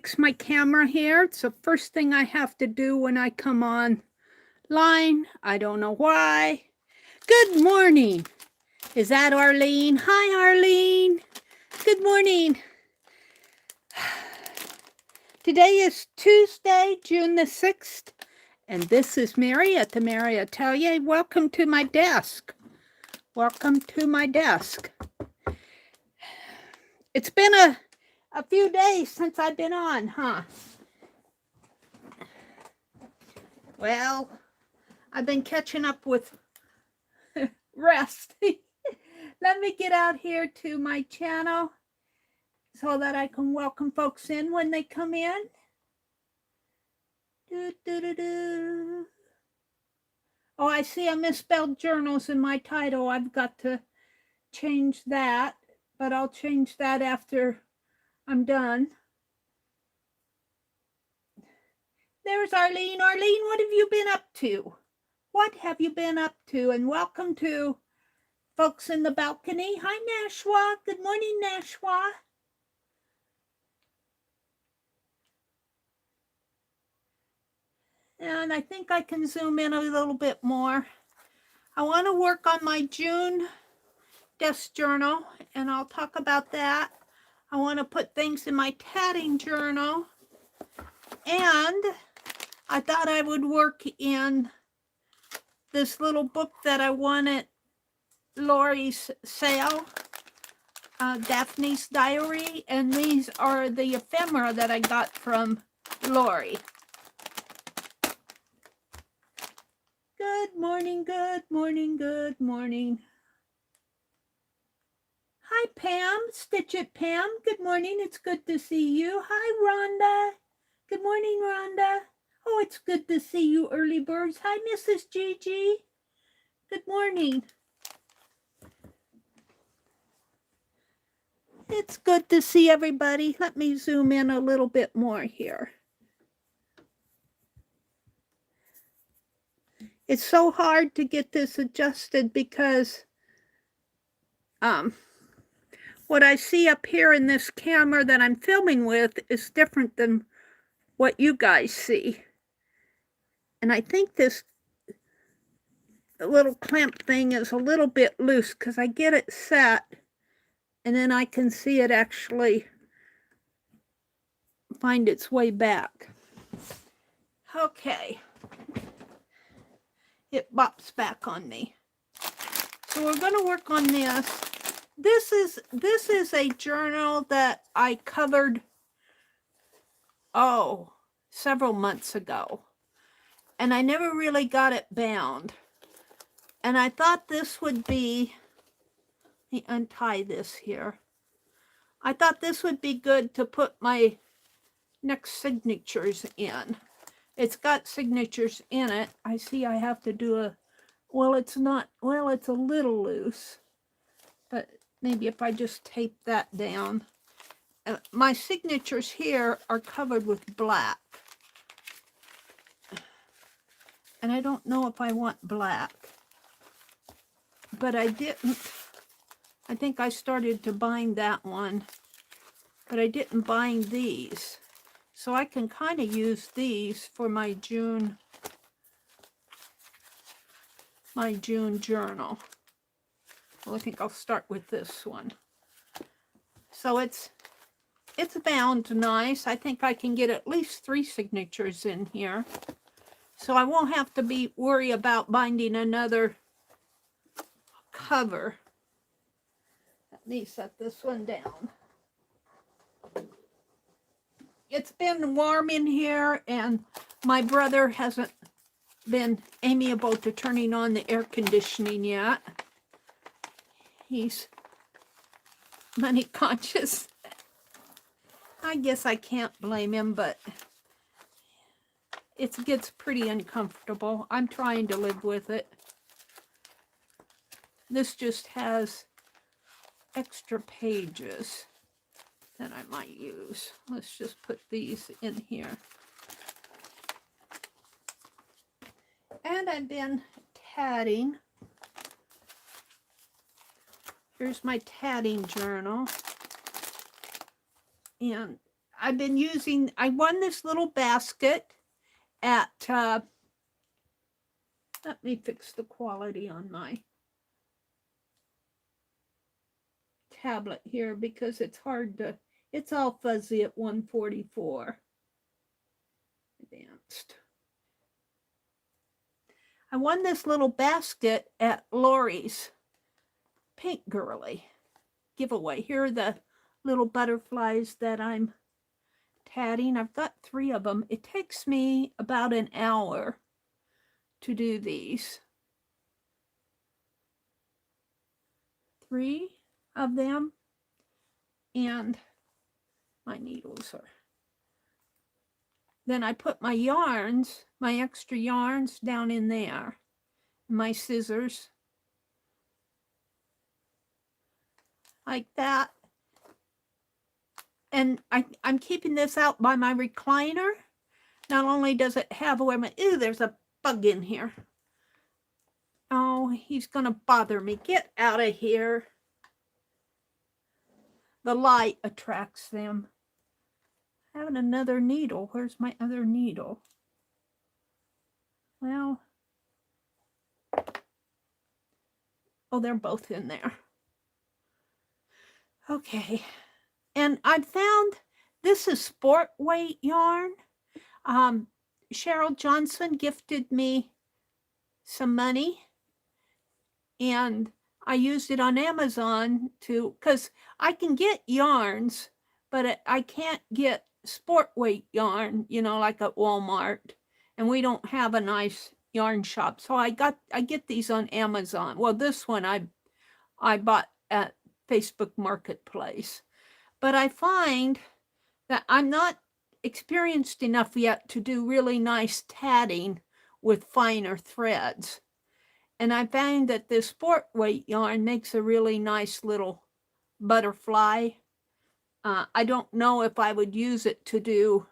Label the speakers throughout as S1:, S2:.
S1: fix my camera here. It's the first thing I have to do when I come online. I don't know why. Good morning. Is that Arlene? Hi, Arlene. Good morning. Today is Tuesday, June the 6th, and this is Meri at the Meri Atelier. Welcome to my desk. Welcome to my desk. It's been a few days since I've been on, huh? Well, I've been catching up with rest. Let me get out here to my channel so that I can welcome folks in when they come in. Oh, I see I misspelled journals in my title. I've got to change that, but I'll change that after I'm done. There's Arlene. Arlene, what have you been up to? What have you been up to? And welcome to folks in the balcony. Hi, Nashwa. Good morning, Nashwa. And I think I can zoom in a little bit more. I want to work on my June desk journal, and I'll talk about that. I want to put things in my tatting journal, and I thought I would work in this little book that I won at Lori's sale, Daphne's Diary, and these are the ephemera that I got from Lori. Good morning, good morning, good morning. Hi, Pam. Stitch It Pam. Good morning. It's good to see you. Hi, Rhonda. Good morning, Rhonda. Oh, it's good to see you, early birds. Hi, Mrs. Gigi. Good morning. It's good to see everybody. Let me zoom in a little bit more here. It's so hard to get this adjusted because what I see up here in this camera that I'm filming with is different than what you guys see. And I think this little clamp thing is a little bit loose because I get it set and then I can see it actually find its way back. Okay. It bops back on me. So we're going to work on this. This is a journal that I covered, several months ago. And I never really got it bound. And I thought this would be, let me untie this here. I thought this would be good to put my next signatures in. It's got signatures in it. I see I have to do a, it's a little loose. But maybe if I just tape that down. My signatures here are covered with black. And I don't know if I want black. But I didn't. I think I started to bind that one. But I didn't bind these. So I can kind of use these for my June journal. Well, I think I'll start with this one. So it's bound nice. I think I can get at least 3 signatures in here. So I won't have to worry about binding another cover. Let me set this one down. It's been warm in here and my brother hasn't been amiable to turning on the air conditioning yet. He's money conscious. I guess I can't blame him, but it gets pretty uncomfortable. I'm trying to live with it. This just has extra pages that I might use. Let's just put these in here. And I've been tatting. Here's my tatting journal. And I've been using, I won this little basket at, let me fix the quality on my tablet here because it's hard to, it's all fuzzy at 144. Advanced. I won this little basket at Lori's Pink Girly giveaway. Here are the little butterflies that I'm tatting. I've got 3 of them. It takes me about an hour to do these. 3 of them, and my needles are. Then I put my yarns, my extra yarns down in there, my scissors, like that. And I'm keeping this out by my recliner. Not only does it have where my, ooh, there's a bug in here. Oh, he's gonna bother me. Get out of here. The light attracts them. Having another needle. Where's my other needle? Well, oh, they're both in there. Okay. And I found this is sport weight yarn. Cheryl Johnson gifted me some money, and I used it on Amazon to, because I can get yarns, but I can't get sport weight yarn, you know, like at Walmart, and we don't have a nice yarn shop. So I get these on Amazon. Well, this one I bought at Facebook Marketplace. But I find that I'm not experienced enough yet to do really nice tatting with finer threads. And I found that this sport weight yarn makes a really nice little butterfly. I don't know if I would use it to do,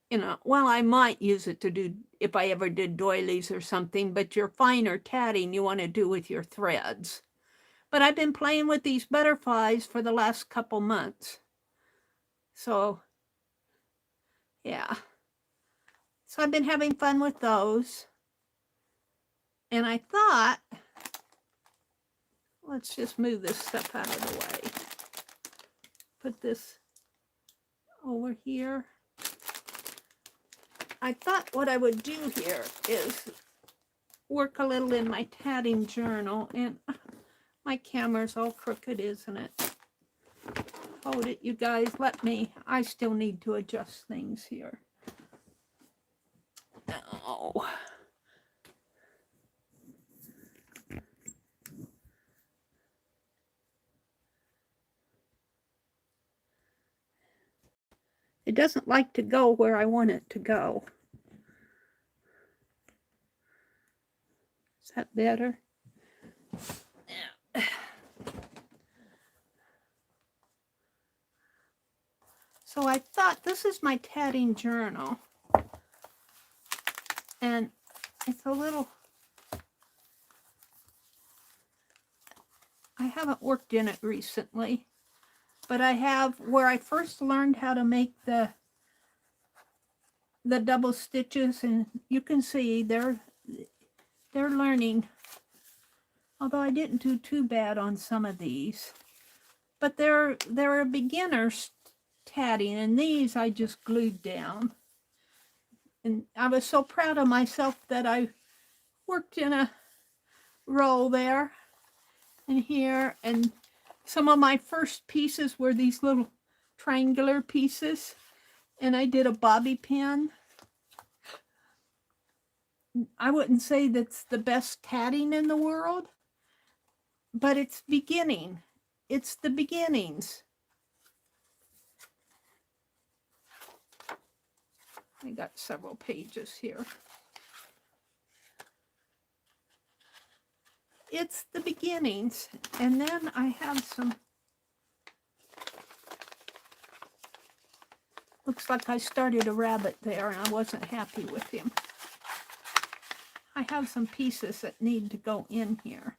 S1: you know, well, I might use it to do if I ever did doilies or something, but your finer tatting you want to do with your threads. But I've been playing with these butterflies for the last couple months. So, yeah. So I've been having fun with those. And I thought, let's just move this stuff out of the way. Put this over here. I thought what I would do here is work a little in my tatting journal. And my camera's all crooked, isn't it? Hold it, you guys. Let me. I still need to adjust things here. Oh. It doesn't like to go where I want it to go. Is that better? Yeah. So I thought, this is my tatting journal. And it's a little, I haven't worked in it recently, but I have where I first learned how to make the double stitches, and you can see they're learning, although I didn't do too bad on some of these, but they're a beginner's tatting, and these I just glued down. And I was so proud of myself that I worked in a row there and here, and some of my first pieces were these little triangular pieces, and I did a bobby pin. I wouldn't say that's the best tatting in the world, but it's beginning. It's the beginnings. I got several pages here. It's the beginnings. And then I have some, looks like I started a rabbit there and I wasn't happy with him. I have some pieces that need to go in here.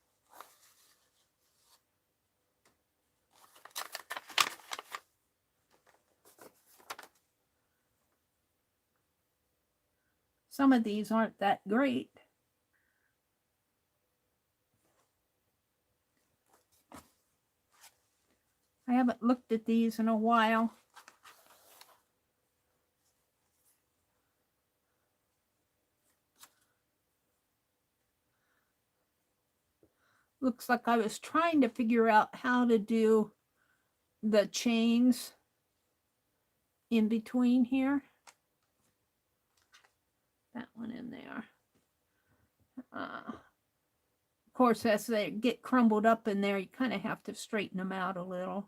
S1: Some of these aren't that great. I haven't looked at these in a while. Looks like I was trying to figure out how to do the chains in between here. That one in there. Of course, as they get crumbled up in there, you kind of have to straighten them out a little.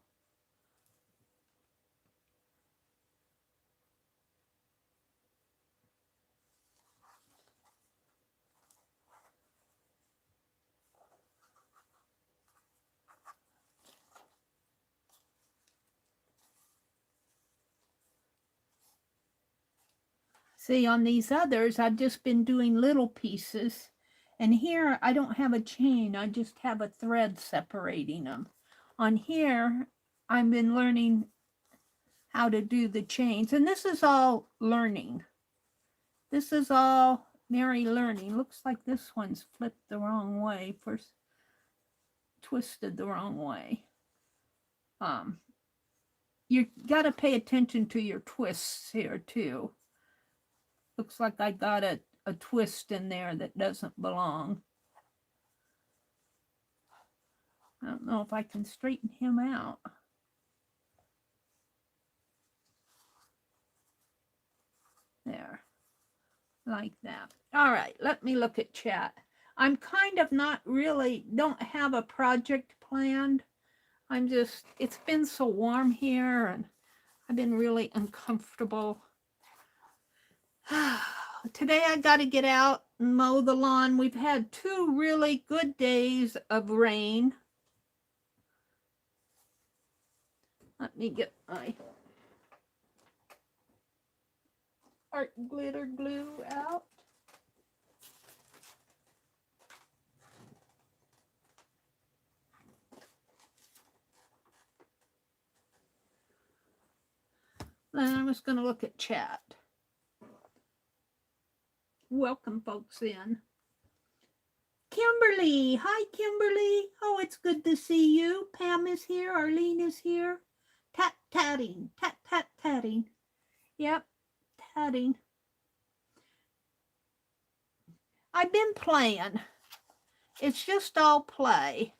S1: See, on these others, I've just been doing little pieces. And here, I don't have a chain. I just have a thread separating them. On here, I've been learning how to do the chains. And this is all learning. This is all Meri learning. Looks like this one's flipped the wrong way. First, twisted the wrong way. You got to pay attention to your twists here, too. Looks like I got a twist in there that doesn't belong. I don't know if I can straighten him out. There. Like that. All right, let me look at chat. I'm kind of not really, don't have a project planned. I'm just, it's been so warm here and I've been really uncomfortable. Today I got to get out and mow the lawn. We've had 2 really good days of rain. Let me get my art glitter glue out. Then I'm just going to look at chat. Welcome folks in. Kimberly. Hi, Kimberly. Oh, it's good to see you. Pam is here. Arlene is here. Tatting. Tatting. Yep, tatting. I've been playing. It's just all play.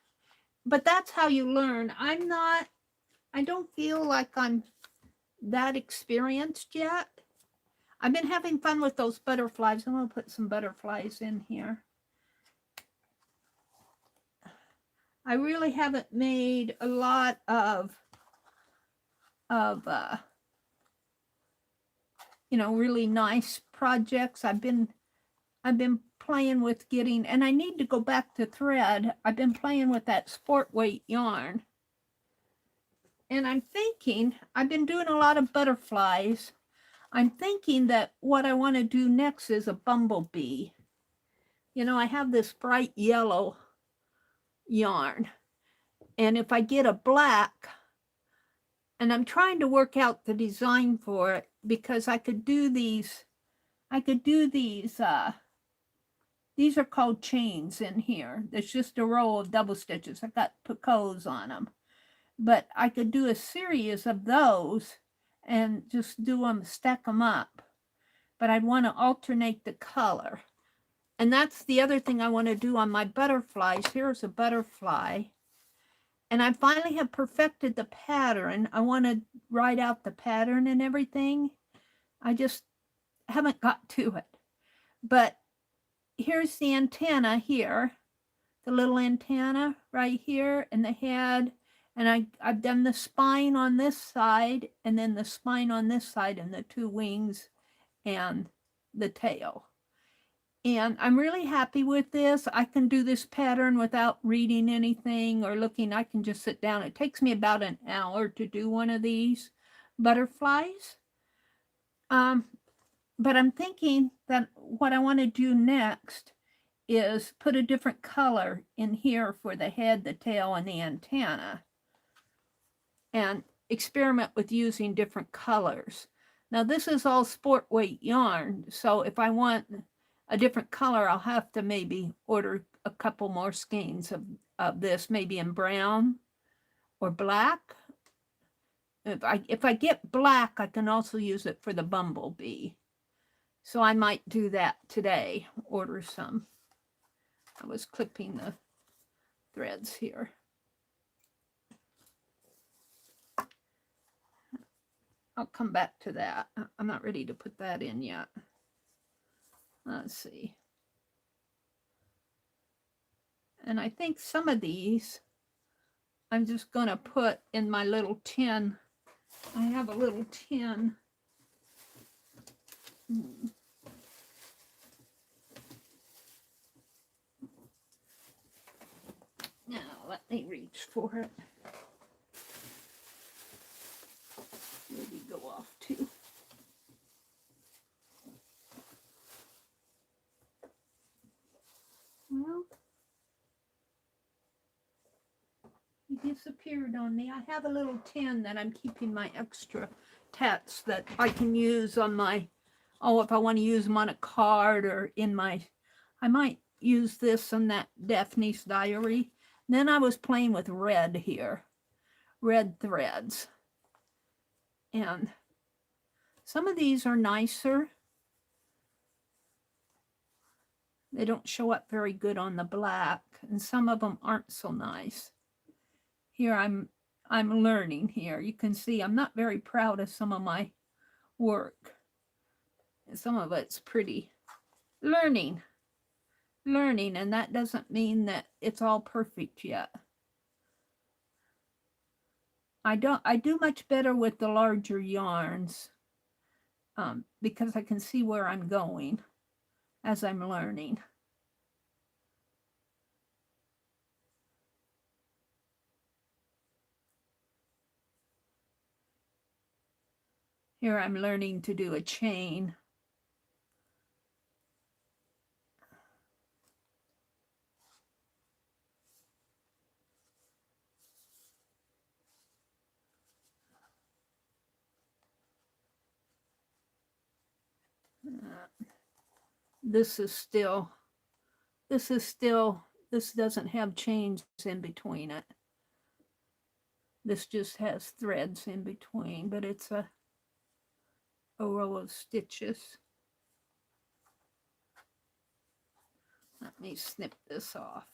S1: But that's how you learn. I don't feel like I'm that experienced yet. I've been having fun with those butterflies. I'm going to put some butterflies in here. I really haven't made a lot of really nice projects. I've been playing with getting, and I need to go back to thread. I've been playing with that sport weight yarn. And I'm thinking, I've been doing a lot of butterflies. I'm thinking that what I want to do next is a bumblebee. You know, I have this bright yellow yarn. And if I get a black, and I'm trying to work out the design for it, because I could do these, these are called chains in here. There's just a row of double stitches. I got Picasso on them. But I could do a series of those and just do them, stack them up. But I'd want to alternate the color. And that's the other thing I want to do on my butterflies. Here's a butterfly. And I finally have perfected the pattern. I want to write out the pattern and everything. I just haven't got to it. But here's the antenna here. The little antenna right here and the head. And I've done the spine on this side and then the spine on this side and the 2 wings and the tail. And I'm really happy with this. I can do this pattern without reading anything or looking. I can just sit down. It takes me about an hour to do one of these butterflies. But I'm thinking that what I want to do next is put a different color in here for the head, the tail, and the antenna. And experiment with using different colors. Now this is all sport weight yarn, so if I want a different color, I'll have to maybe order a couple more skeins of this, maybe in brown or black. If I get black, I can also use it for the bumblebee. So I might do that today, order some. I was clipping the threads here. I'll come back to that. I'm not ready to put that in yet. Let's see. And I think some of these I'm just going to put in my little tin. I have a little tin. Now let me reach for it. Where did it go off to? Well, he disappeared on me. I have a little tin that I'm keeping my extra tats that I can use on my, oh, if I want to use them on a card or in my, I might use this in that Daphne's diary. And then I was playing with red here, red threads. And some of these are nicer. They don't show up very good on the black, and some of them aren't so nice. Here I'm learning here. You can see I'm not very proud of some of my work. Some of it's pretty learning, and that doesn't mean that it's all perfect yet. I do much better with the larger yarns because I can see where I'm going as I'm learning. Here I'm learning to do a chain. This doesn't have chains in between it. This just has threads in between, but it's a row of stitches. Let me snip this off.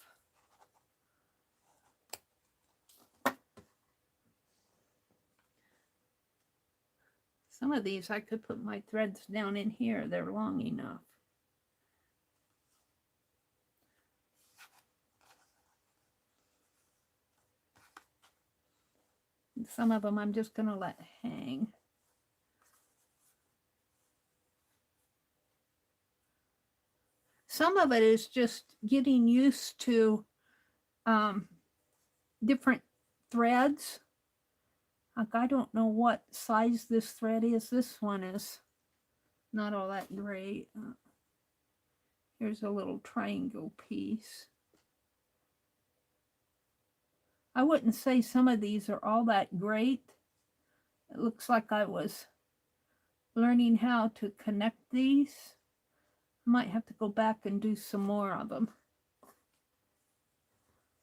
S1: Some of these I could put my threads down in here. They're long enough. And some of them I'm just going to let hang. Some of it is just getting used to different threads. Like I don't know what size this thread is. This one is not all that great. Here's a little triangle piece. I wouldn't say some of these are all that great. It looks like I was learning how to connect these. I might have to go back and do some more of them.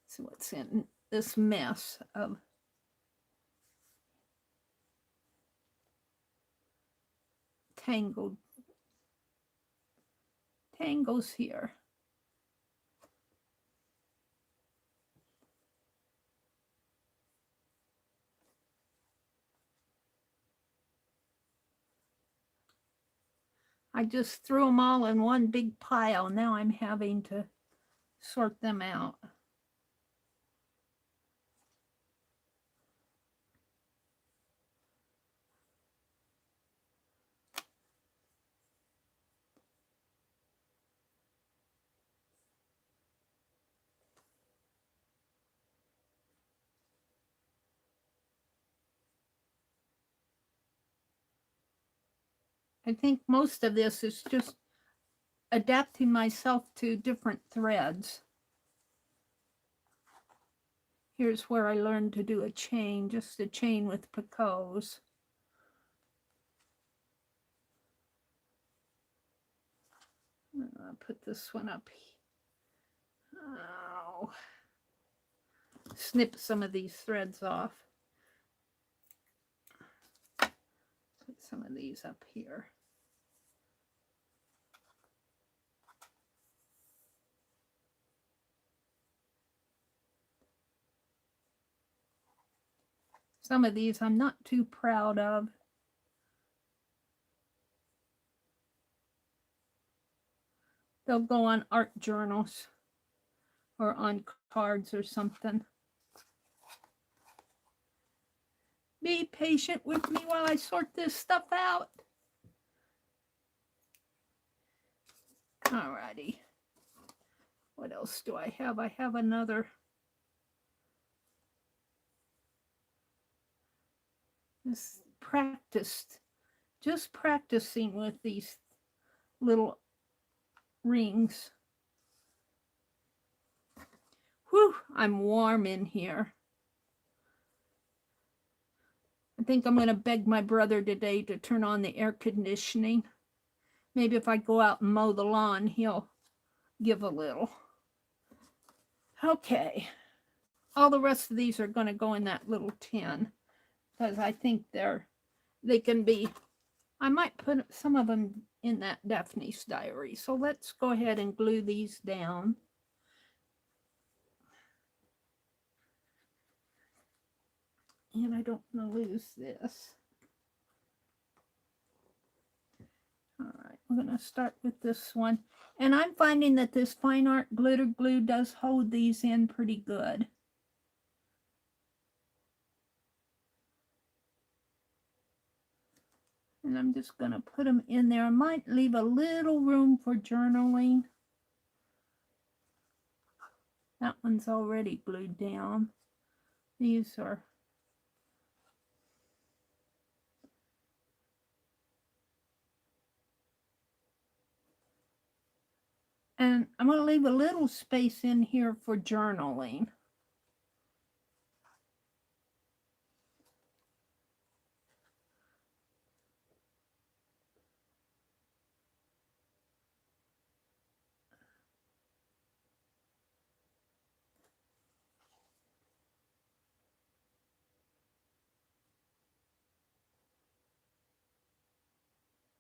S1: See what's in this mess of tangles here. I just threw them all in one big pile. Now I'm having to sort them out. I think most of this is just adapting myself to different threads. Here's where I learned to do a chain, just a chain with Picasso. I'll put this one up. Oh. Snip some of these threads off. Put some of these up here. Some of these I'm not too proud of. They'll go on art journals or on cards or something. Be patient with me while I sort this stuff out. Alrighty. What else do I have? I have another. Just practicing with these little rings. Whew, I'm warm in here. I think I'm going to beg my brother today to turn on the air conditioning. Maybe if I go out and mow the lawn, he'll give a little. Okay. All the rest of these are going to go in that little tin because I think they can be, I might put some of them in that Daphne's diary. So let's go ahead and glue these down. And I don't want to lose this. All right, we're going to start with this one. And I'm finding that this fine art glitter glue does hold these in pretty good. And I'm just going to put them in there. I might leave a little room for journaling. That one's already glued down. These are. And I'm going to leave a little space in here for journaling.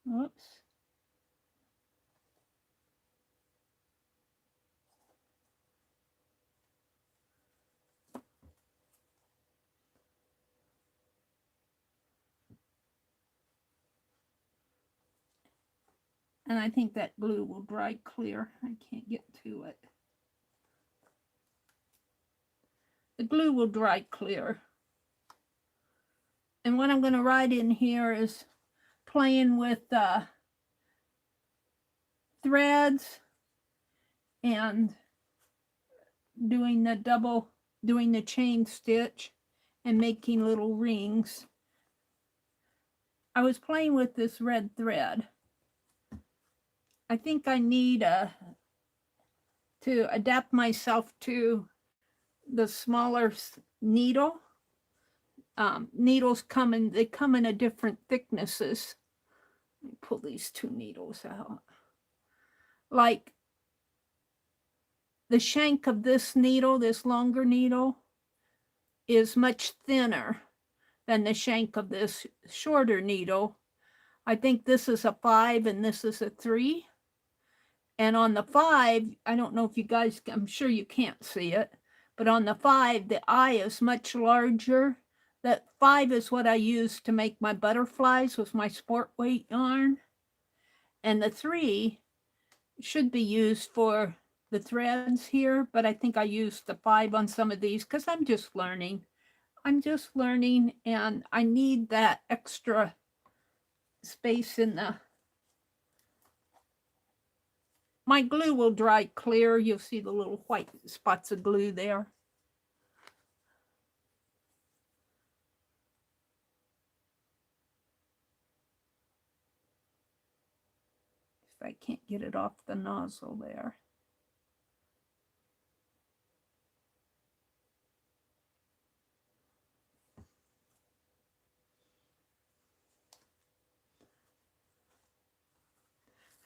S1: Whoops. And I think that glue will dry clear. I can't get to it. The glue will dry clear. And what I'm going to write in here is playing with threads and doing the chain stitch and making little rings. I was playing with this red thread. I think I need to adapt myself to the smaller needle. Needles come in a different thicknesses. Let me pull these two needles out. Like the shank of this needle, this longer needle, is much thinner than the shank of this shorter needle. I think this is a 5 and this is a 3. And on the 5, I don't know if you guys, I'm sure you can't see it, but on the 5, the eye is much larger. That 5 is what I use to make my butterflies with my sport weight yarn. And the 3 should be used for the threads here, but I think I used the 5 on some of these because I'm just learning. And I need that extra space in the... My glue will dry clear. You'll see the little white spots of glue there. If I can't get it off the nozzle there.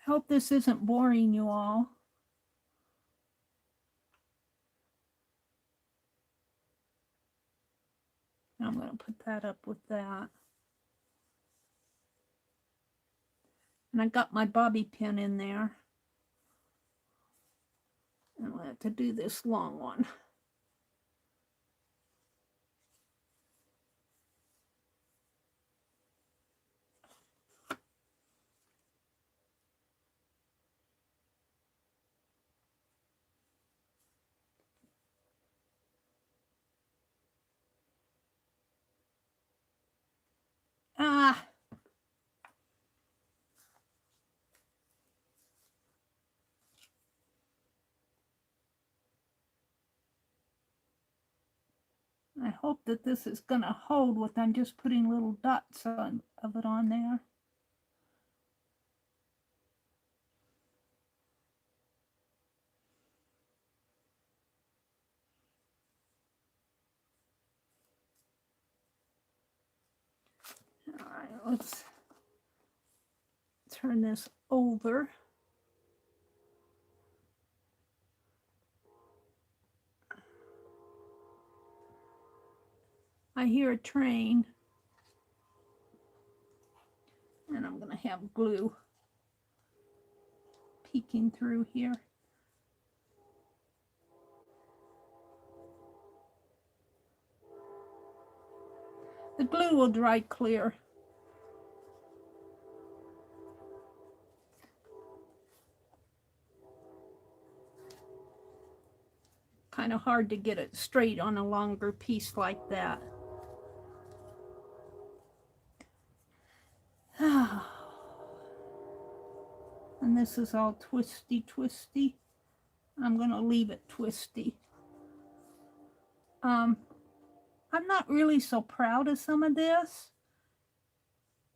S1: Hope this isn't boring you all. I'm going to put that up with that. And I got my bobby pin in there. And I'll have to do this long one. Ah. I hope that this is going to hold with I'm just putting little dots of it on there. All right, let's turn this over. I hear a train. And I'm going to have glue peeking through here. The glue will dry clear. Kind of hard to get it straight on a longer piece like that. And this is all twisty, twisty. I'm going to leave it twisty. I'm not really so proud of some of this.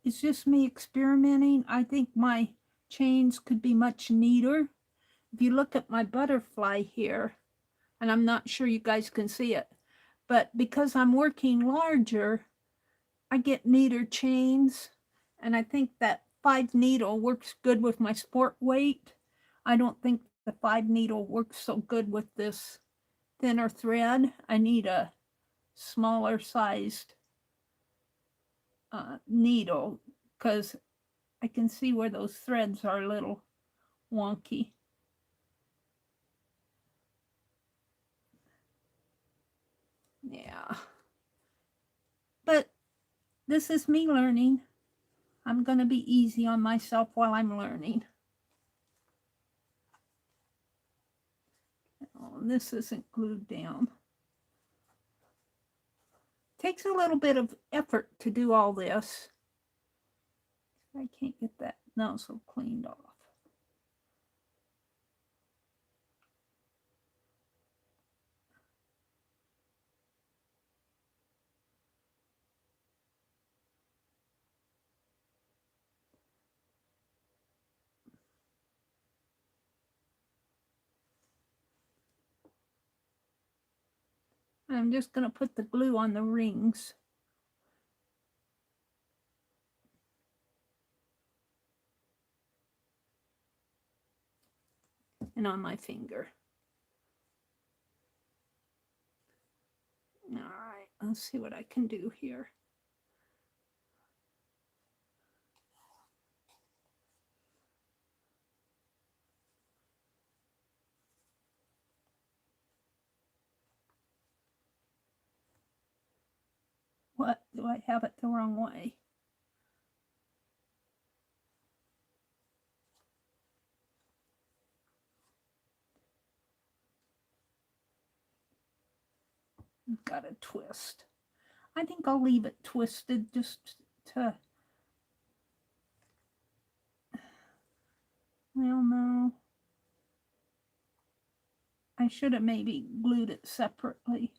S1: It's just me experimenting. I think my chains could be much neater. If you look at my butterfly here, and I'm not sure you guys can see it, but because I'm working larger, I get neater chains, and I think that 5 needle works good with my sport weight. I don't think the 5 needle works so good with this thinner thread. I need a smaller sized needle because I can see where those threads are a little wonky. Yeah. But this is me learning. I'm going to be easy on myself while I'm learning. Oh, this isn't glued down. Takes a little bit of effort to do all this. I can't get that nozzle cleaned off. I'm just going to put the glue on the rings. And on my finger. All right, let's see what I can do here. What? Do I have it the wrong way? Got a twist. I think I'll leave it twisted just to, well, no. I should have maybe glued it separately.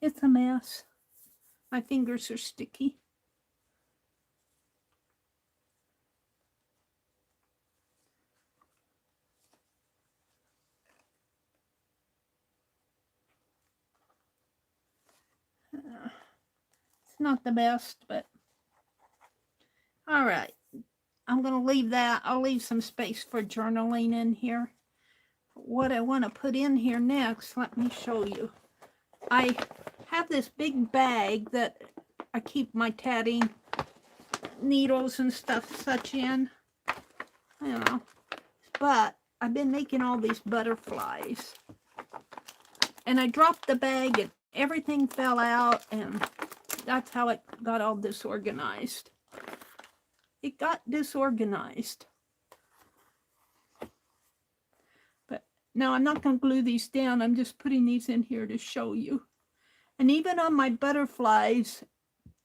S1: It's a mess. My fingers are sticky. not the best, but all right. I'm going to leave that. I'll leave some space for journaling in here. What I want to put in here next, let me show you. I have this big bag that I keep my tatting needles and stuff such in. You know, but I've been making all these butterflies. And I dropped the bag and everything fell out, and that's how it got all disorganized. It got disorganized. But now I'm not going to glue these down. I'm just putting these in here to show you. And even on my butterflies,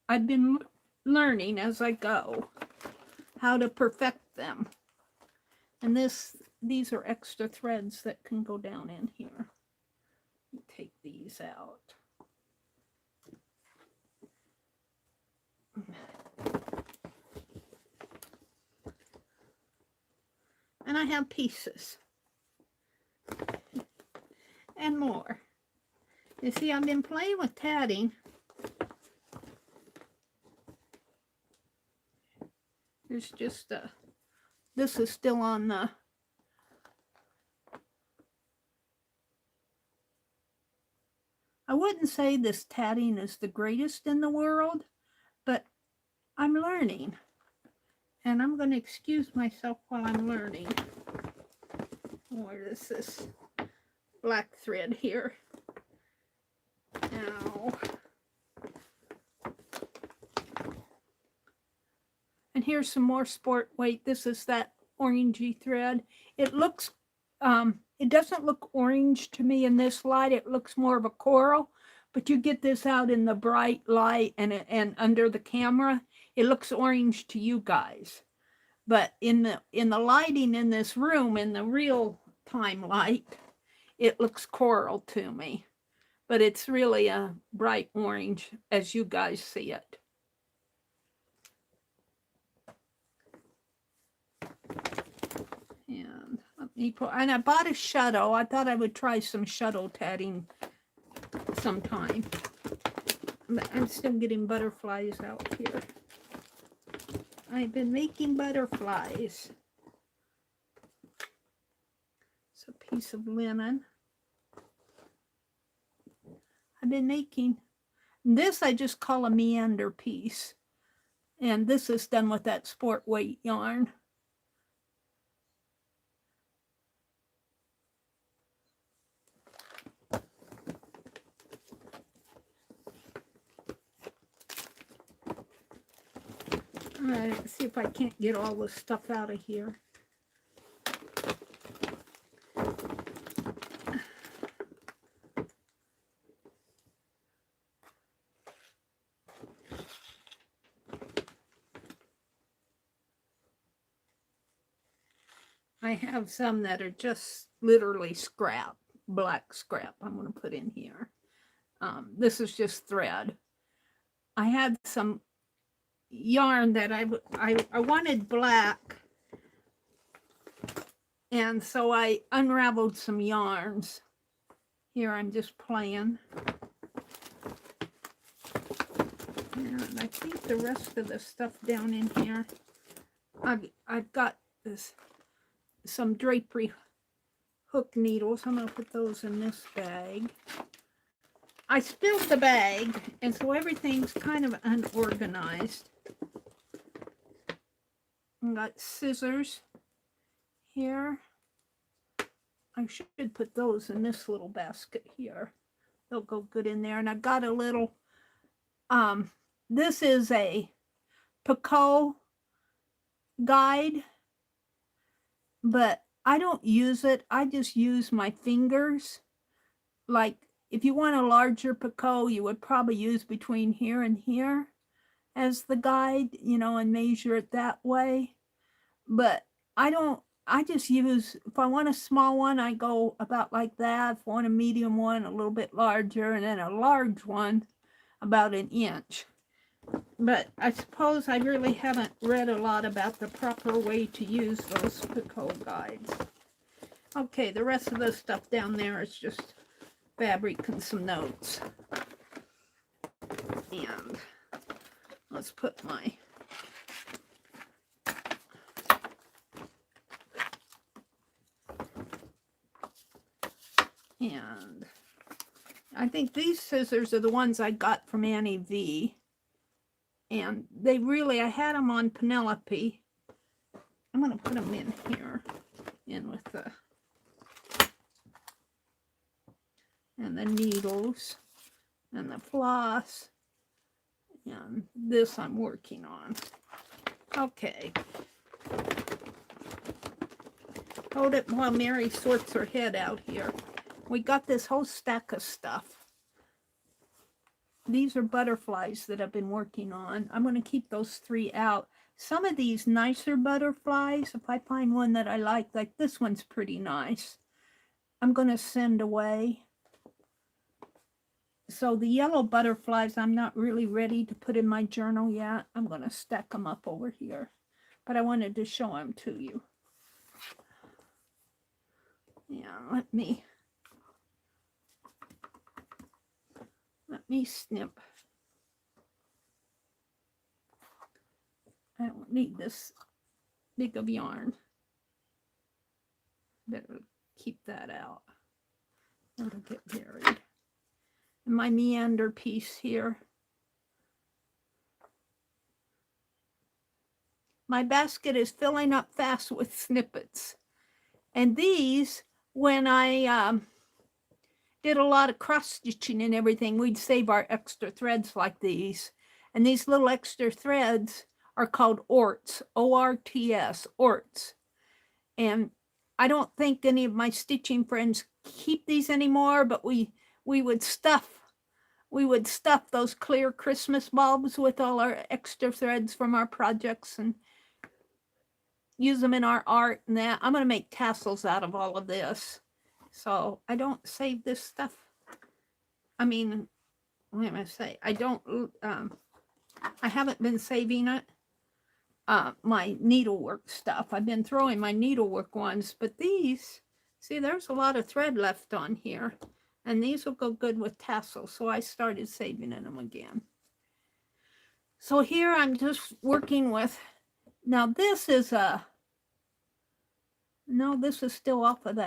S1: I've been learning as I go how to perfect them. And these are extra threads that can go down in here. Take these out. And I have pieces. And more. You see, I've been playing with tatting. There's just this is still on the I wouldn't say this tatting is the greatest in the world, but I'm learning. And I'm going to excuse myself while I'm learning. Where is this black thread here? Ow. And here's some more sport weight. This is that orangey thread. It looks, it doesn't look orange to me in this light. It looks more of a coral, but you get this out in the bright light and under the camera, it looks orange to you guys. But in the lighting in this room, in the real time light, it looks coral to me. But it's really a bright orange as you guys see it. And let me put, and I bought a shuttle. I thought I would try some shuttle tatting sometime. But I'm still getting butterflies out here. I've been making butterflies. It's a piece of linen. I've been making this, I just call a meander piece. And this is done with that sport weight yarn. All right, let's see if I can't get all this stuff out of here. I have some that are just literally scrap, black scrap I'm going to put in here. This is just thread. I had some yarn that I wanted black, and so I unraveled some yarns. Here I'm just playing. And I think the rest of the stuff down in here, I've got some drapery hook needles. I'm going to put those in this bag. I spilled the bag, and so everything's kind of unorganized. I've got scissors here. I should put those in this little basket here. They'll go good in there. And I've got a little, this is a Picasso guide, but I don't use it. I just use my fingers. Like, if you want a larger Picasso, you would probably use between here and here as the guide, you know, and measure it that way. But I just use, if I want a small one, I go about like that. If I want a medium one, a little bit larger, and then a large one, about 1 inch. But I suppose I really haven't read a lot about the proper way to use those Picasso guides. Okay, the rest of the stuff down there is just fabric and some notes. And let's put my and I think these scissors are the ones I got from Annie V. And they really, I had them on Penelope. I'm going to put them in here, in with the, and the needles, and the floss, and this I'm working on. Okay. Hold it while Meri sorts her head out here. We got this whole stack of stuff. These are butterflies that I've been working on. I'm going to keep those 3 out. Some of these nicer butterflies, if I find one that I like this one's pretty nice, I'm going to send away. So the yellow butterflies, I'm not really ready to put in my journal yet. I'm going to stack them up over here. But I wanted to show them to you. Yeah, let me snip. I don't need this big of yarn. Better keep that out. It'll get buried. And my meander piece here. My basket is filling up fast with snippets. And these, when I did a lot of cross stitching and everything, we'd save our extra threads like these. And these little extra threads are called orts, O-R-T-S, orts. And I don't think any of my stitching friends keep these anymore, but we would stuff those clear Christmas bulbs with all our extra threads from our projects and use them in our art and that. I'm going to make tassels out of all of this. So I don't save this stuff. I mean, what am I say? I don't, I haven't been saving it. My needlework stuff. I've been throwing my needlework ones, but these, see, there's a lot of thread left on here, and these will go good with tassels, so I started saving them again. So here I'm just working with, now this is no, this is still off of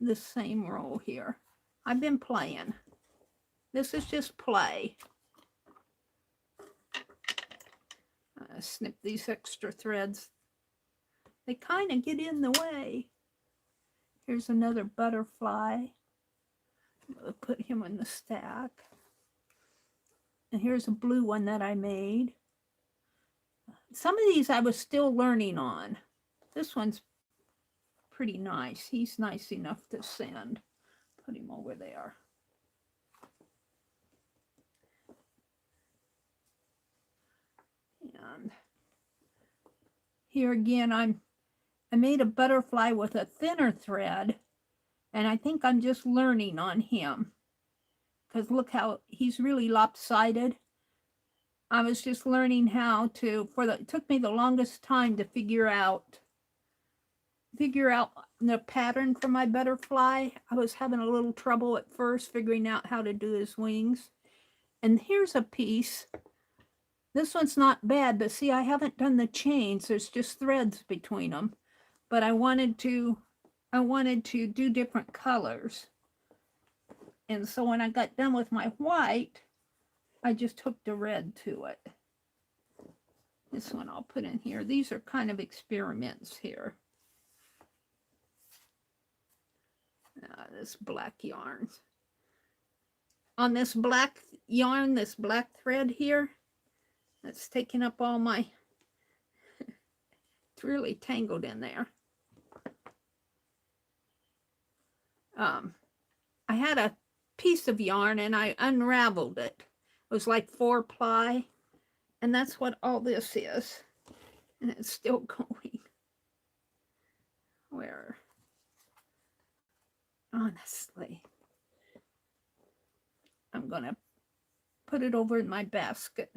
S1: this same row here. I've been playing. This is just play. Snip these extra threads. They kind of get in the way. Here's another butterfly. I'll put him in the stack. And here's a blue one that I made. Some of these I was still learning on. This one's pretty nice. He's nice enough to send. Put him over there. And here again, I made a butterfly with a thinner thread, and I think I'm just learning on him because look how he's really lopsided. I was just learning how to, it took me the longest time to figure out the pattern for my butterfly. I was having a little trouble at first figuring out how to do his wings. And here's a piece. This one's not bad, but see, I haven't done the chains. There's just threads between them. But I wanted to do different colors. And so when I got done with my white, I just hooked a red to it. This one I'll put in here. These are kind of experiments here. This black yarn. On this black yarn, this black thread here, that's taking up all my, it's really tangled in there. I had a piece of yarn and I unraveled it. It was like 4-ply, and that's what all this is. And it's still going. Where? Honestly. I'm going to put it over in my basket.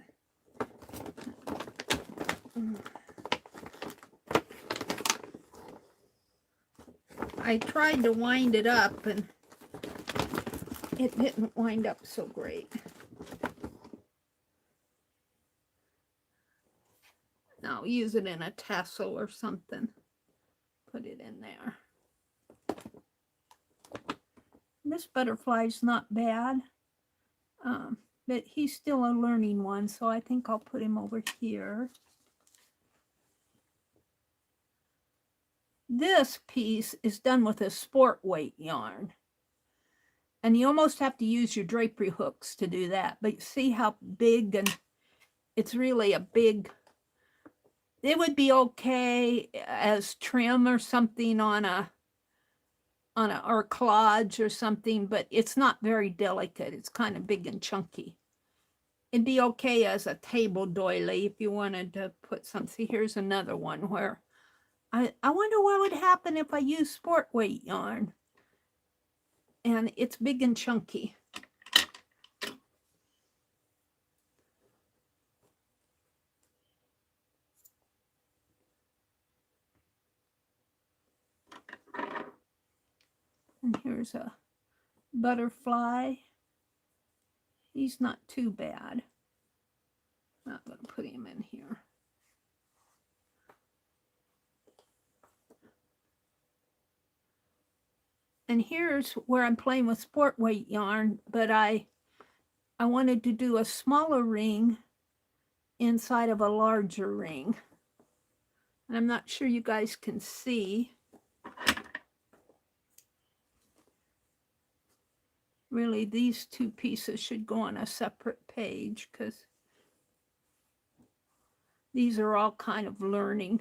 S1: I tried to wind it up and it didn't wind up so great. I'll use it in a tassel or something. Put it in there. This butterfly's not bad, but he's still a learning one, so I think I'll put him over here. This piece is done with a sport weight yarn. And you almost have to use your drapery hooks to do that. But see how big, and it's really a big, it would be okay as trim or something on a or collage or something, but it's not very delicate. It's kind of big and chunky. It'd be okay as a table doily if you wanted to put some. See, here's another one where I wonder what would happen if I use sport weight yarn. And it's big and chunky. And here's a butterfly. He's not too bad. I'm not going to put him in here. And here's where I'm playing with sport weight yarn, but I wanted to do a smaller ring inside of a larger ring. And I'm not sure you guys can see. Really, these two pieces should go on a separate page because these are all kind of learning.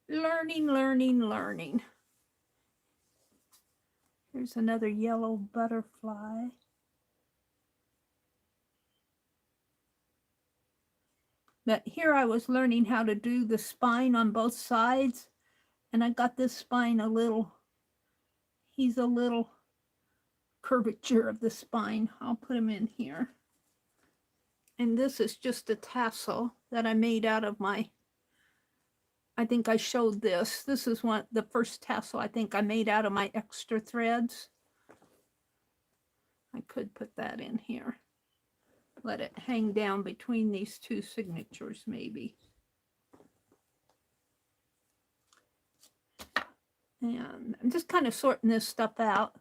S1: Learning. Here's another yellow butterfly. But here I was learning how to do the spine on both sides. And I got this spine a little, he's a little curvature of the spine. I'll put him in here. And this is just a tassel that I made out of my, I think I showed this. This is the first tassel I think I made out of my extra threads. I could put that in here. Let it hang down between these two signatures maybe. And I'm just kind of sorting this stuff out.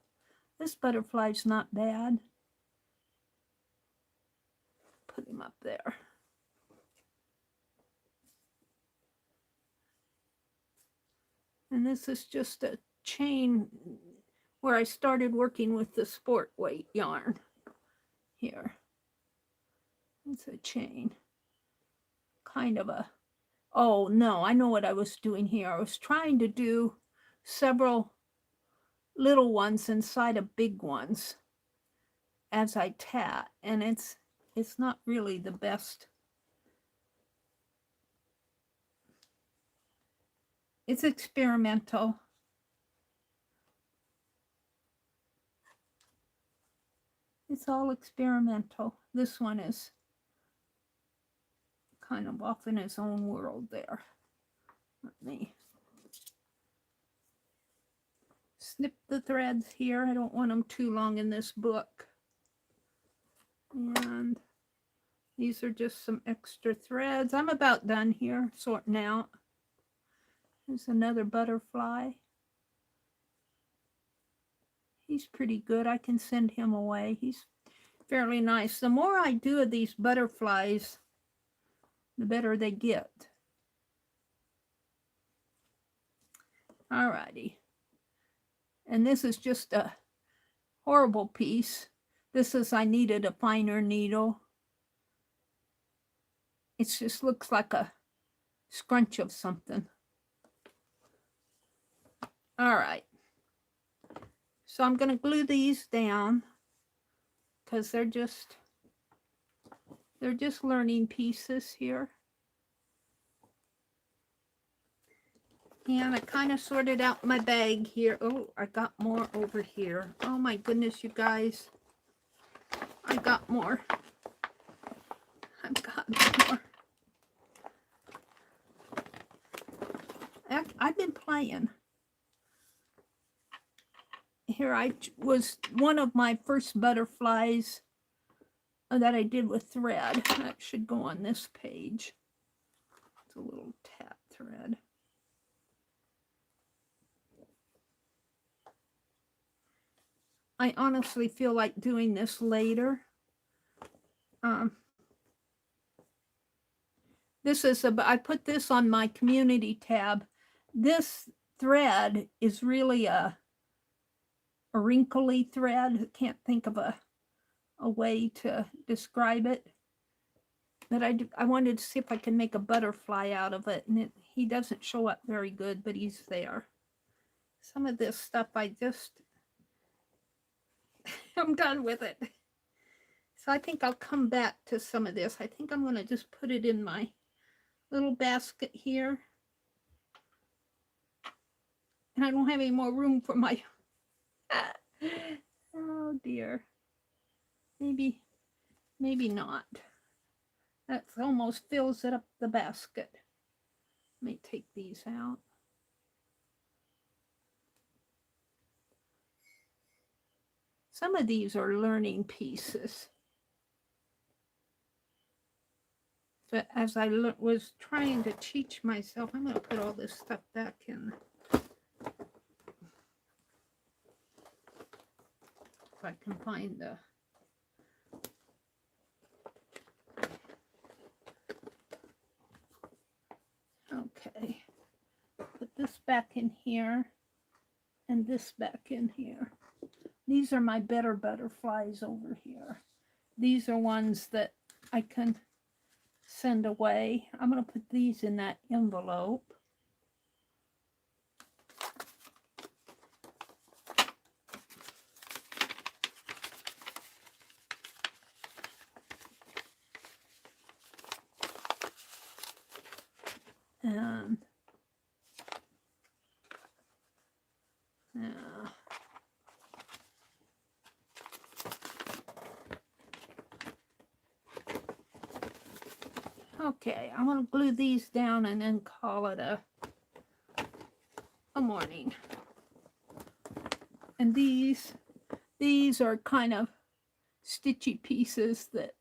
S1: This butterfly's not bad. Put him up there. And this is just a chain where I started working with the sport weight yarn. Here. It's a chain. Kind of a, oh no, I know what I was doing here. I was trying to do several little ones inside of big ones as I tat, and it's not really the best. It's experimental. It's all experimental. This one is kind of off in his own world there. Let me snip the threads here. I don't want them too long in this book. And these are just some extra threads. I'm about done here sorting out. There's another butterfly. He's pretty good. I can send him away. He's fairly nice. The more I do of these butterflies, the better they get. Alrighty. And this is just a horrible piece. This is, I needed a finer needle. It just looks like a scrunch of something. All right. So I'm going to glue these down because they're just learning pieces here. And I kind of sorted out my bag here. Oh, I got more over here. Oh my goodness, you guys. I got more. I've got more. I've been playing. Here was one of my first butterflies that I did with thread. That should go on this page. It's a little tat thread. I honestly feel like doing this later. This is I put this on my community tab. This thread is really a wrinkly thread. I can't think of a way to describe it. But I wanted to see if I can make a butterfly out of it. And he doesn't show up very good, but he's there. Some of this stuff I'm done with it. So I think I'll come back to some of this. I think I'm going to just put it in my little basket here. And I don't have any more room for my... Oh dear. Maybe not. That almost fills it up the basket. Let me take these out. Some of these are learning pieces. But as I was trying to teach myself, I'm going to put all this stuff back in. If I can find the... Okay. Put this back in here and this back in here. These are my better butterflies over here. These are ones that I can send away. I'm going to put these in that envelope. And okay, I'm going to glue these down and then call it a morning. And these are kind of stitchy pieces that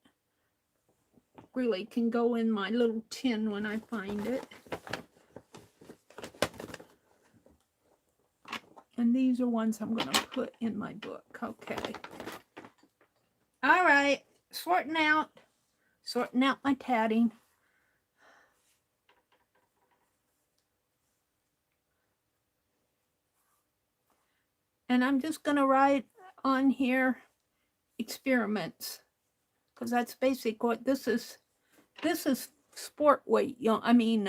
S1: really can go in my little tin when I find it. And these are ones I'm going to put in my book. Okay. All right. Sorting out my tatting. And I'm just going to write on here experiments, because that's basically what this is. This is sport weight yarn. I mean,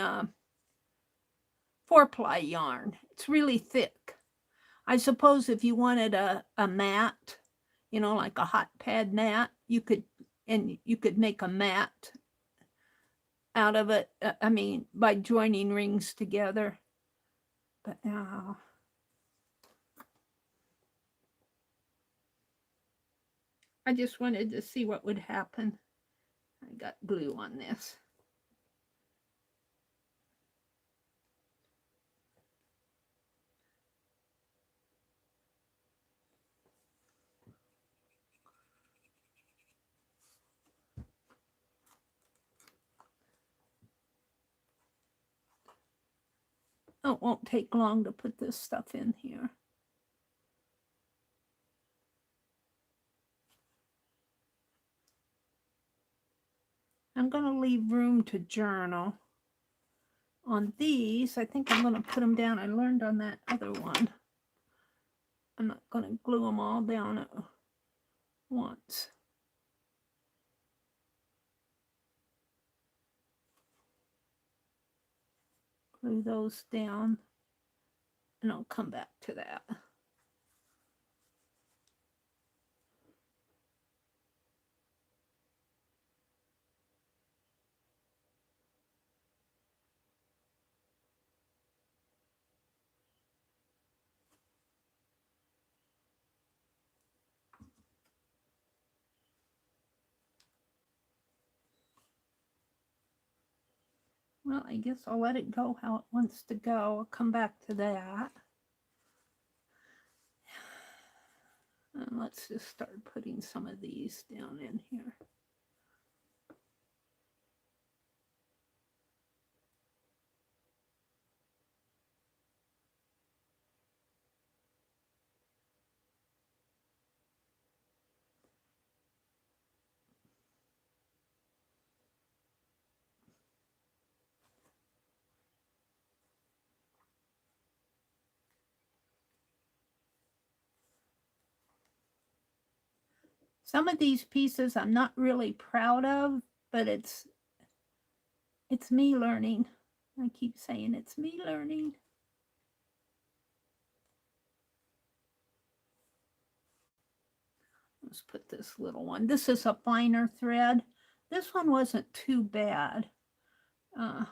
S1: 4-ply yarn. It's really thick. I suppose if you wanted a mat, you know, like a hot pad mat, you could make a mat out of it. I mean, by joining rings together. But now, I just wanted to see what would happen. I got glue on this. Oh, it won't take long to put this stuff in here. I'm going to leave room to journal. On these, I think I'm going to put them down. I learned on that other one. I'm not going to glue them all down at once. Glue those down, and I'll come back to that. Well, I guess I'll let it go how it wants to go. I'll come back to that. And let's just start putting some of these down in here. Some of these pieces I'm not really proud of, but it's me learning. I keep saying it's me learning. Let's put this little one. This is a finer thread. This one wasn't too bad. But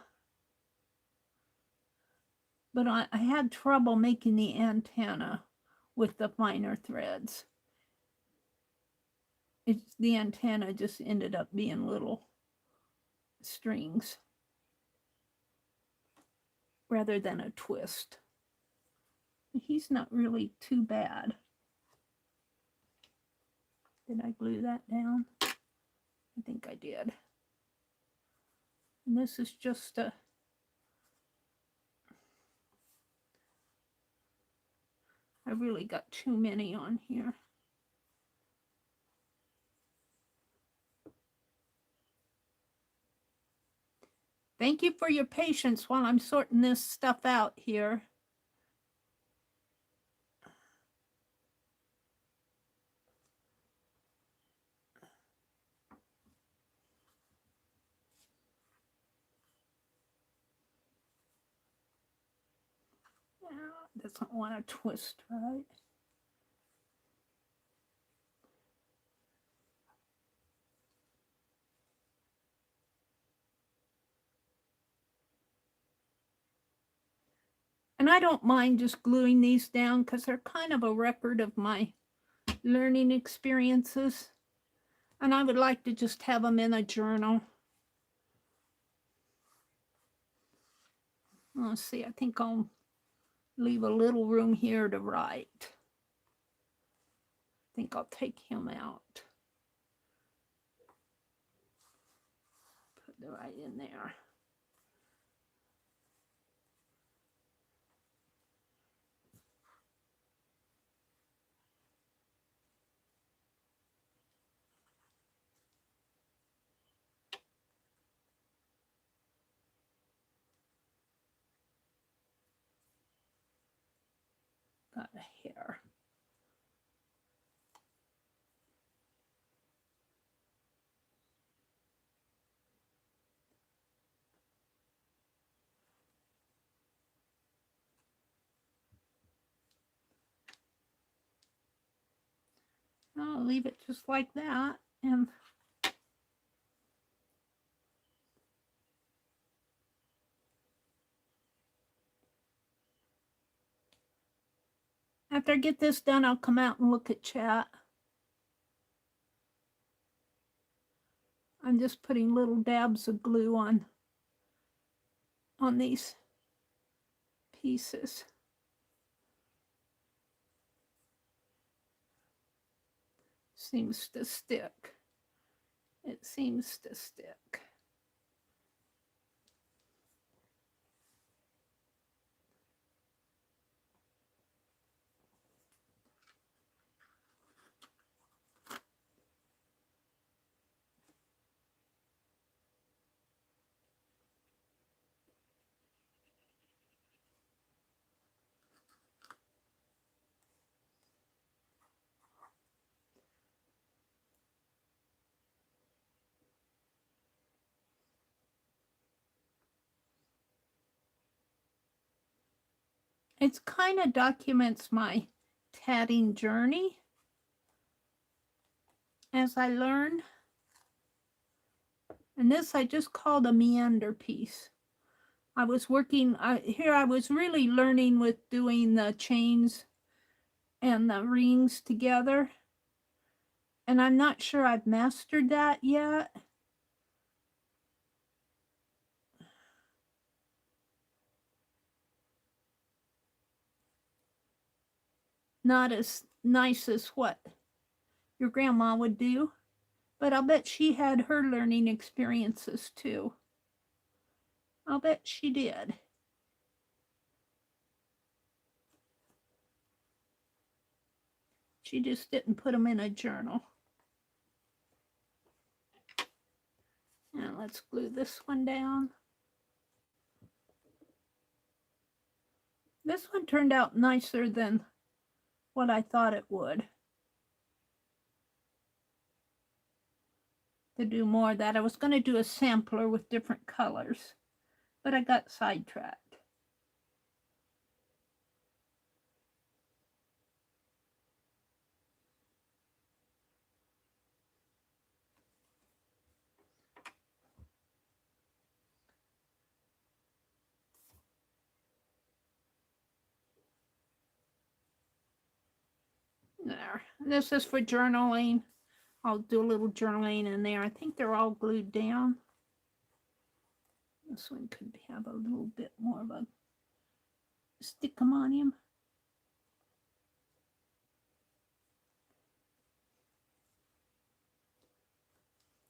S1: I had trouble making the antenna with the finer threads. The antenna just ended up being little strings rather than a twist. He's not really too bad. Did I glue that down? I think I did. And this is just a I really got too many on here. Thank you for your patience while I'm sorting this stuff out here. Doesn't want to twist, right? And I don't mind just gluing these down because they're kind of a record of my learning experiences. And I would like to just have them in a journal. Let's see, I think I'll leave a little room here to write. I think I'll take him out. Put the right in there. Got a hair. I'll leave it just like that. And after I get this done, I'll come out and look at chat. I'm just putting little dabs of glue on these pieces. Seems to stick. It seems to stick. It kind of documents my tatting journey as I learn. And this I just called a meander piece. I was working, here I was really learning with doing the chains and the rings together. And I'm not sure I've mastered that yet. Not as nice as what your grandma would do, but I'll bet she had her learning experiences too. I'll bet she did. She just didn't put them in a journal. Now let's glue this one down. This one turned out nicer than what I thought it would. to do more of that. I was going to do a sampler with different colors, but I got sidetracked. There. This is for journaling. I'll do a little journaling in there. I think they're all glued down. This one could have a little bit more of a stick-em-on-him.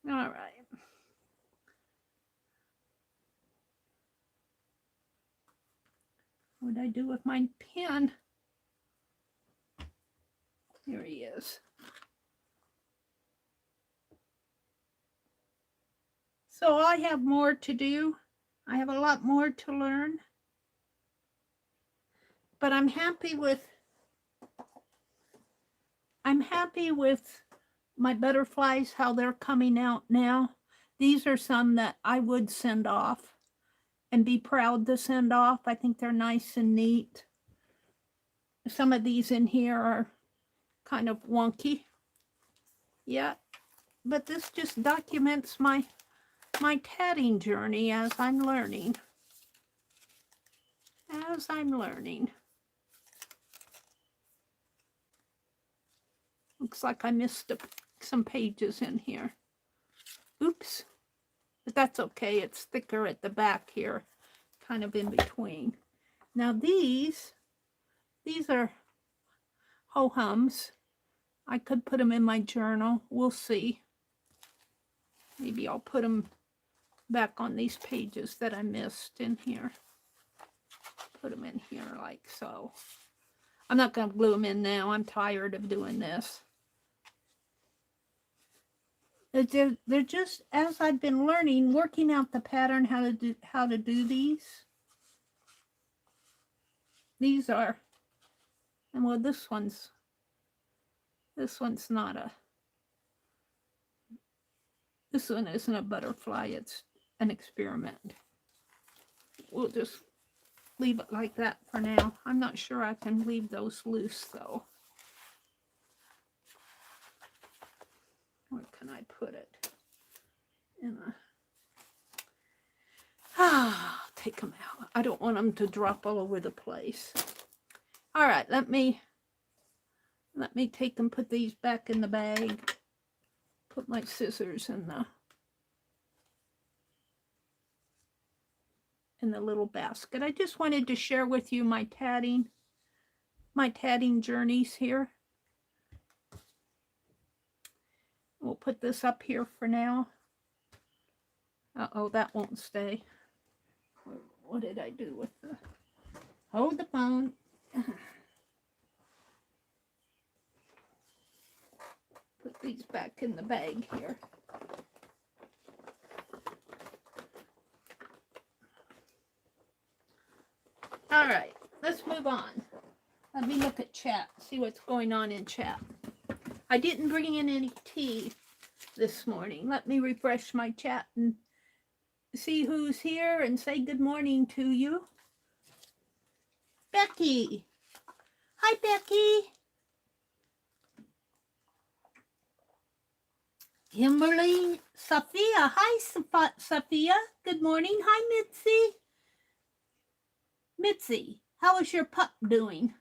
S1: All right. What did I do with my pen? Here he is. So I have more to do. I have a lot more to learn. But I'm happy with my butterflies, how they're coming out now. These are some that I would send off and be proud to send off. I think they're nice and neat. Some of these in here are kind of wonky. Yeah, but this just documents my tatting journey as I'm learning. Looks like I missed some pages in here. Oops. But that's okay. It's thicker at the back here, kind of in between. Now these are ho-hums. I could put them in my journal. We'll see. Maybe I'll put them back on these pages that I missed in here. Put them in here like so. I'm not going to glue them in now. I'm tired of doing this. They're just, as I've been learning, working out the pattern, how to do these. These are, and well, this one's not a, this one isn't a butterfly, it's an experiment. We'll just leave it like that for now. I'm not sure I can leave those loose though. Where can I put it? In a, take them out. I don't want them to drop all over the place. All right, let me take and put these back in the bag. Put my scissors in the little basket. I just wanted to share with you my tatting journeys here. We'll put this up here for now. Uh-oh, that won't stay. What did I do with the... Hold the phone. Put these back in the bag here. All right, let's move on. Let me look at chat, see what's going on in chat. I didn't bring in any tea this morning. Let me refresh my chat and see who's here and say good morning to you. Becky. Hi, Becky. Kimberly. Sophia. Hi, Sophia. Good morning. Hi, Mitzi. Mitzi, how is your pup doing?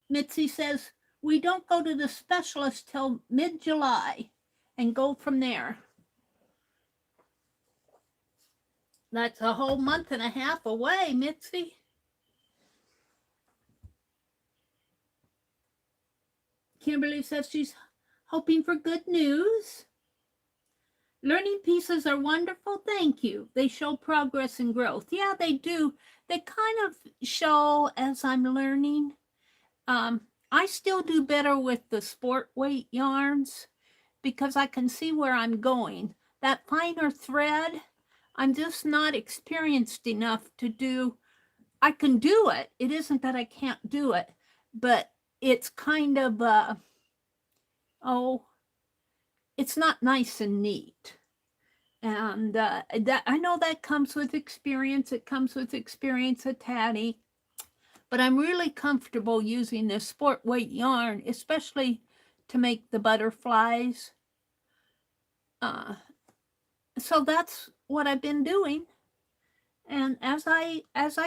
S1: Mitzi says, we don't go to the specialist till mid-July and go from there. That's a whole month and a half away, Mitzi. Kimberly says she's hoping for good news. Learning pieces are wonderful. Thank you. They show progress and growth. Yeah, they do. They kind of show as I'm learning. I still do better with the sport weight yarns because I can see where I'm going. That finer thread, I'm just not experienced enough to do. I can do it. It isn't that I can't do it, but it's kind of, it's not nice and neat. And that, I know that comes with experience. It comes with experience at tatting. But I'm really comfortable using this sport weight yarn, especially to make the butterflies. So that's what I've been doing. And as I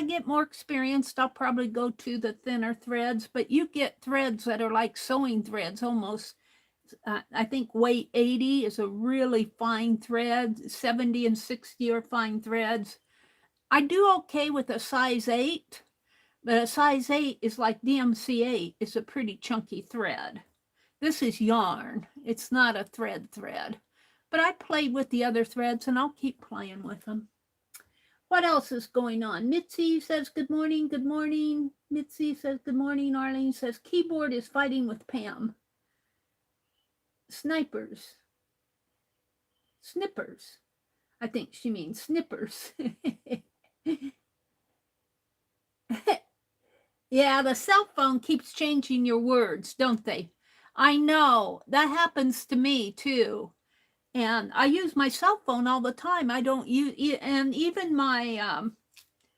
S1: get more experienced, I'll probably go to the thinner threads. But you get threads that are like sewing threads almost. I think weight 80 is a really fine thread. 70 and 60 are fine threads. I do okay with a size 8, but a size 8 is like DMC 8. It's a pretty chunky thread. This is yarn. It's not a thread. But I played with the other threads, and I'll keep playing with them. What else is going on? Mitzi says, good morning, good morning. Mitzi says, good morning. Arlene says, keyboard is fighting with Pam. Snipers. Snippers. I think she means snippers. Yeah, the cell phone keeps changing your words, don't they? I know. That happens to me, too. And I use my cell phone all the time. I don't use, and even my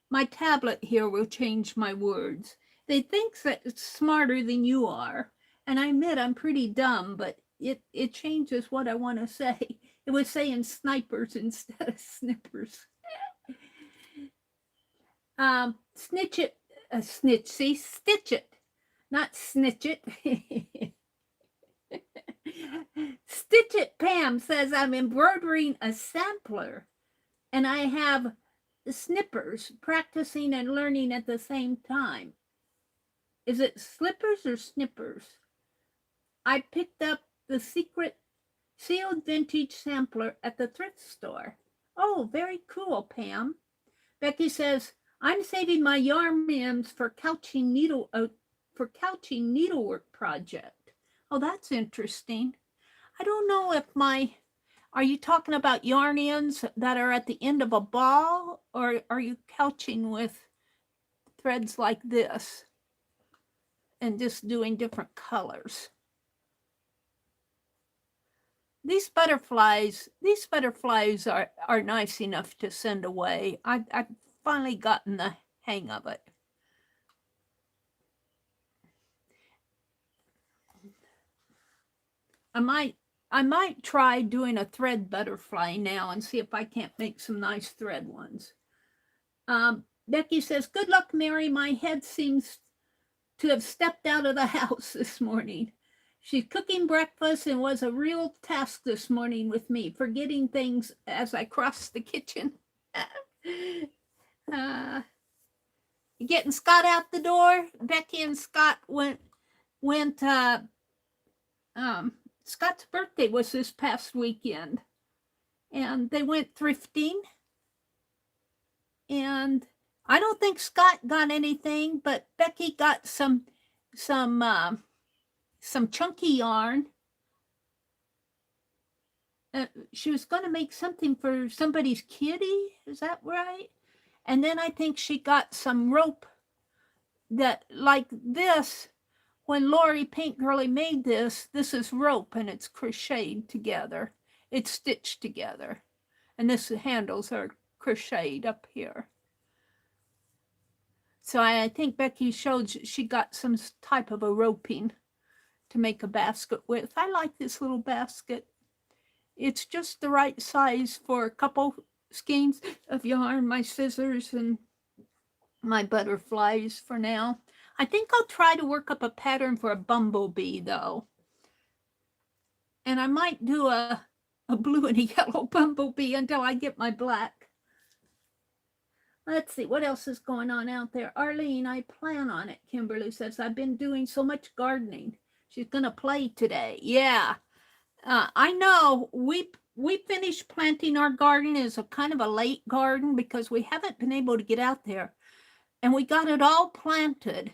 S1: my tablet here will change my words. They think that it's smarter than you are. And I admit I'm pretty dumb, but it changes what I want to say. It was saying snipers instead of snippers. Snitch it, snitch, see, stitch it, not snitch it. Stitch it, Pam says, I'm embroidering a sampler and I have snippers, practicing and learning at the same time. Is it slippers or snippers? I picked up the secret sealed vintage sampler at the thrift store. Oh, very cool, Pam. Becky says, I'm saving my yarn ends for couching needlework project. Oh, that's interesting. I don't know if are you talking about yarn ends that are at the end of a ball, or are you couching with threads like this and just doing different colors? These butterflies are nice enough to send away. I've finally gotten the hang of it. I might try doing a thread butterfly now and see if I can't make some nice thread ones. Becky says, good luck, Meri. My head seems to have stepped out of the house this morning. She's cooking breakfast and was a real task this morning with me, forgetting things as I crossed the kitchen. Getting Scott out the door. Becky and Scott went Scott's birthday was this past weekend, and they went thrifting, and I don't think Scott got anything, but Becky got some chunky yarn. She was going to make something for somebody's kitty. Is that right? And then I think she got some rope that, like this, when Lori Pink Girly made this is rope and it's crocheted together. It's stitched together. And this handles are crocheted up here. So I think Becky showed she got some type of a roping to make a basket with. I like this little basket. It's just the right size for a couple skeins of yarn, my scissors, and my butterflies for now. I think I'll try to work up a pattern for a bumblebee, though. And I might do a blue and a yellow bumblebee until I get my black. Let's see, what else is going on out there? Arlene, I plan on it, Kimberly says. I've been doing so much gardening. She's going to play today. Yeah. I know we finished planting our garden as a kind of a late garden because we haven't been able to get out there. And we got it all planted.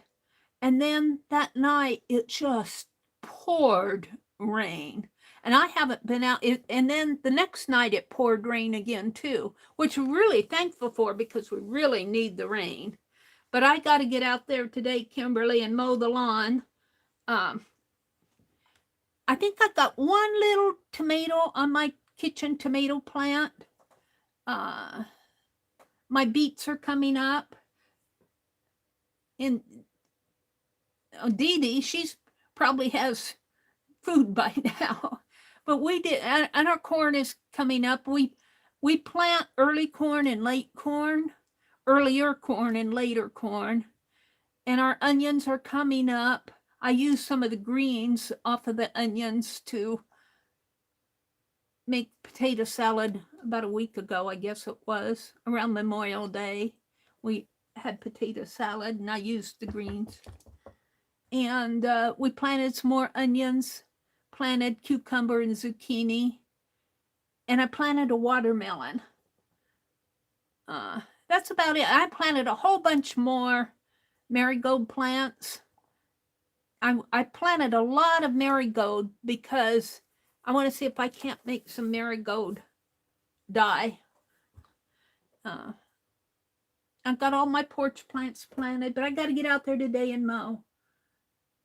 S1: And then that night, it just poured rain. And I haven't been out. And then the next night, it poured rain again, too, which we're really thankful for because we really need the rain. But I got to get out there today, Kimberly, and mow the lawn. I think I got one little tomato on my kitchen tomato plant. My beets are coming up. And Dee Dee, she's probably has food by now. But we did, and our corn is coming up. We plant early corn and late corn, earlier corn and later corn. And our onions are coming up. I used some of the greens off of the onions to make potato salad about a week ago, I guess it was, around Memorial Day. We had potato salad and I used the greens. And we planted some more onions, planted cucumber and zucchini, and I planted a watermelon. That's about it. I planted a whole bunch more marigold plants. I planted a lot of marigold because I want to see if I can't make some marigold dye. I've got all my porch plants planted, but I got to get out there today and mow.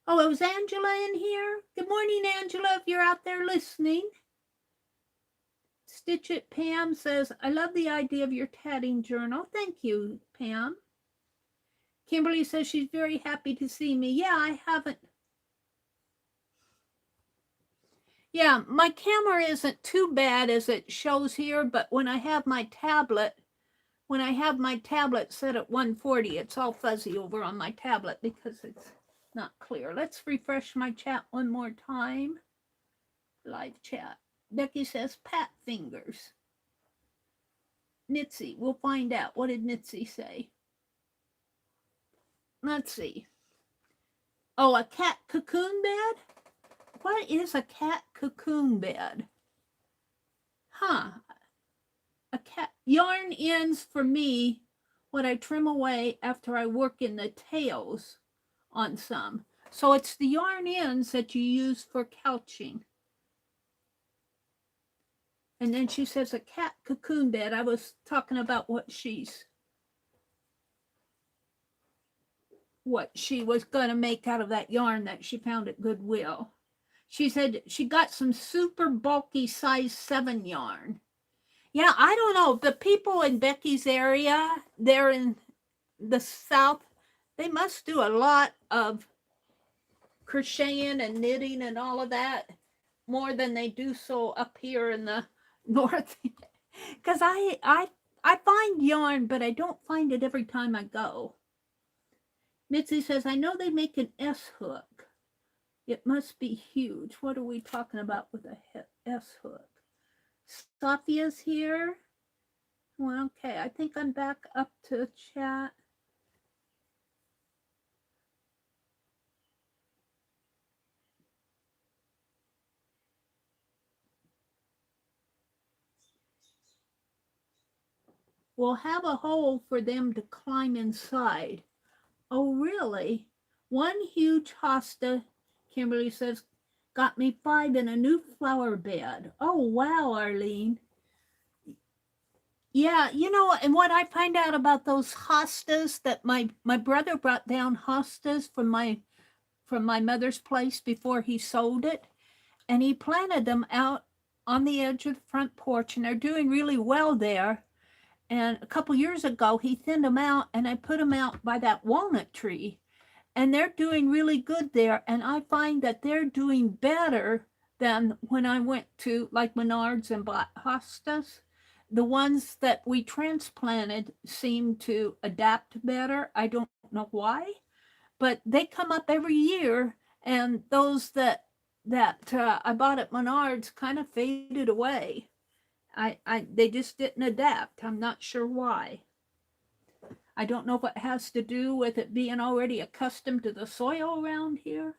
S1: Oh, is Angela in here? Good morning, Angela, if you're out there listening. Stitch It Pam says, I love the idea of your tatting journal. Thank you, Pam. Kimberly says she's very happy to see me. Yeah, I haven't. Yeah, my camera isn't too bad as it shows here, but when I have my tablet set at 140, it's all fuzzy over on my tablet because it's not clear. Let's refresh my chat one more time. Live chat. Becky says, pat fingers. Mitzi, we'll find out. What did Mitzi say? Let's see. Oh, a cat cocoon bed? What is a cat cocoon bed? Huh. A cat yarn ends for me what I trim away after I work in the tails on some. So it's the yarn ends that you use for couching. And then she says a cat cocoon bed. I was talking about what she was going to make out of that yarn that she found at Goodwill. She said she got some super bulky size 7 yarn. Yeah, I don't know. The people in Becky's area, they're in the South, they must do a lot of crocheting and knitting and all of that more than they do so up here in the North. Because I find yarn, but I don't find it every time I go. Mitzi says, I know they make an S hook. It must be huge. What are we talking about with a S hook? Sophia's here. Well, okay, I think I'm back up to chat. We'll have a hole for them to climb inside. Oh, really? One huge hosta, Kimberly says, got me 5 in a new flower bed. Oh, wow, Arlene. Yeah, you know, and what I find out about those hostas, that my brother brought down hostas from my mother's place before he sold it, and he planted them out on the edge of the front porch, and they're doing really well there. And a couple years ago, he thinned them out, and I put them out by that walnut tree, and they're doing really good there. And I find that they're doing better than when I went to like Menards and bought hostas. The ones that we transplanted seem to adapt better. I don't know why, but they come up every year. And those that I bought at Menards kind of faded away. They just didn't adapt. I'm not sure why. I don't know if it has to do with it being already accustomed to the soil around here.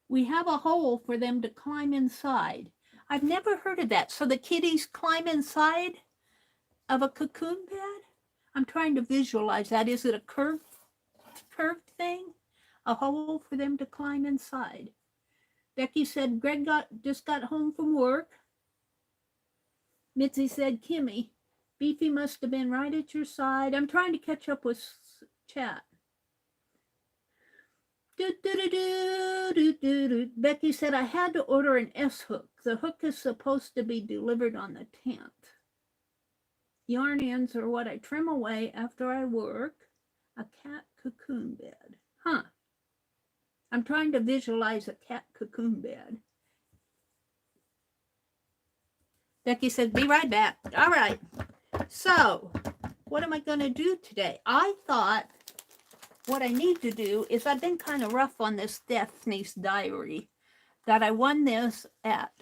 S1: We have a hole for them to climb inside. I've never heard of that. So the kitties climb inside of a cocoon bed? I'm trying to visualize that. Is it a curved thing? A hole for them to climb inside. Becky said, Greg just got home from work. Mitzi said, Kimmy, Beefy must have been right at your side. I'm trying to catch up with chat. Becky said, I had to order an S hook. The hook is supposed to be delivered on the 10th. Yarn ends are what I trim away after I work. A cat cocoon bed. Huh. I'm trying to visualize a cat cocoon bed. Becky said, be right back. All right. So, what am I going to do today? I thought what I need to do is I've been kind of rough on this Daphne's Diary, that I won this at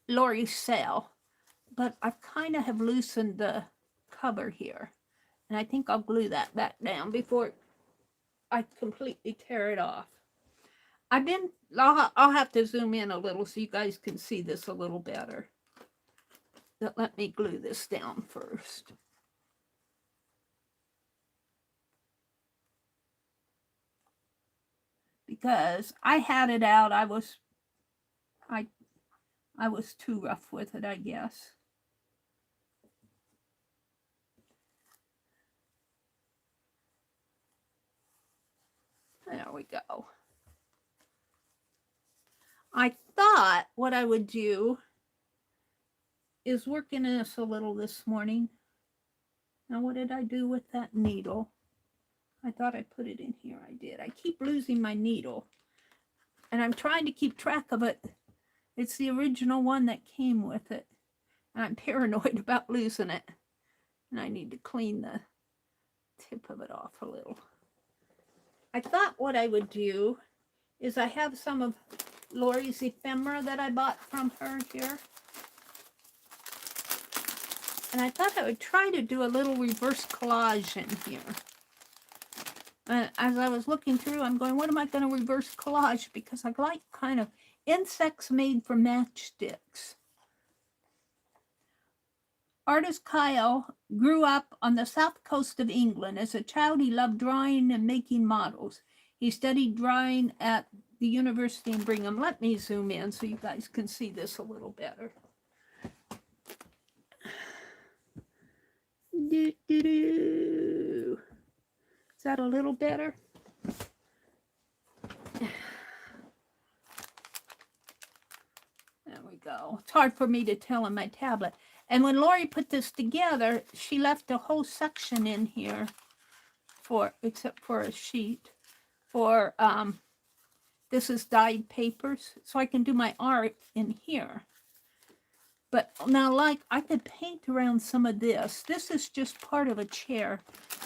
S1: Lori's sale, but I kind of have loosened the cover here, and I think I'll glue that back down before I completely tear it off. I'll have to zoom in a little so you guys can see this a little better. But let me glue this down first. Because I had it out, I was too rough with it, I guess. There we go. I thought what I would do is work in this a little this morning. Now, what did I do with that needle? I thought I put it in here. I did. I keep losing my needle, and I'm trying to keep track of it. It's the original one that came with it, and I'm paranoid about losing it, and I need to clean the tip of it off a little. I thought what I would do is I have some of Lori's ephemera that I bought from her here. And I thought I would try to do a little reverse collage in here. And as I was looking through, I'm going, what am I going to reverse collage? Because I like kind of insects made from matchsticks. Artist Kyle grew up on the south coast of England. As a child, he loved drawing and making models. He studied drawing at the university in Brigham. Let me zoom in so you guys can see this a little better. Is that a little better? There we go. It's hard for me to tell on my tablet. And when Lori put this together, she left a whole section in here for, except for a sheet, for, this is dyed papers, so I can do my art in here. But now, like, I could paint around some of this. This is just part of a chair.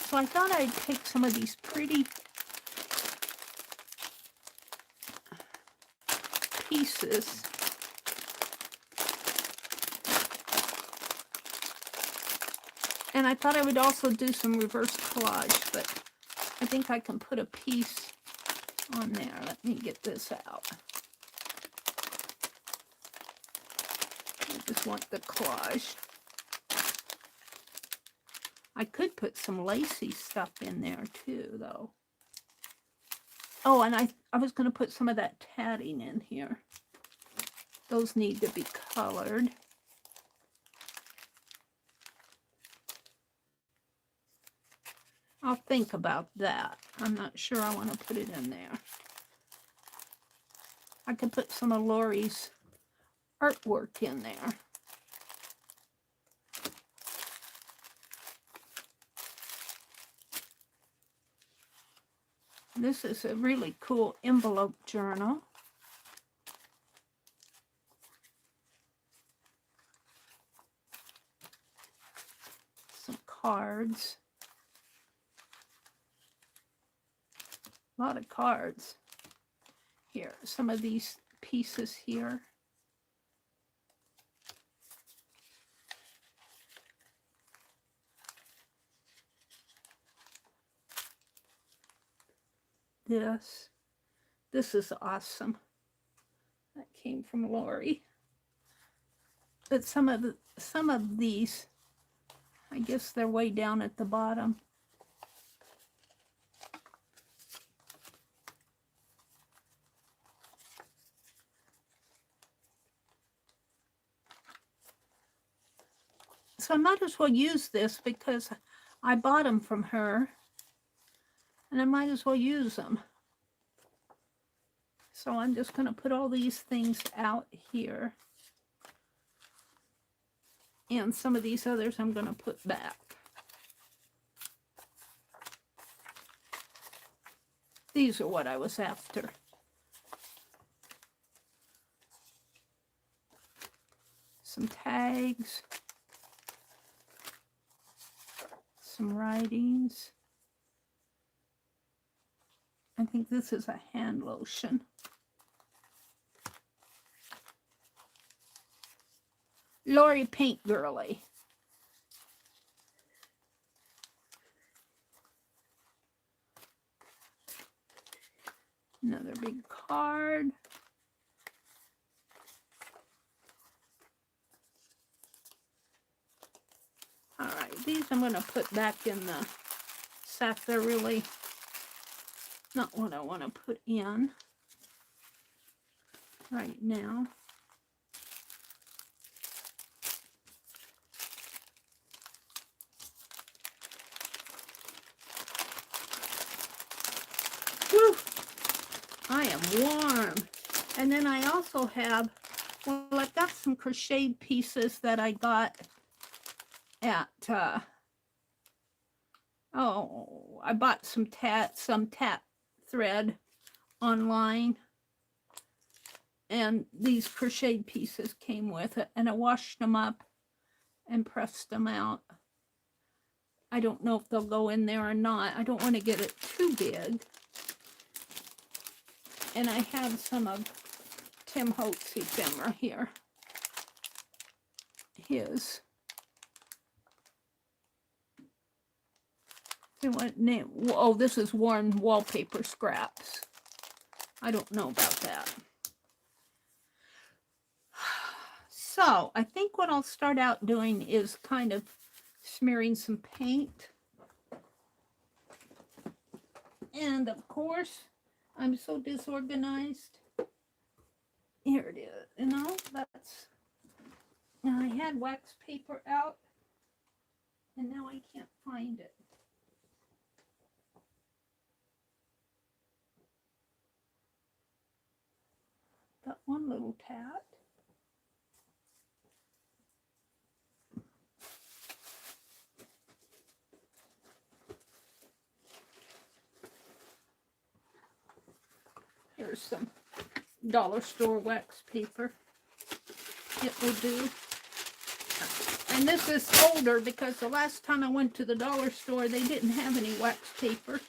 S1: So I thought I'd take some of these pretty pieces. And I thought I would also do some reverse collage, but I think I can put a piece on there. Let me get this out. I just want the collage. I could put some lacy stuff in there too, though. Oh, and I was going to put some of that tatting in here. Those need to be colored. I'll think about that. I'm not sure I want to put it in there. I could put some of Lori's artwork in there. This is a really cool envelope journal. Some cards. A lot of cards. Here, some of these pieces here. This is awesome. That came from Lori. But some of these, I guess they're way down at the bottom. So I might as well use this because I bought them from her, and I might as well use them. So I'm just going to put all these things out here. And some of these others I'm going to put back. These are what I was after. Some tags. Some writings. I think this is a hand lotion. Lori Paint Girly. Another big card. All right, these I'm going to put back in the sack. They're really not what I want to put in right now. Whew, I am warm. And then I also have, well, I've got some crocheted pieces that I got at, I bought some tat thread online. And these crocheted pieces came with it. And I washed them up and pressed them out. I don't know if they'll go in there or not. I don't want to get it too big. And I have some of Tim Holtz's ephemera here. His. What name? Oh, this is worn wallpaper scraps. I don't know about that. So I think what I'll start out doing is kind of smearing some paint. And of course, I'm so disorganized. Here it is. You know, that's, I had wax paper out and now I can't find it. Got one little tat. Here's some dollar store wax paper. It will do. And this is older because the last time I went to the dollar store, they didn't have any wax paper.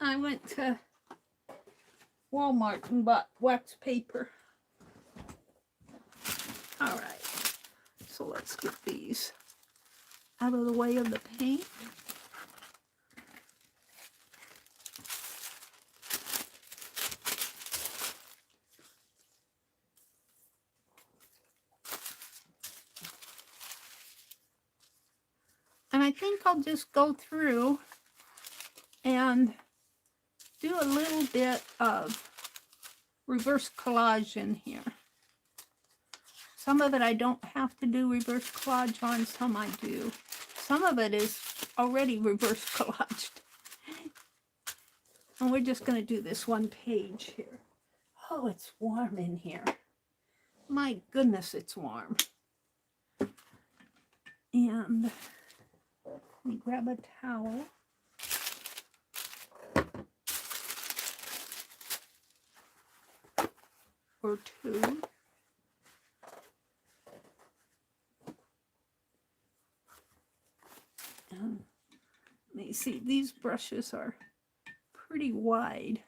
S1: I went to Walmart and bought wax paper. All right. So let's get these out of the way of the paint. And I think I'll just go through and do a little bit of reverse collage in here. Some of it I don't have to do reverse collage on, some I do. Some of it is already reverse collaged. And we're just going to do this one page here. Oh, it's warm in here. My goodness, it's warm. And let me grab a towel. Or two. And let me see, these brushes are pretty wide.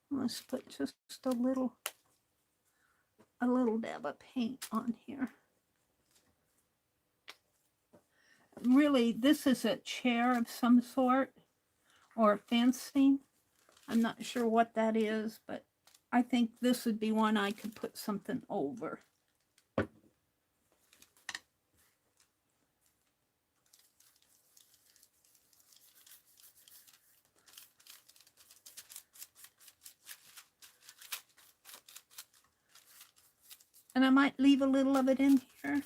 S1: Let's put just a little dab of paint on here. Really, this is a chair of some sort or fencing. I'm not sure what that is, but I think this would be one I could put something over. And I might leave a little of it in here.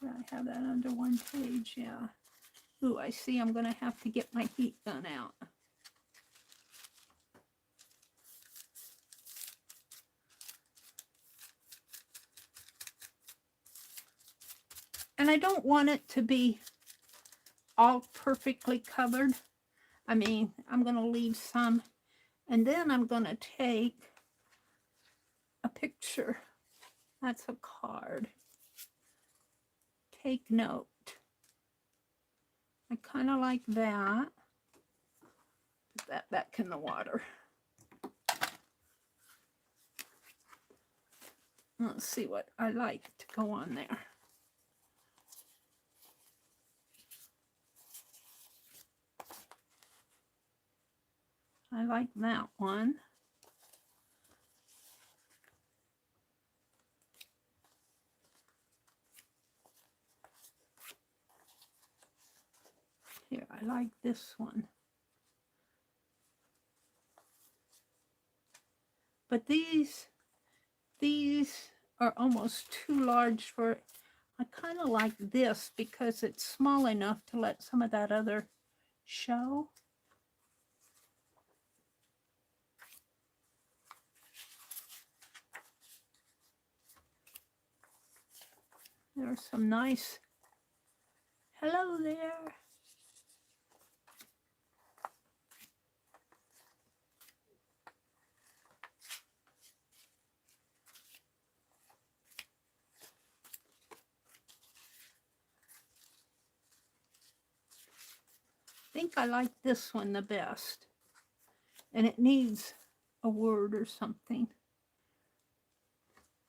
S1: I one page, yeah. Ooh, I see I'm going to have to get my heat gun out. And I don't want it to be all perfectly covered. I mean, I'm going to leave some. And then I'm going to take a picture. That's a card. Take note. I kind of like that. Put that back in the water. Let's see what I like to go on there. I like that one. Here, I like this one. But these are almost too large for it. I kind of like this because it's small enough to let some of that other show. There's some nice, hello there. I think I like this one the best. And it needs a word or something.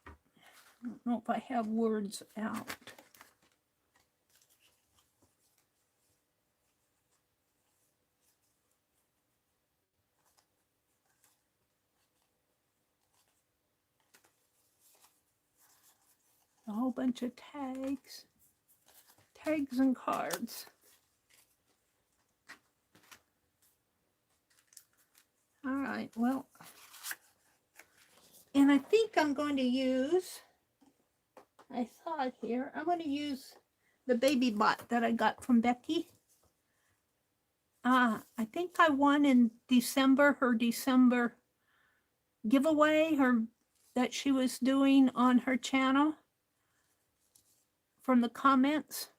S1: I don't know if I have words out. A whole bunch of tags. Tags and cards. All right, well, and I think I'm going to use, I saw it here, I'm going to use the baby bot that I got from Becky. I think I won in December, her December giveaway that she was doing on her channel from the comments.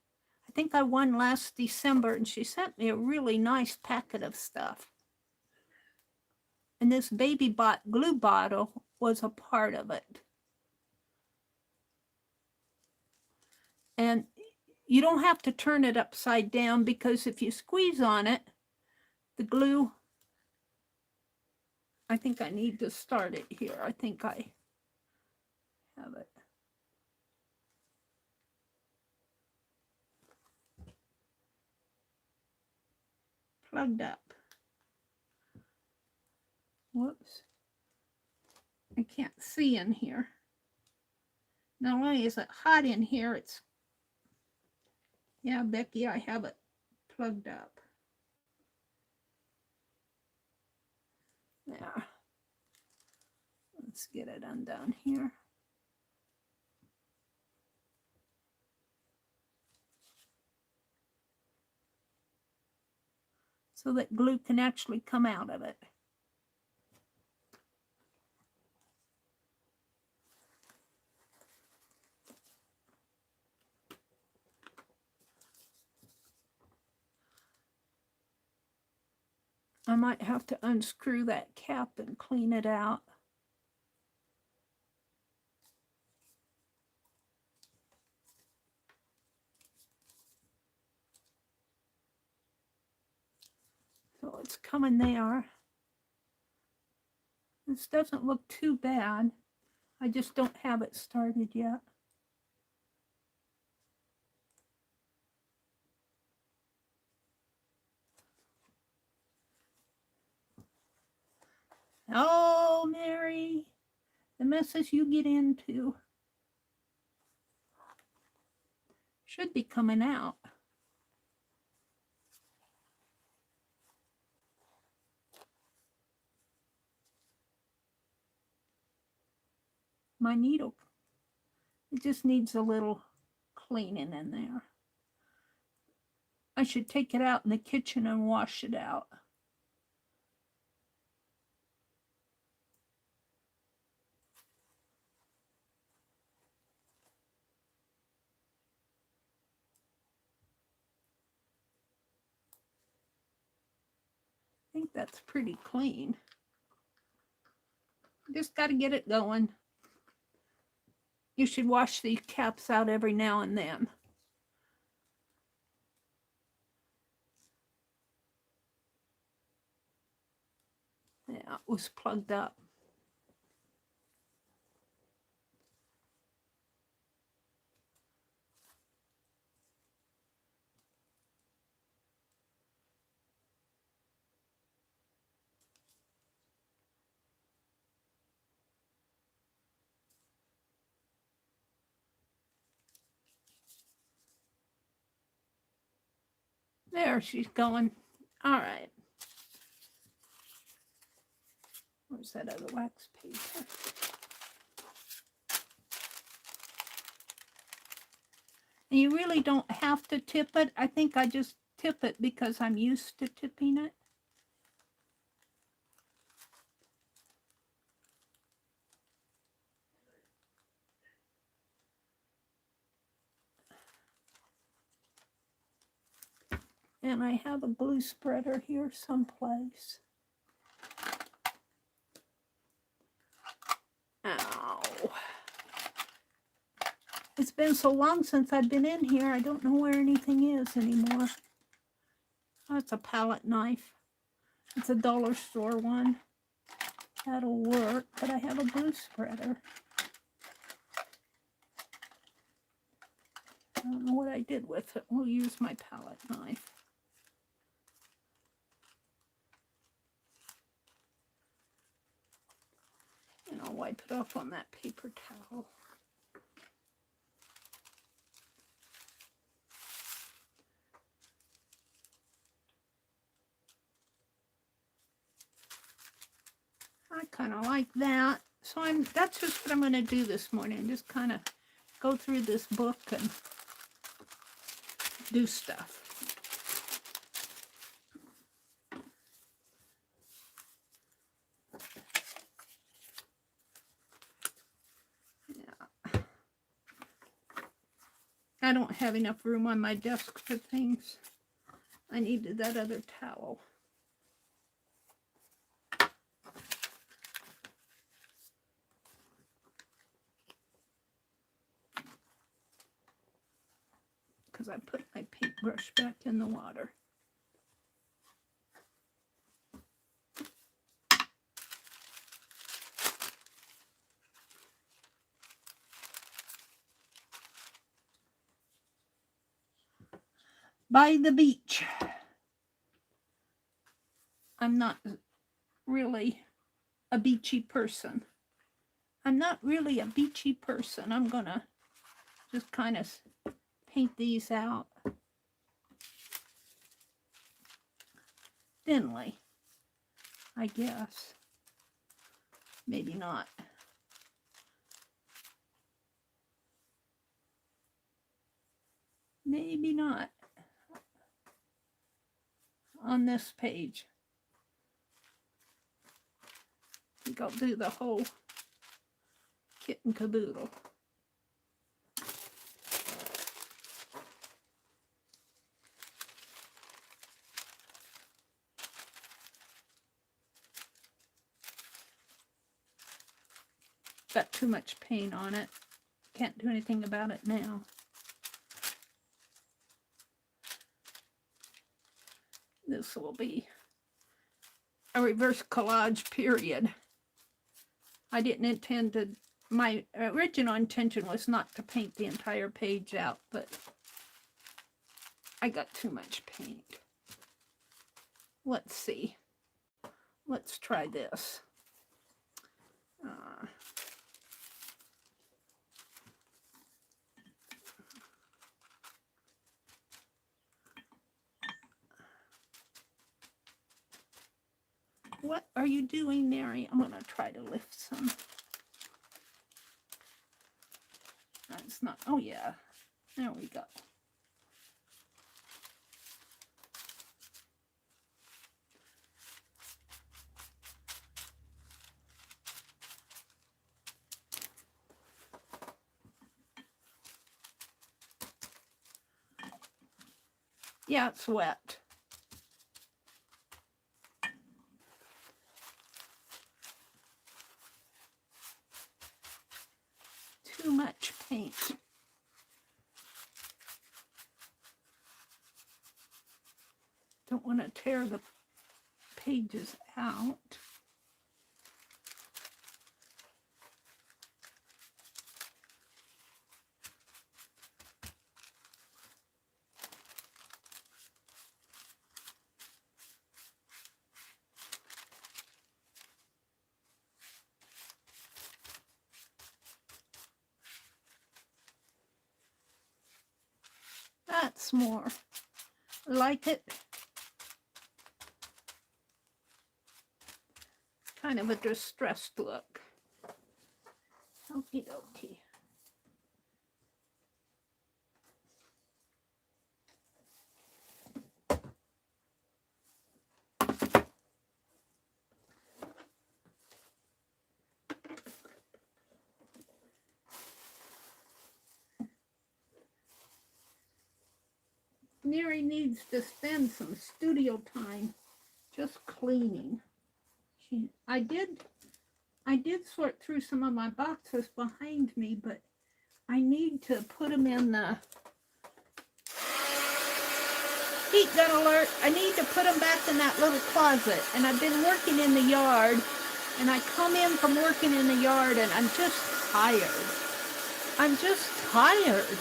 S1: I think I won last December, and she sent me a really nice packet of stuff. And this baby bot glue bottle was a part of it. And you don't have to turn it upside down, because if you squeeze on it, the glue, I think I need to start it here. I think I have it. Plugged up. Whoops. I can't see in here. Not only is it hot in here, it's, yeah, Becky, I have it plugged up. There. Let's get it undone here. So that glue can actually come out of it. I might have to unscrew that cap and clean it out. So it's coming there. This doesn't look too bad. I just don't have it started yet. Oh, Meri, the messes you get into should be coming out. My needle, it just needs a little cleaning in there. I should take it out in the kitchen and wash it out. I think that's pretty clean. Just got to get it going. You should wash these caps out every now and then. Yeah, it was plugged up. There she's going. All right. Where's that other wax paper? And you really don't have to tip it. I think I just tip it because I'm used to tipping it. And I have a glue spreader here someplace. Ow. It's been so long since I've been in here, I don't know where anything is anymore. Oh, it's a palette knife. It's a dollar store one. That'll work, but I have a glue spreader. I don't know what I did with it. We'll use my palette knife. And I'll wipe it off on that paper towel. I kind of like that. So that's just what I'm going to do this morning. Just kind of go through this book and do stuff. Yeah. I don't have enough room on my desk for things. I needed that other towel. Because I put my paintbrush back in the water. By the beach. I'm not really a beachy person. I'm not really a beachy person. I'm going to just kind of paint these out thinly, I guess. Maybe not. Maybe not on this page. I think I'll do the whole kit and caboodle. Got too much paint on it. Can't do anything about it now. This will be a reverse collage period. I didn't intend to, my original intention was not to paint the entire page out, but I got too much paint. Let's see. Let's try this. What are you doing, Meri? I'm going to try to lift some. That's not, oh yeah, there we go. Yeah, it's wet. Too much paint. Don't want to tear the pages out. That's more like it. Kind of a distressed look. Okie dokie. Meri needs to spend some studio time just cleaning. I did sort through some of my boxes behind me, but I need to put them in the heat gun alert. I need to put them back in that little closet. And I've been working in the yard, and I come in from working in the yard, and I'm just tired. I'm just tired.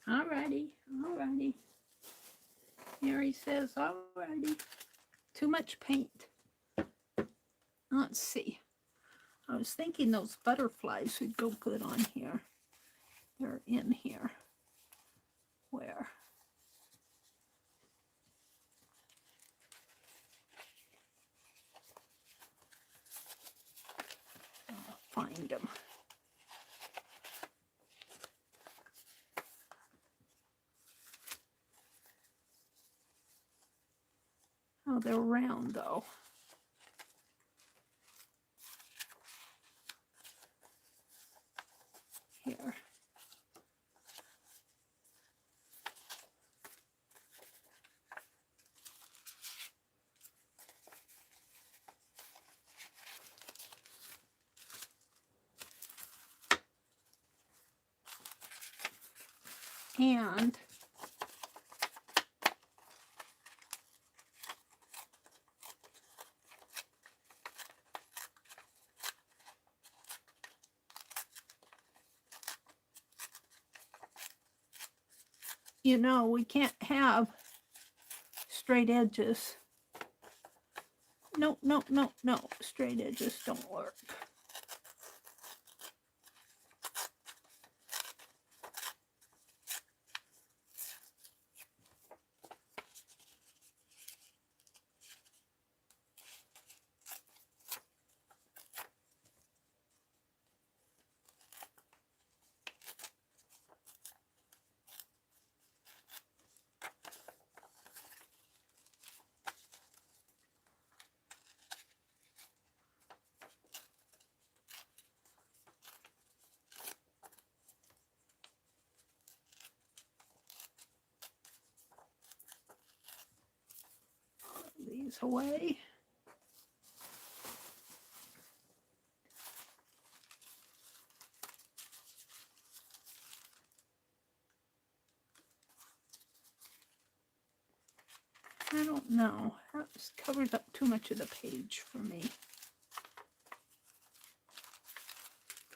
S1: Alrighty. Meri says, alrighty. Too much paint. Let's see. I was thinking those butterflies would go good on here. They're in here. Where? I'll find them. Oh, they're round though. Here. And you know, we can't have straight edges. No. Straight edges don't work. These away. I don't know. That covers up too much of the page for me.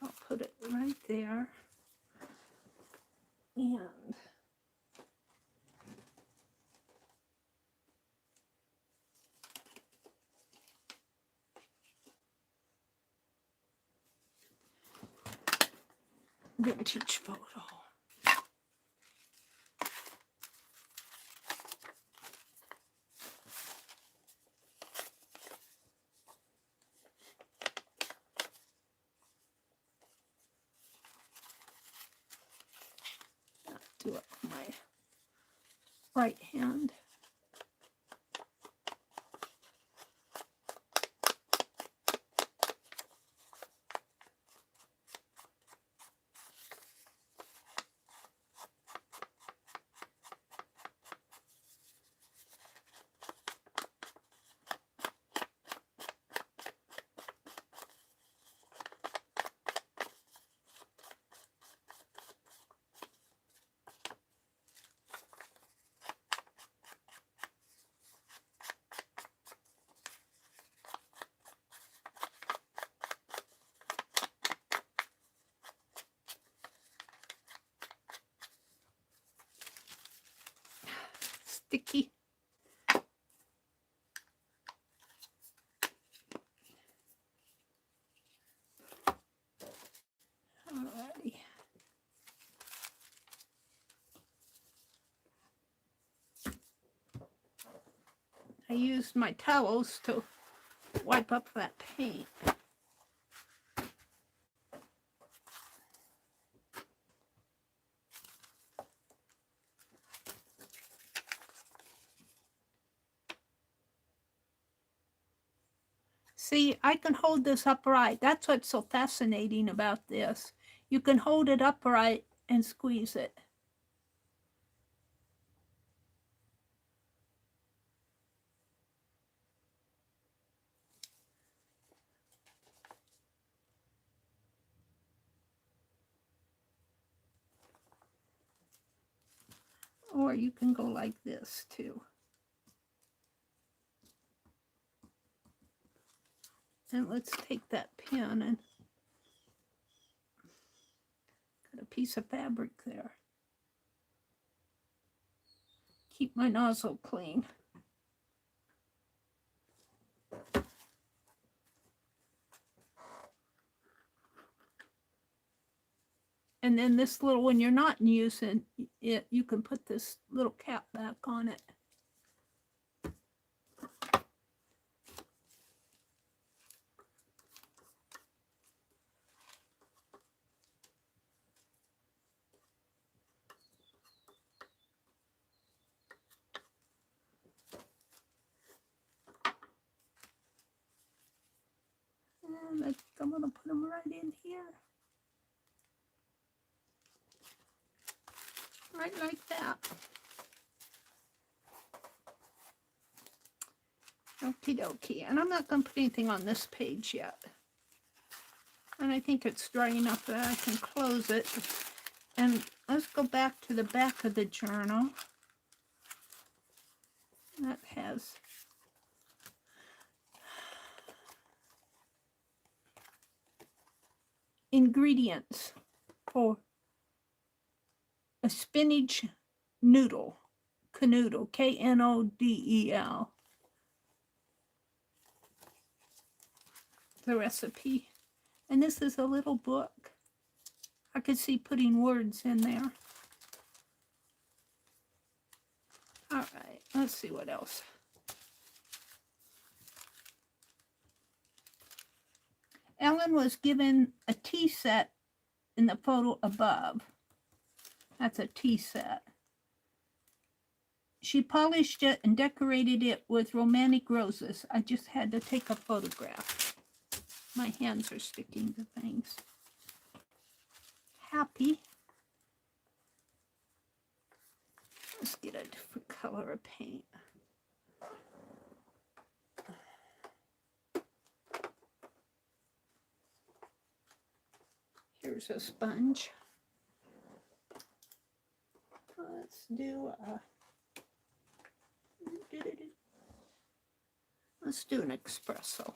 S1: I'll put it right there. And vintage photo. do it with my right hand. Sticky. Alrighty. I used my towels to wipe up that paint. See, I can hold this upright. That's what's so fascinating about this. You can hold it upright and squeeze it. Or you can go like this too. And let's take that pin and got a piece of fabric there. Keep my nozzle clean. And then this little, when you're not using it, you can put this little cap back on it. And I'm going to put them right in here. Right like that. Okie dokie. And I'm not going to put anything on this page yet. And I think it's dry enough that I can close it. And let's go back to the back of the journal. That has ingredients for a spinach noodle, canoodle, K-N-O-D-E-L. The recipe. And this is a little book. I could see putting words in there. All right, let's see what else. Ellen was given a tea set in the photo above. That's a tea set. She polished it and decorated it with romantic roses. I just had to take a photograph. My hands are sticking to things. Happy. Let's get a different color of paint. Here's a sponge. Let's do a... Let's do an espresso.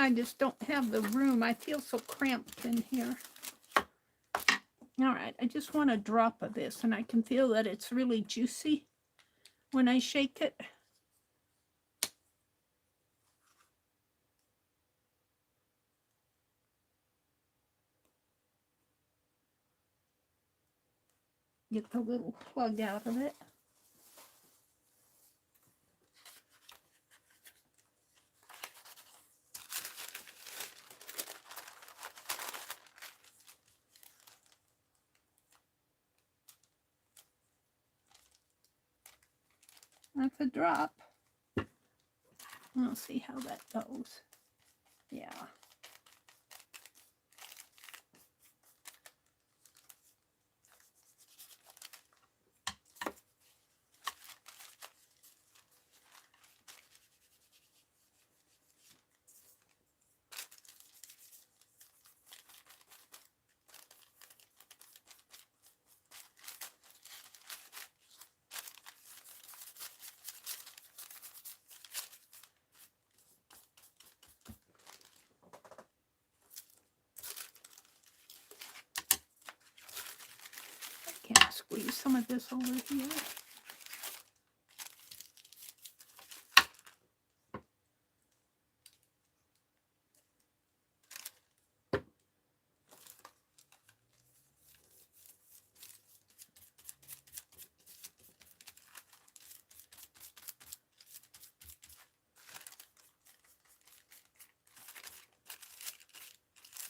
S1: I just don't have the room. I feel so cramped in here. All right, I just want a drop of this, and I can feel that it's really juicy when I shake it. Get the little plug out of it. That's a drop. We'll see how that goes. Yeah. Can I squeeze some of this over here?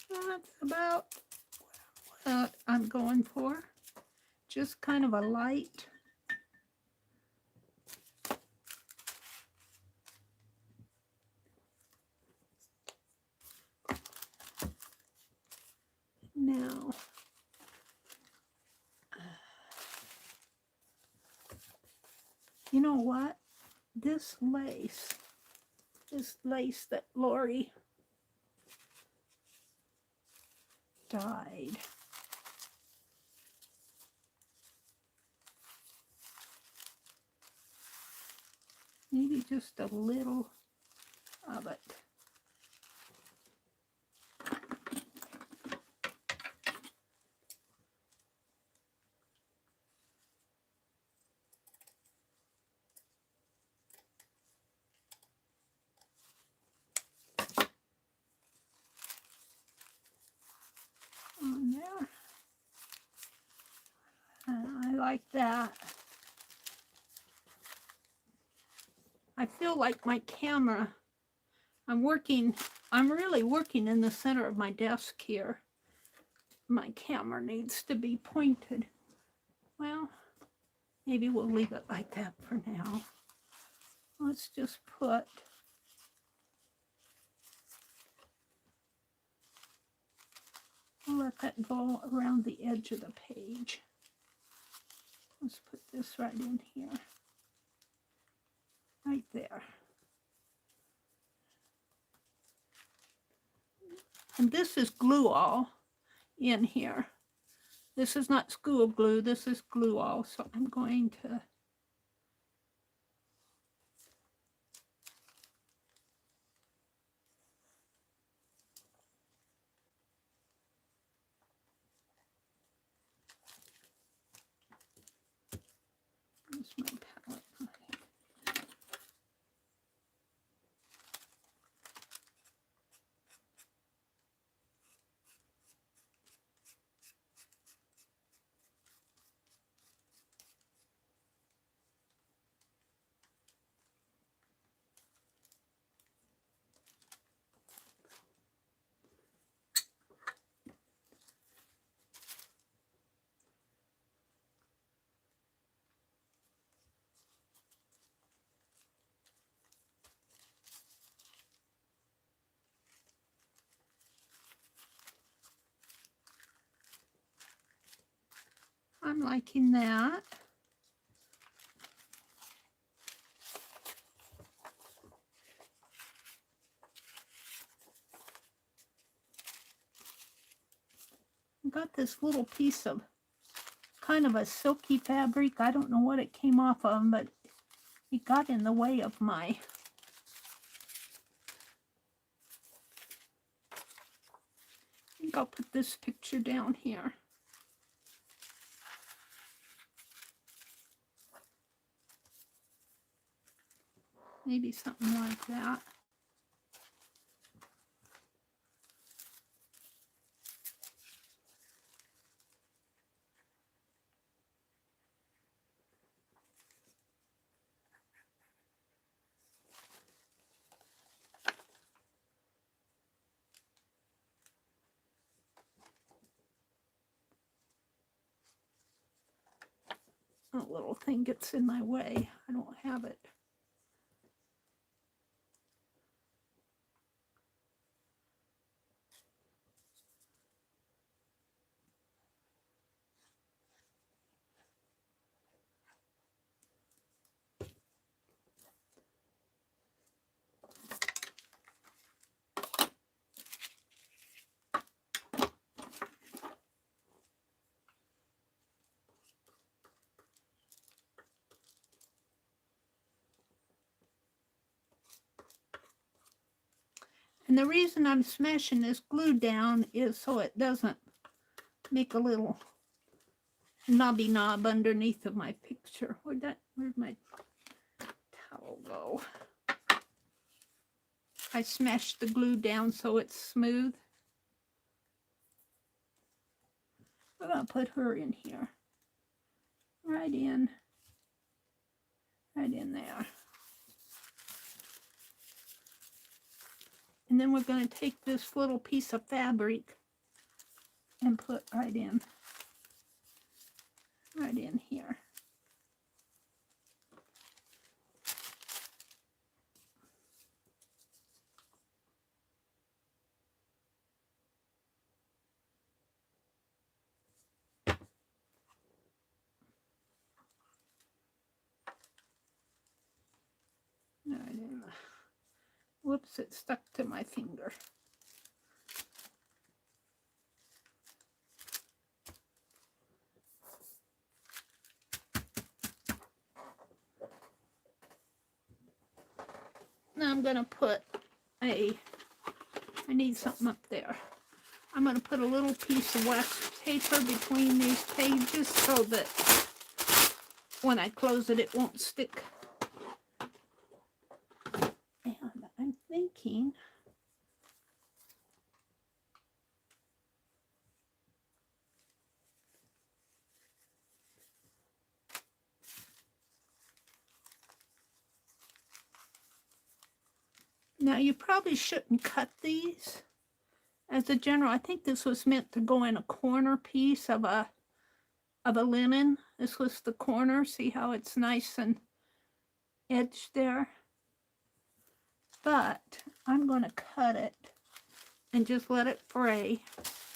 S1: That's about what I'm going for. Just kind of a light. Now, you know what? This lace that Lori dyed. Maybe just a little of it. On there. I like that. I feel like my camera, I'm really working in the center of my desk here. My camera needs to be pointed. Well, maybe we'll leave it like that for now. Let's just let that go around the edge of the page. Let's put this right in here. Right there. And this is glue all in here. This is not school glue, this is glue all. So I'm going to use my palette knife. I'm liking that. I got this little piece of kind of a silky fabric. I don't know what it came off of, but it got in the way of my think I'll put this picture down here. Maybe something like that. A little thing gets in my way. I don't have it. And the reason I'm smashing this glue down is so it doesn't make a little knobby knob underneath of my picture. Where'd my towel go? I smashed the glue down so it's smooth. We're going to put her in here. Right in there. And then we're going to take this little piece of fabric and put right in here. Right in. Whoops, it stuck to my finger. Now I'm going to put I need something up there. I'm going to put a little piece of wax paper between these pages so that when I close it, it won't stick. And I'm thinking now you probably shouldn't cut these as a general. I think this was meant to go in a corner piece of a linen. This was the corner. See how it's nice and edged there? But I'm going to cut it and just let it fray.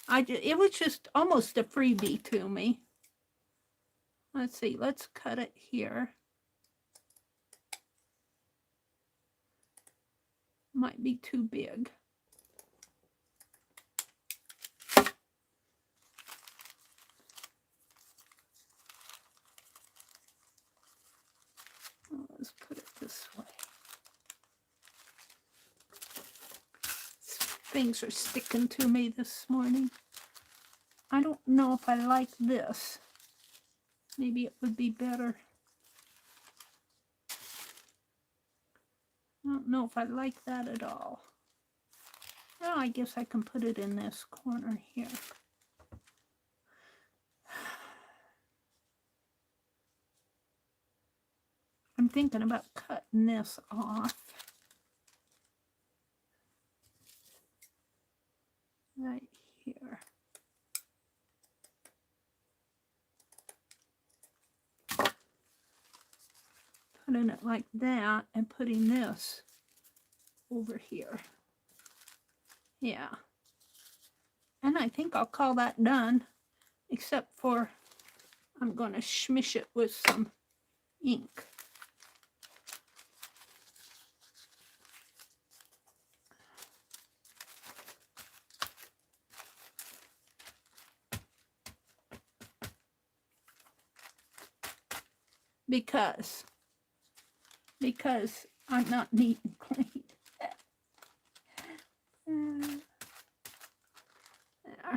S1: It was just almost a freebie to me. Let's see, let's cut it here. Might be too big. Let's put it this way. Things are sticking to me this morning. I don't know if I like this. Maybe it would be better. I don't know if I like that at all. Well, I guess I can put it in this corner here. I'm thinking about cutting this off. Right here. Putting it like that and putting this over here. Yeah. And I think I'll call that done, except for I'm going to smish it with some ink. Because I'm not neat and clean. There.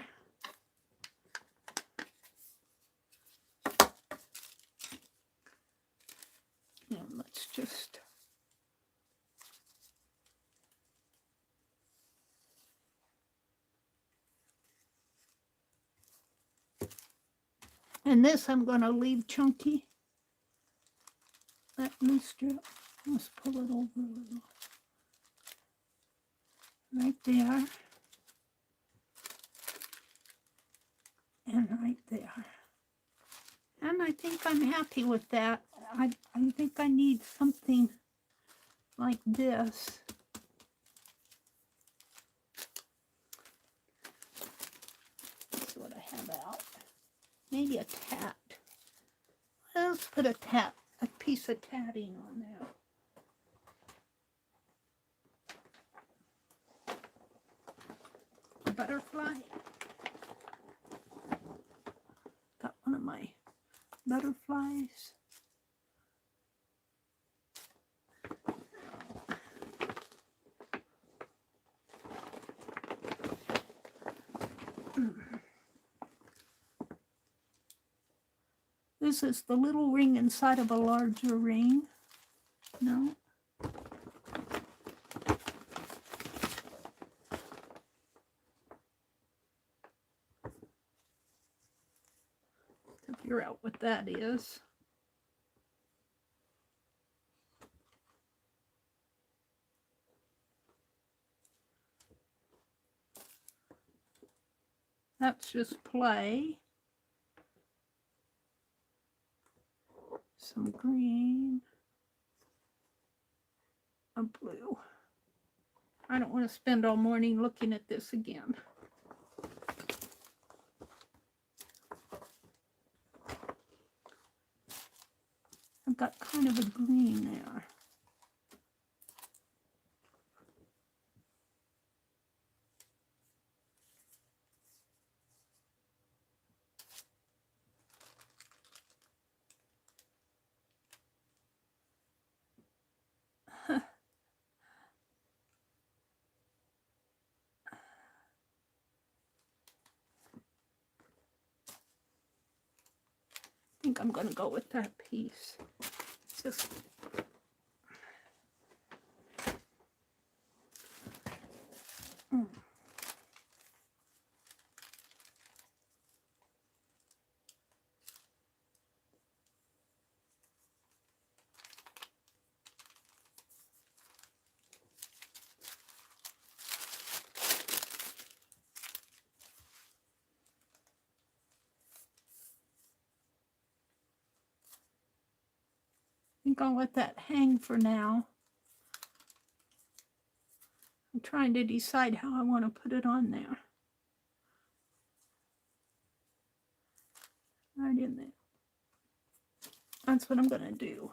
S1: And this I'm going to leave chunky. That loose strip. Let's pull it over a little. Right there. And right there. And I think I'm happy with that. I think I need something like this. That's what I have out. Maybe a tat. Let's put a piece of tatting on there. A butterfly. Got one of my butterflies. This is the little ring inside of a larger ring. No. To figure out what that is. That's just play. Some green. A blue. I don't want to spend all morning looking at this again. I've got kind of a green there. I think I'm going to go with that piece. Just I think I'll let that hang for now. I'm trying to decide how I want to put it on there. Right in there. That's what I'm going to do.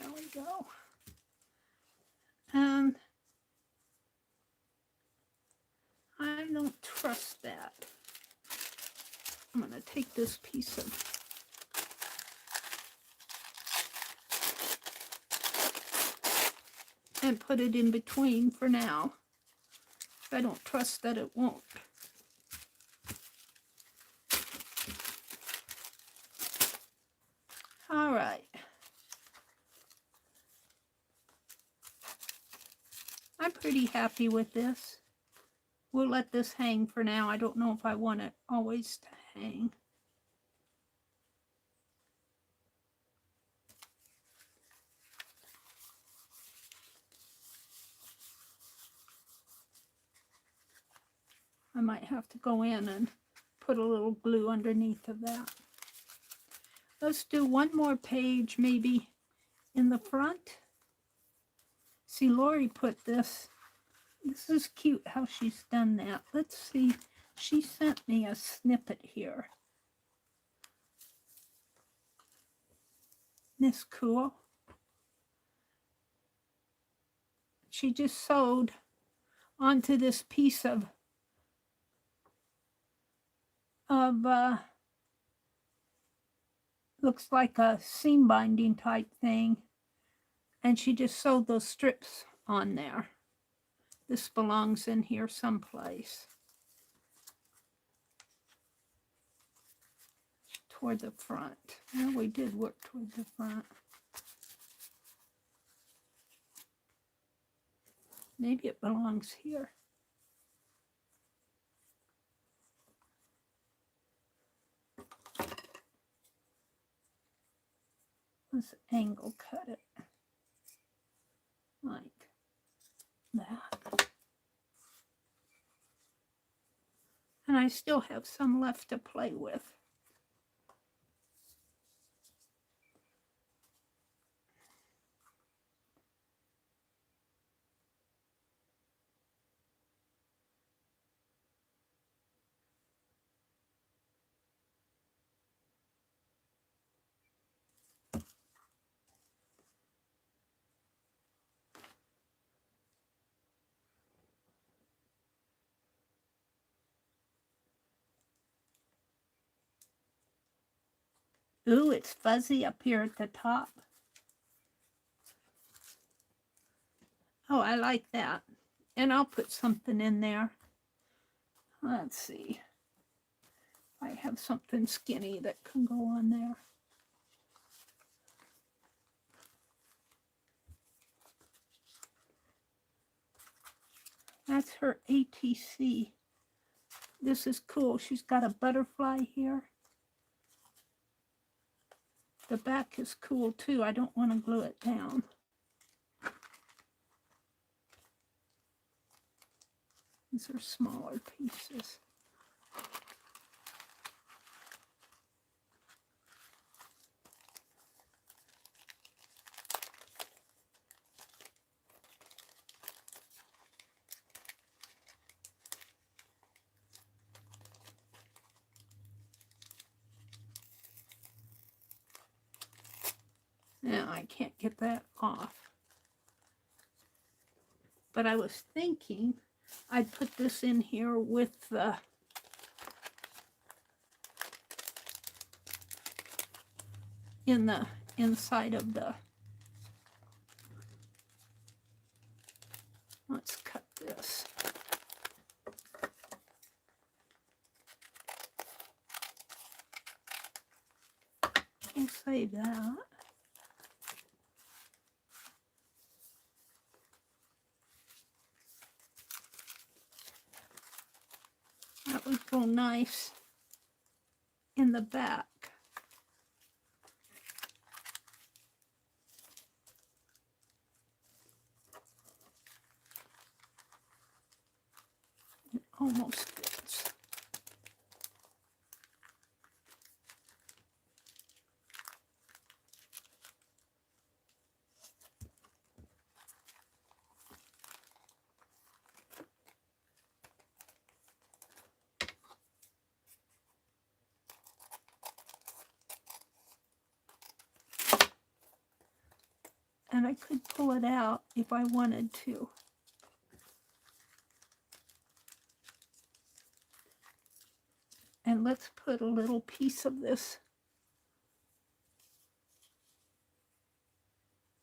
S1: There we go. And I don't trust that. I'm going to take this piece of and put it in between for now. I don't trust that it won't. All right. I'm pretty happy with this. We'll let this hang for now. I don't know if I want it always to hang. I might have to go in and put a little glue underneath of that. Let's do one more page maybe in the front. See, Lori put this. This is cute how she's done that. Let's see. She sent me a snippet here. This cool. She just sewed onto this piece of looks like a seam binding type thing, and she just sewed those strips on there. This belongs in here someplace. Toward the front. Well, we did work toward the front. Maybe it belongs here. Let's angle cut it. Like that. And I still have some left to play with. Ooh, it's fuzzy up here at the top. Oh, I like that. And I'll put something in there. Let's see. I have something skinny that can go on there. That's her ATC. This is cool. She's got a butterfly here. The back is cool too. I don't want to glue it down. These are smaller pieces. Now I can't get that off. But I was thinking I'd put this in here with the in the inside of the, let's cut this. We'll save that. That would go nice in the back. It almost fits. And I could pull it out if I wanted to. And let's put a little piece of this,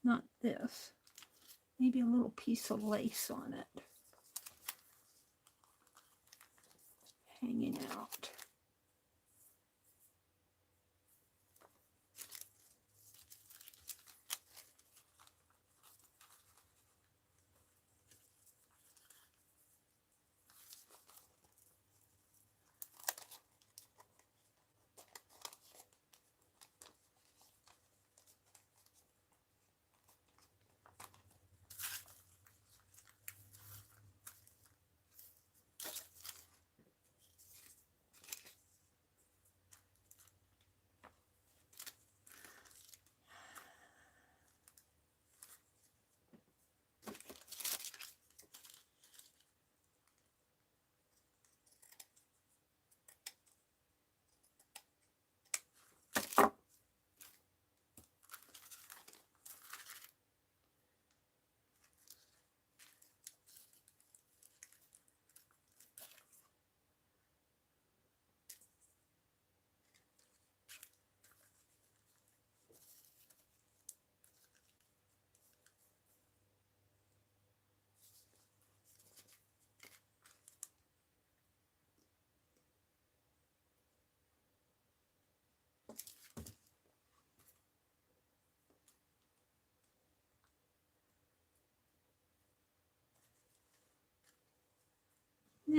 S1: not this, maybe a little piece of lace on it, hanging out.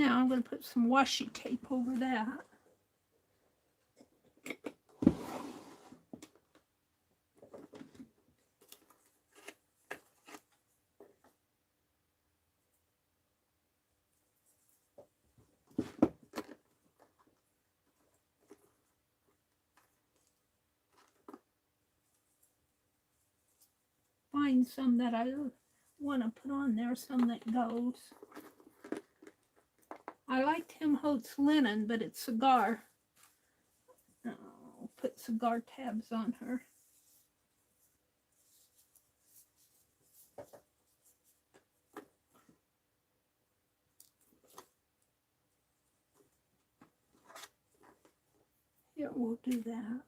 S1: Now I'm going to put some washi tape over that. Find some that I want to put on there, some that goes. I like Tim Holtz linen, but it's cigar. I'll put cigar tabs on her. Here, we'll do that.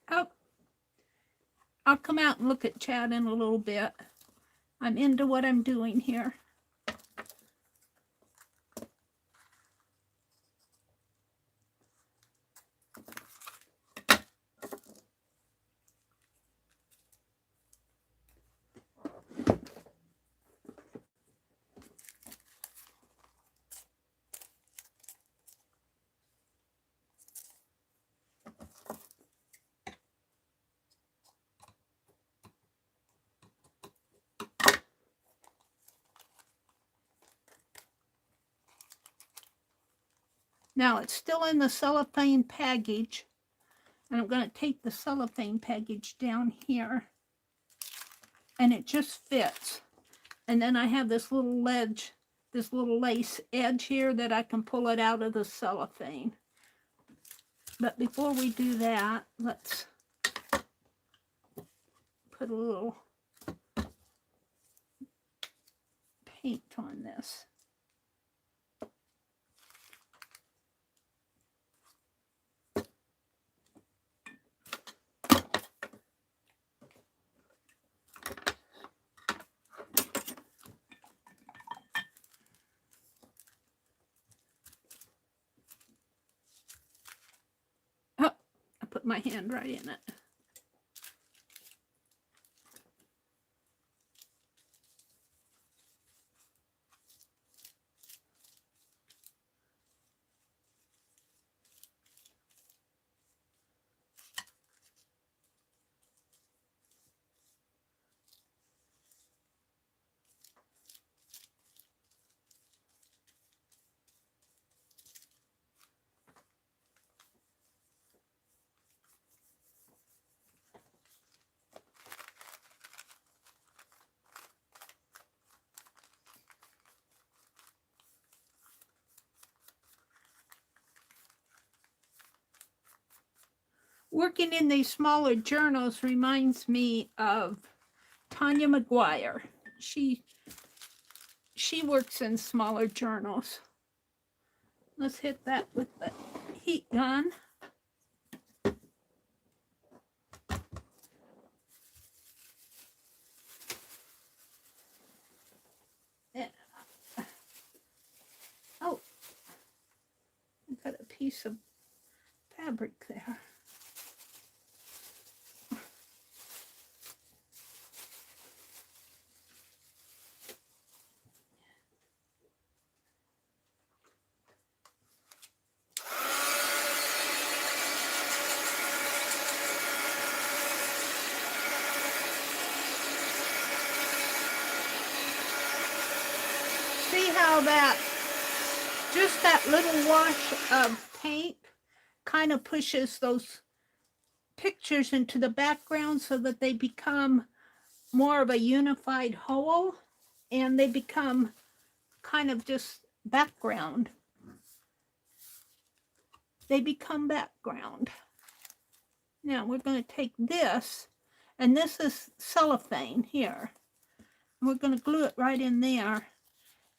S1: Oh, I'll come out and look at Chad in a little bit. I'm into what I'm doing here. Now it's still in the cellophane package, and I'm going to take the cellophane package down here, and it just fits. And then I have this little ledge, this little lace edge here that I can pull it out of the cellophane. But before we do that, let's put a little paint on this. Oh, I put my hand right in it. Working in these smaller journals reminds me of Tanya McGuire. She works in smaller journals. Let's hit that with the heat gun. Oh, I got a piece of fabric there. See how that, just that little wash of paint kind of pushes those pictures into the background so that they become more of a unified whole, and they become kind of just background. They become background. Now we're going to take this, and this is cellophane here. And we're going to glue it right in there,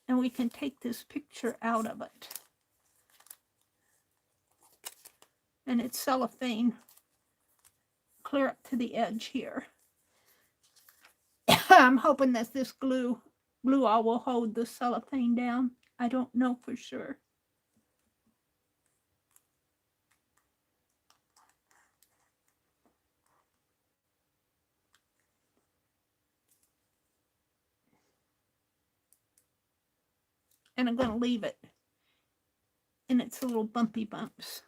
S1: and we can take this picture out of it. And it's cellophane clear up to the edge here. I'm hoping that this glue all will hold the cellophane down. I don't know for sure. And I'm going to leave it in its little bumpy bumps.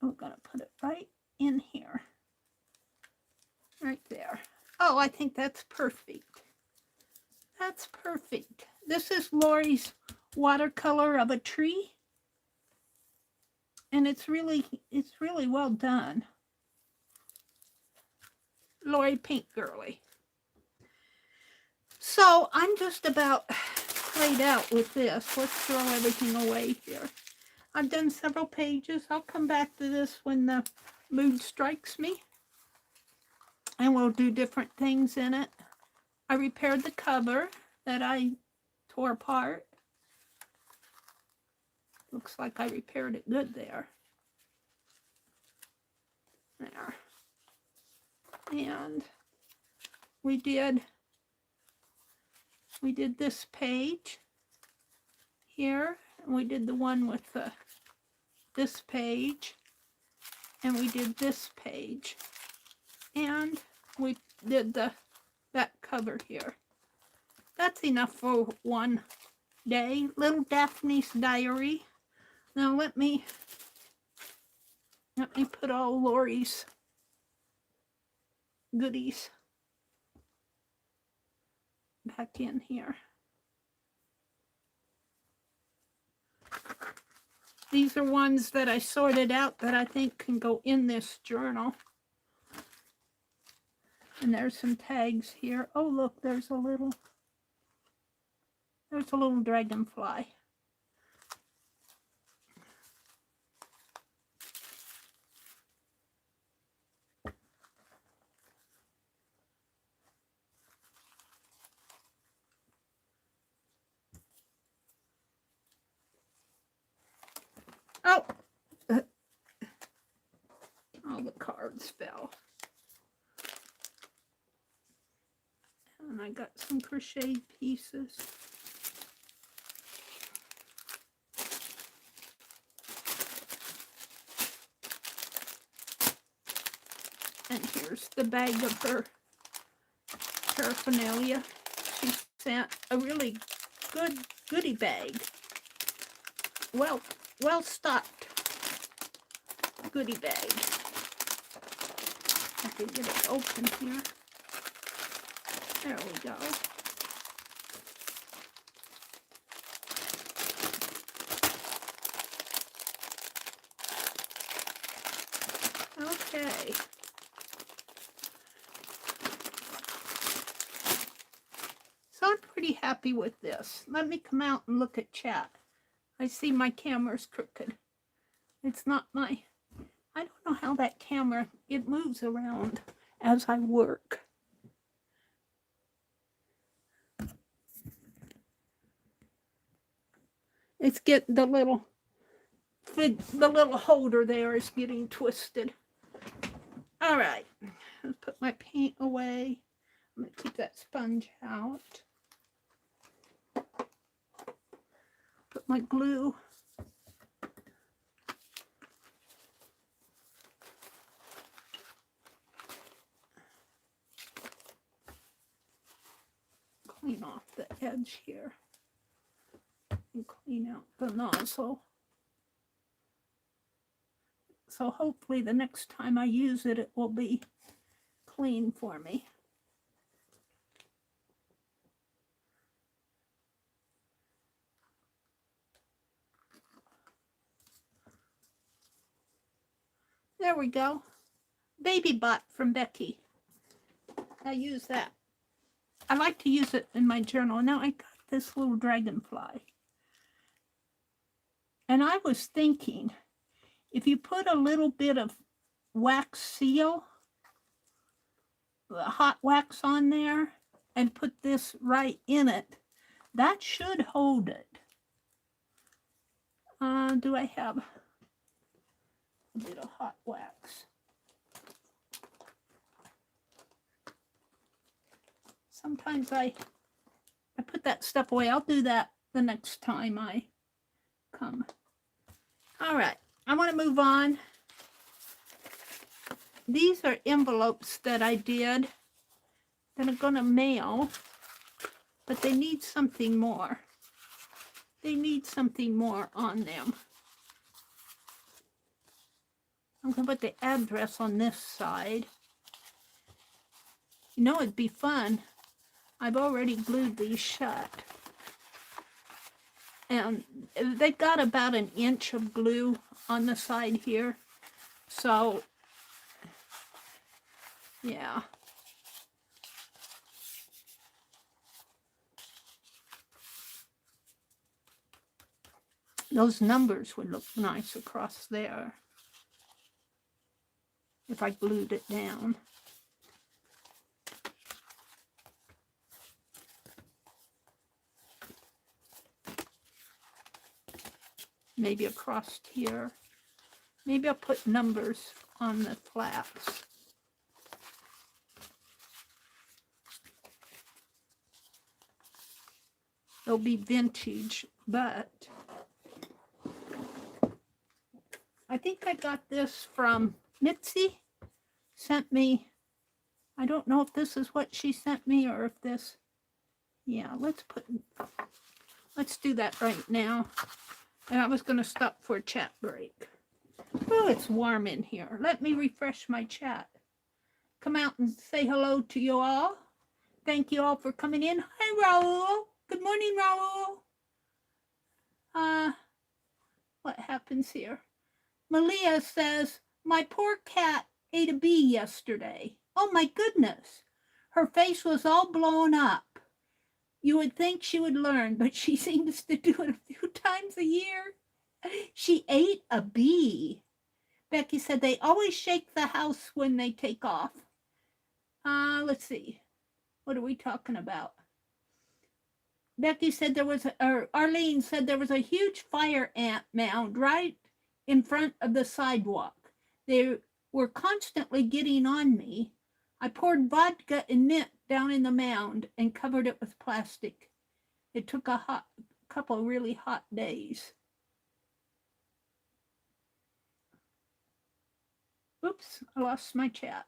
S1: We're going to put it right in here. Right there. Oh, I think that's perfect. That's perfect. This is Lori's watercolor of a tree. And it's really well done. Lori Pink Girly. So I'm just about played out with this. Let's throw everything away here. I've done several pages. I'll come back to this when the mood strikes me. And we'll do different things in it. I repaired the cover that I tore apart. Looks like I repaired it good there. There. And we did this page here, and we did the one with this page, and we did this page, and we did that cover here. That's enough for one day. Little Daphne's Diary. Now let me put all Lori's goodies back in here. These are ones that I sorted out that I think can go in this journal. And there's some tags here. Oh, look, there's a little dragonfly. Oh, all the cards fell. And I got some crocheted pieces. And here's the bag of her paraphernalia. She sent a really good goodie bag. Well stocked goodie bag. I can get it open here. There we go. Okay. So I'm pretty happy with this. Let me come out and look at chat. I see my camera's crooked. It's not my... I don't know how that camera... It moves around as I work. It's getting the little holder there is getting twisted. All right, let's put my paint away. I'm gonna keep that sponge out. Put my glue. Clean off the edge here. And clean out the nozzle. So hopefully the next time I use it, it will be clean for me. There we go. Baby bot from Becky. I use that I like to use it in my journal. Now I got this little dragonfly. And I was thinking, if you put a little bit of wax seal, hot wax on there, and put this right in it, that should hold it. Do I have a bit of hot wax? Sometimes I put that stuff away. I'll do that the next time I come. All right, I want to move on. These are envelopes that I did that I'm going to mail, but they need something more. They need something more on them. I'm going to put the address on this side. You know, it'd be fun. I've already glued these shut. And they've got about an inch of glue on the side here. So, yeah. Those numbers would look nice across there if I glued it down. Maybe across here. Maybe I'll put numbers on the flaps. They'll be vintage, but I think I got this from Mitzi. Sent me, I don't know if this is what she sent me or if this, yeah, let's do that right now. And I was going to stop for a chat break. Oh, it's warm in here. Let me refresh my chat. Come out and say hello to you all. Thank you all for coming in. Hi, Raul. Good morning, Raul. What happens here? Malia says, my poor cat ate a bee yesterday. Oh, my goodness. Her face was all blown up. You would think she would learn, but she seems to do it a few times a year. She ate a bee. Becky said they always shake the house when they take off. Let's see. What are we talking about? Becky said Arlene said there was a huge fire ant mound right in front of the sidewalk. They were constantly getting on me. I poured vodka and mint down in the mound and covered it with plastic. It took a couple of really hot days. Oops, I lost my chat.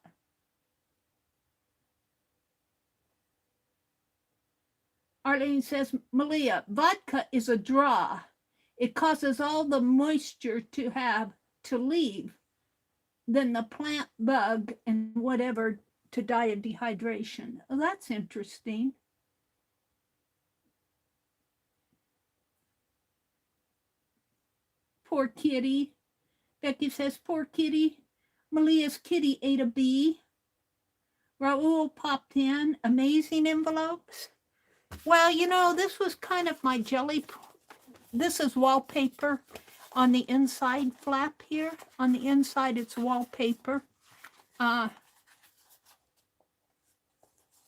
S1: Arlene says, Malia, vodka is a draw. It causes all the moisture to leave. Then the plant bug and whatever to die of dehydration. Oh, that's interesting. Poor kitty. Becky says, poor kitty. Malia's kitty ate a bee. Raul popped in. Amazing envelopes. Well, you know, this was kind of my jelly. This is wallpaper on the inside flap here. On the inside, it's wallpaper. And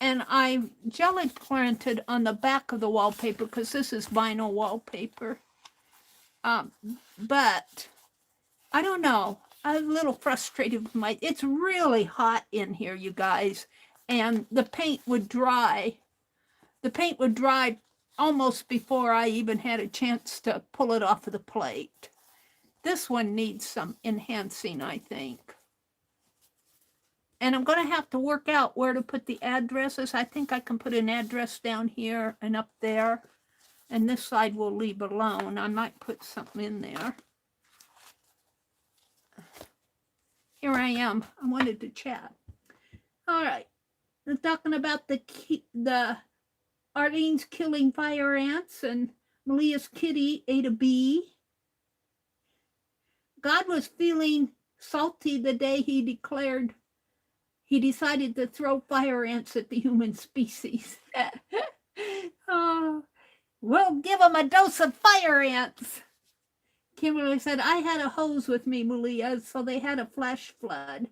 S1: I jelly printed on the back of the wallpaper because this is vinyl wallpaper. But I don't know. I'm a little frustrated with it's really hot in here, you guys. And the paint would dry. The paint would dry almost before I even had a chance to pull it off of the plate. This one needs some enhancing, I think. And I'm going to have to work out where to put the addresses. I think I can put an address down here and up there. And this side we'll leave alone. I might put something in there. Here I am. I wanted to chat. All right. We're talking about the Arlene's killing fire ants and Malia's kitty ate a bee. God was feeling salty the day he declared he decided to throw fire ants at the human species. Oh, we'll give him a dose of fire ants. Kimberly said, I had a hose with me, Malia, so they had a flash flood.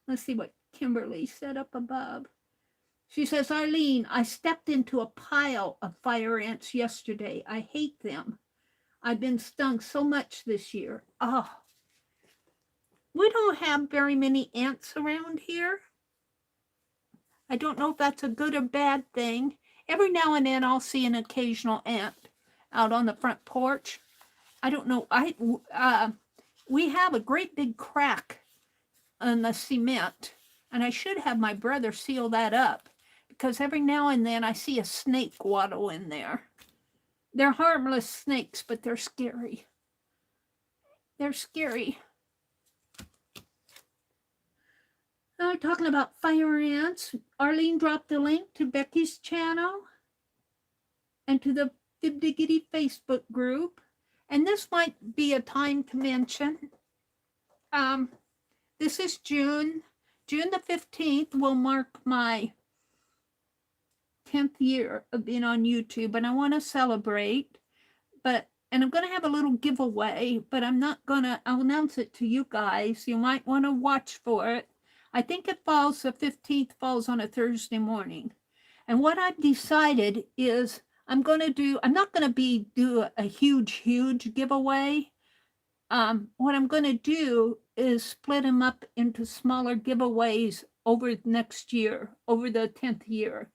S1: Let's see what Kimberly said up above. She says, Arlene, I stepped into a pile of fire ants yesterday. I hate them. I've been stung so much this year. Oh, we don't have very many ants around here. I don't know if that's a good or bad thing. Every now and then I'll see an occasional ant out on the front porch. I don't know. We have a great big crack in the cement, and I should have my brother seal that up because every now and then I see a snake waddle in there. They're harmless snakes, but they're scary. They're scary. Talking about fire ants, Arlene dropped the link to Becky's channel and to the Fib Diggity Facebook group. And this might be a time to mention. This is June. June the 15th will mark my 10th year of being on YouTube, and I want to celebrate. And I'm going to have a little giveaway, but I'll announce it to you guys. You might want to watch for it. I think the 15th falls on a Thursday morning. And what I've decided is I'm not going to do a huge giveaway. What I'm going to do is split them up into smaller giveaways over next year, over the 10th year.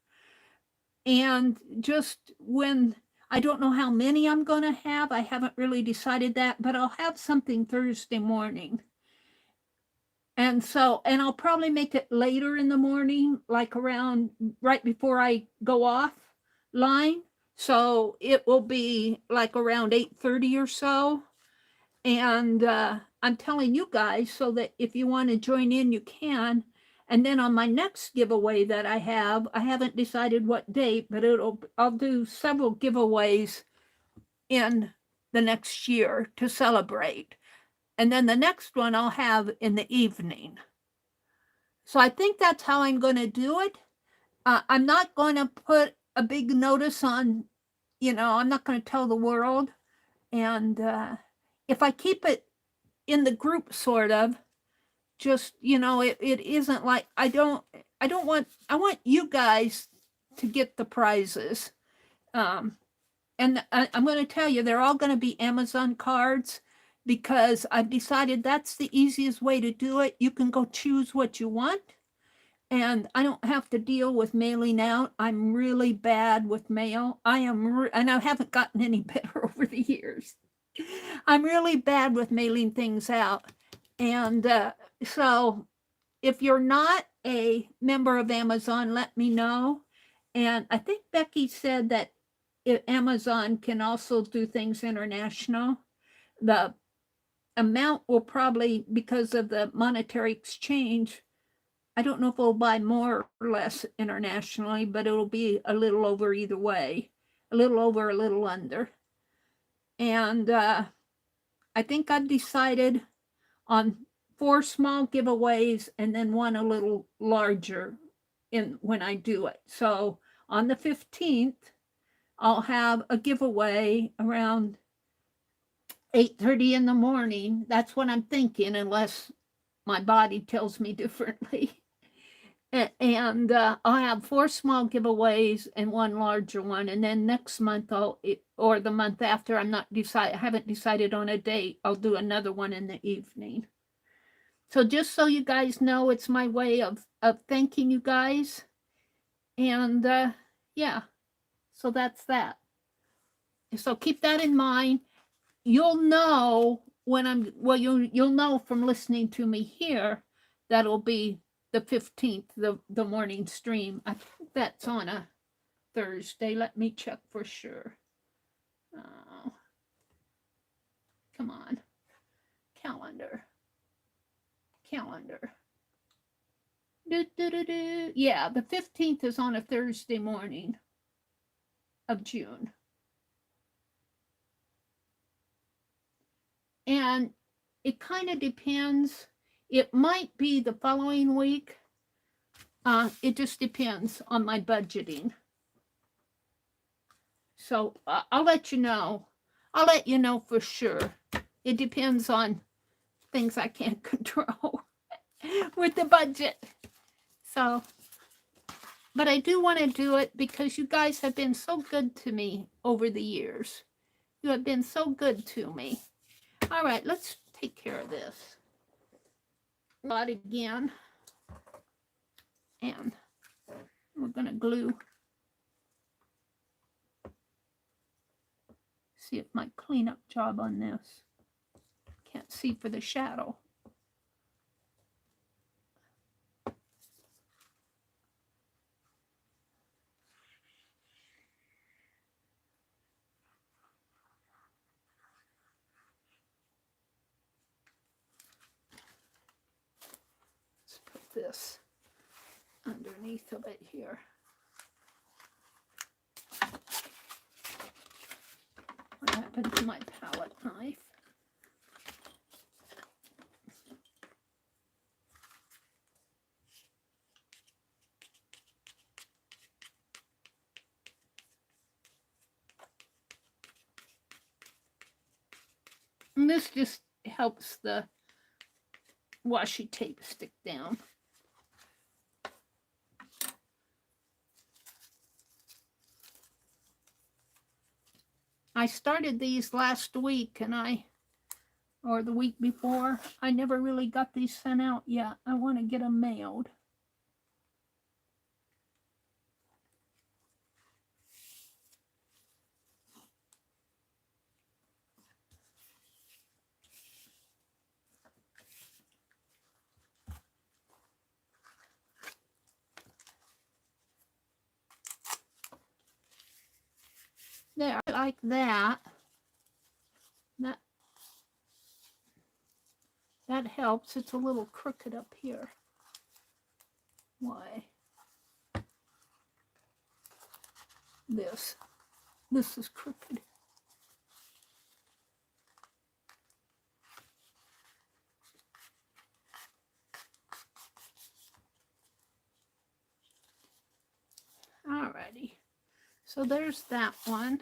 S1: And just when, I don't know how many I'm going to have. I haven't really decided that, but I'll have something Thursday morning. And I'll probably make it later in the morning, like around right before I go offline. So it will be like around 8:30 or so. And I'm telling you guys so that if you want to join in, you can. And then on my next giveaway that I haven't decided what date, but I'll do several giveaways in the next year to celebrate. And then the next one I'll have in the evening. So I think that's how I'm going to do it. I'm not going to put a big notice on, I'm not going to tell the world. And if I keep it in the group, sort of, just, it isn't like, I want you guys to get the prizes. And I'm going to tell you, they're all going to be Amazon cards because I've decided that's the easiest way to do it. You can go choose what you want, and I don't have to deal with mailing out. I'm really bad with mail. And I haven't gotten any better over the years. I'm really bad with mailing things out. And so if you're not a member of Amazon, let me know. And I think Becky said that Amazon can also do things international. The amount will probably, because of the monetary exchange, I don't know if we'll buy more or less internationally, but it'll be a little over either way, a little over, a little under. And I think I've decided on 4 small giveaways and then one a little larger when I do it. So on the 15th, I'll have a giveaway around 8:30 in the morning. That's what I'm thinking, unless my body tells me differently. And I'll have 4 small giveaways and 1 larger one. And then next month, or the month after, I haven't decided on a date. I'll do another one in the evening. So just so you guys know, it's my way of thanking you guys. And yeah, so that's that. So keep that in mind. You'll know when you'll know from listening to me here, that'll be the 15th, the morning stream. I think that's on a Thursday. Let me check for sure. Oh, come on. Calendar. Yeah, the 15th is on a Thursday morning of June. And it kind of depends. It might be the following week. It just depends on my budgeting. So I'll let you know. I'll let you know for sure. It depends on things I can't control with the budget. So, but I do want to do it because you guys have been so good to me over the years. You have been so good to me. All right, let's take care of this. Lot again. And we're going to glue. See if my cleanup job on this. Can't see for the shadow. Let's put this underneath of it here. What happened to my palette knife? And this just helps the washi tape stick down. I started these last week or the week before. I never really got these sent out yet. I want to get them mailed. There, like that. That helps. It's a little crooked up here. Why? This is crooked. Alrighty. So there's that one.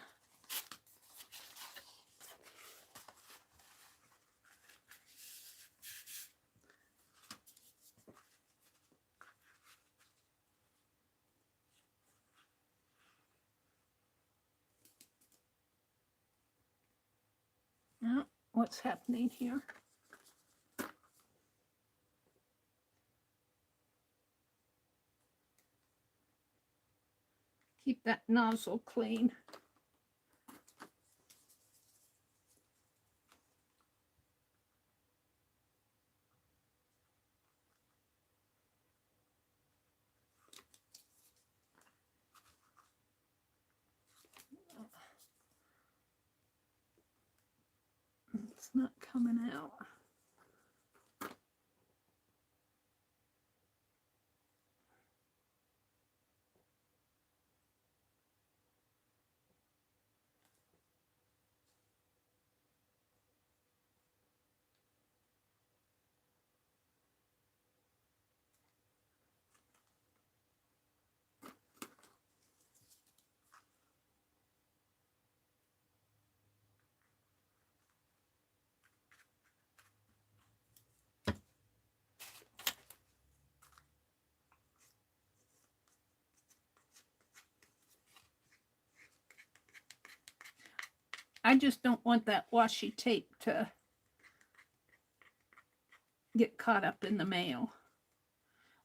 S1: Now, what's happening here? Keep that nozzle clean. It's not coming out. I just don't want that washi tape to get caught up in the mail.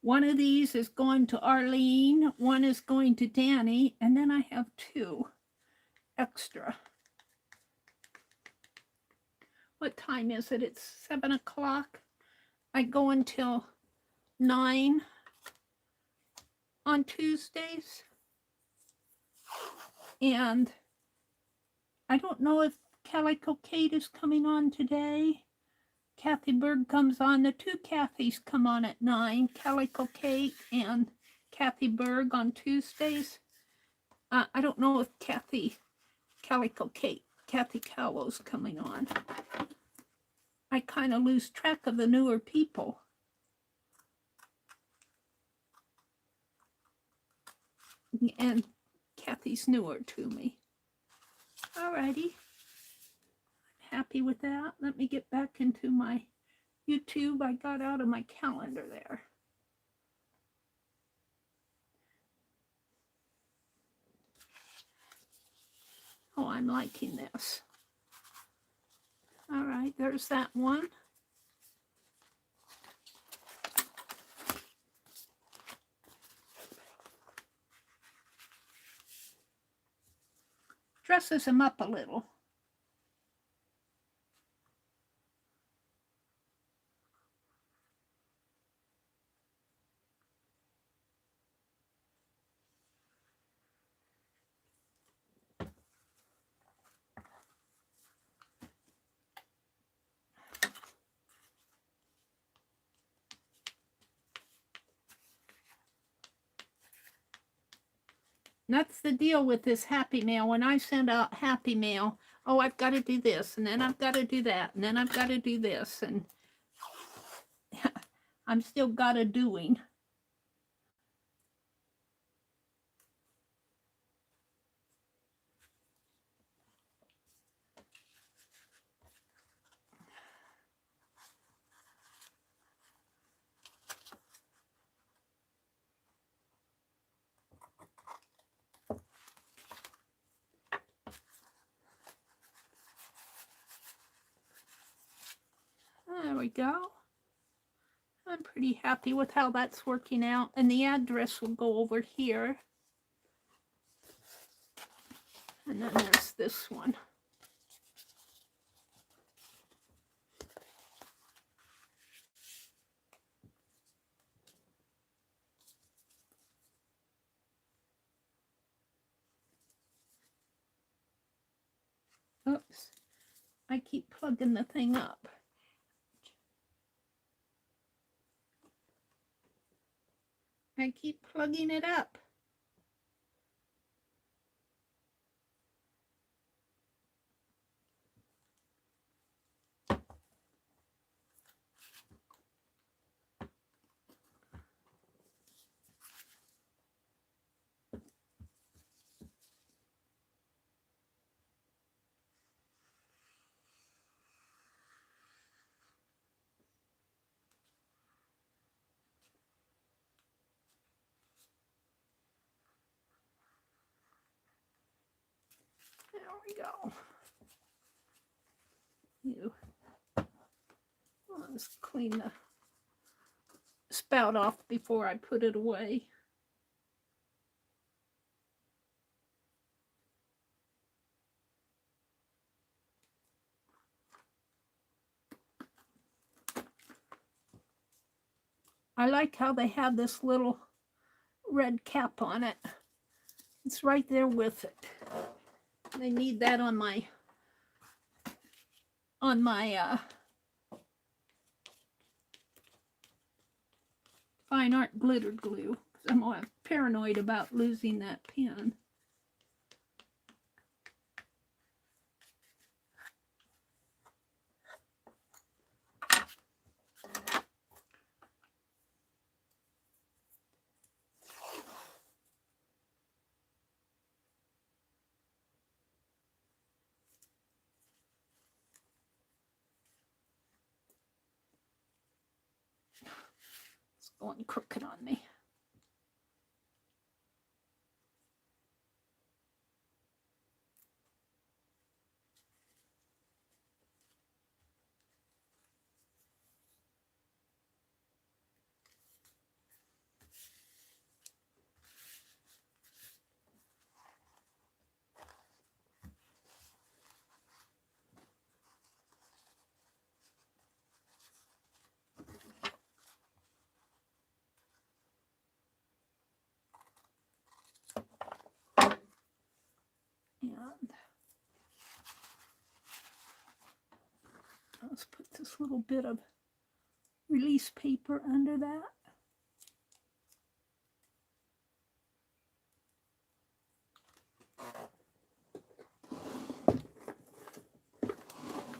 S1: One of these is going to Arlene, one is going to Danny, and then I have 2 extra. What time is it? It's 7 o'clock. I go until 9 on Tuesdays. And I don't know if Calico Kate is coming on today. Kathy Berg comes on. The 2 Kathys come on at 9. Calico Kate and Kathy Berg on Tuesdays. I don't know if Kathy Callow's coming on. I kind of lose track of the newer people. And Kathy's newer to me. Alrighty. Happy with that. Let me get back into my YouTube. I got out of my calendar there. Oh, I'm liking this. All right, there's that one. Dresses him up a little. That's the deal with this Happy Mail. When I send out Happy Mail, oh, I've got to do this, and then I've got to do that, and then I've got to do this, and I'm still got to doing. There we go. I'm pretty happy with how that's working out. And the address will go over here. And then there's this one. Oops. I keep plugging the thing up. I keep plugging it up. There we go. Let's clean the spout off before I put it away. I like how they have this little red cap on it. It's right there with it. They need that on my fine art glitter glue. I'm paranoid about losing that pen. It's going crooked on me. And let's put this little bit of release paper under that.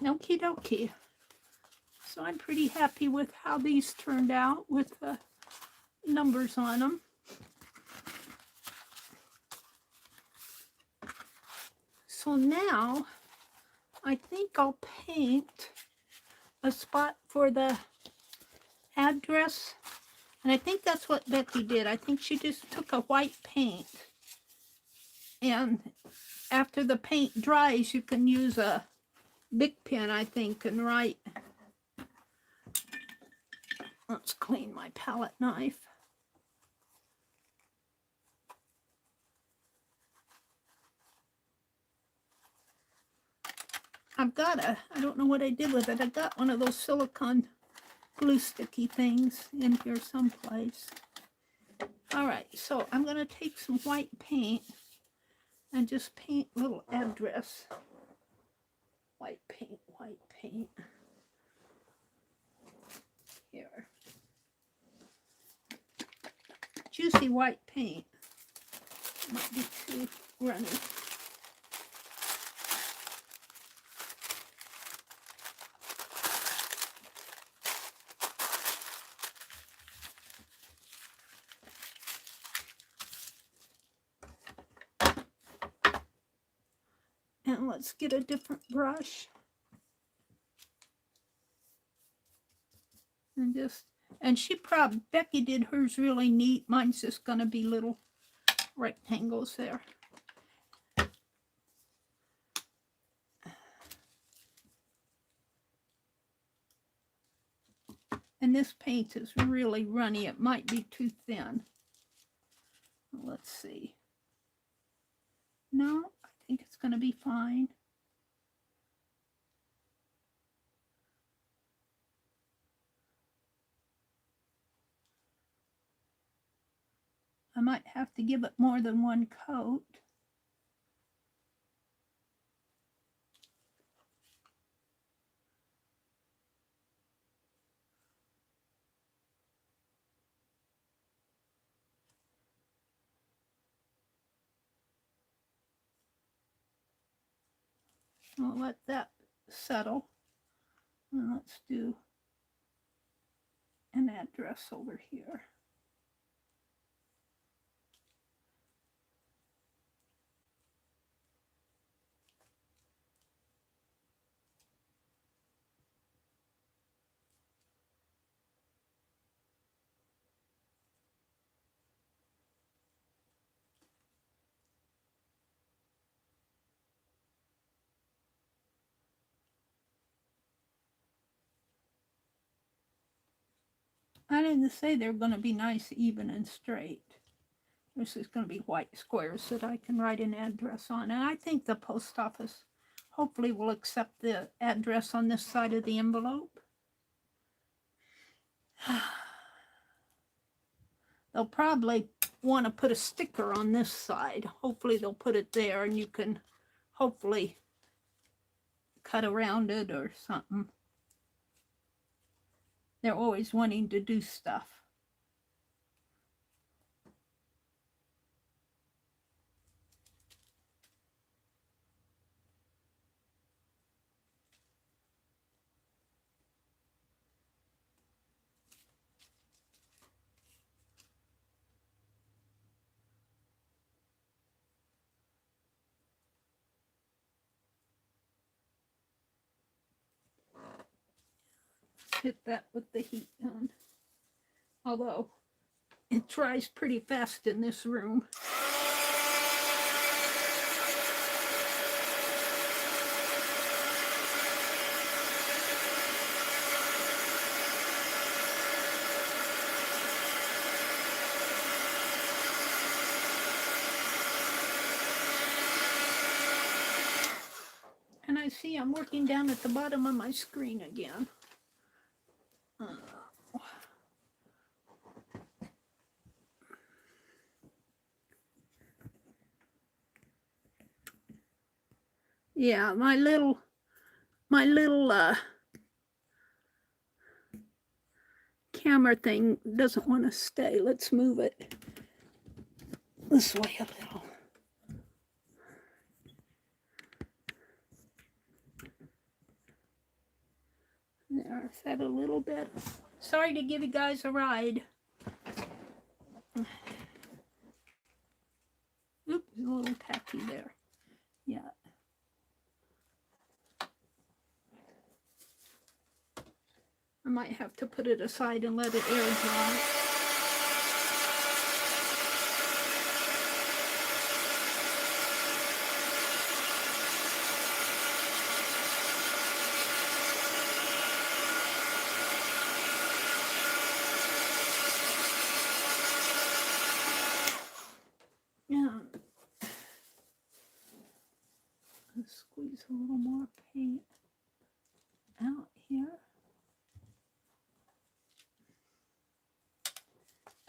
S1: Okie dokie. So I'm pretty happy with how these turned out with the numbers on them. So now I think I'll paint a spot for the address. And I think that's what Becky did. I think she just took a white paint. And after the paint dries, you can use a Bic pen, I think, and write. Let's clean my palette knife. I've got I don't know what I did with it. I got one of those silicone glue sticky things in here someplace. All right, so I'm going to take some white paint and just paint a little address. White paint, white paint. Here. Juicy white paint. Might be too runny. And let's get a different brush. And Becky did hers really neat. Mine's just going to be little rectangles there. And this paint is really runny. It might be too thin. Let's see. No, I think it's going to be fine. I might have to give it more than one coat. I'll let that settle. And let's do an address over here. I didn't say they're going to be nice, even, and straight. This is going to be white squares that I can write an address on. And I think the post office hopefully will accept the address on this side of the envelope. They'll probably want to put a sticker on this side. Hopefully they'll put it there and you can hopefully cut around it or something. They're always wanting to do stuff. Hit that with the heat gun. Although it dries pretty fast in this room. And I see I'm working down at the bottom of my screen again. Yeah, my little camera thing doesn't want to stay. Let's move it this way a little. There, is that a little bit? Sorry to give you guys a ride. Oops, a little tacky there. Yeah. I might have to put it aside and let it air dry. Yeah. Let's squeeze a little more paint out here.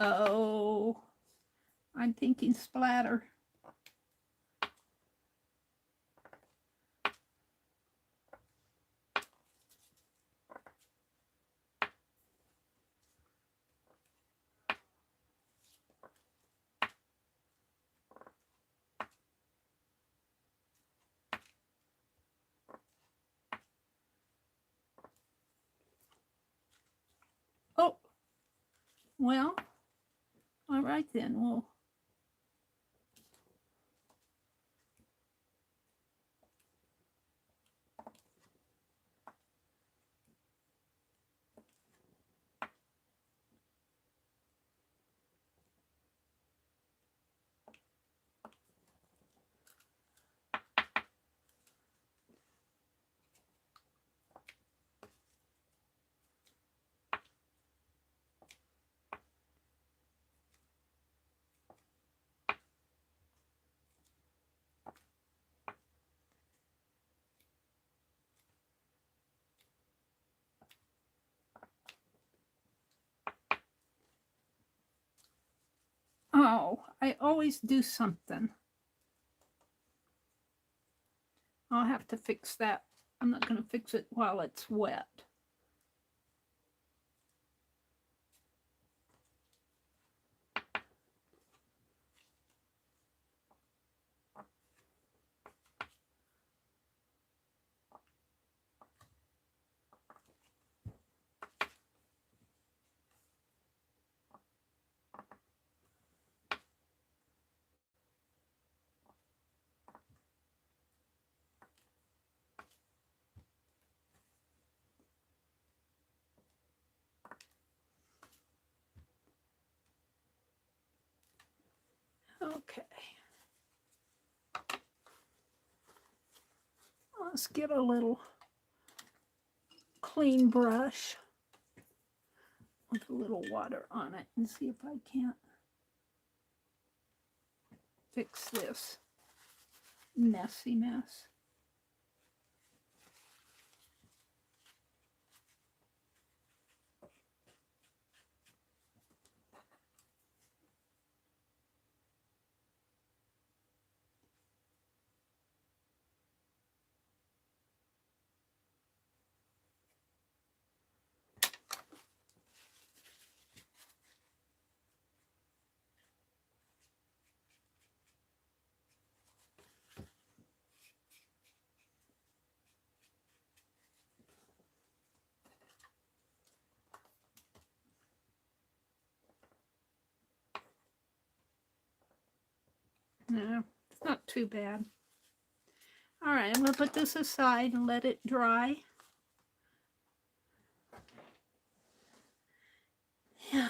S1: Oh, I'm thinking splatter. Oh, well, all right then. Well, oh, I always do something. I'll have to fix that. I'm not going to fix it while it's wet. Okay. Let's get a little clean brush with a little water on it and see if I can't fix this messy mess. No, it's not too bad. All right, I'm going to put this aside and let it dry. Yeah.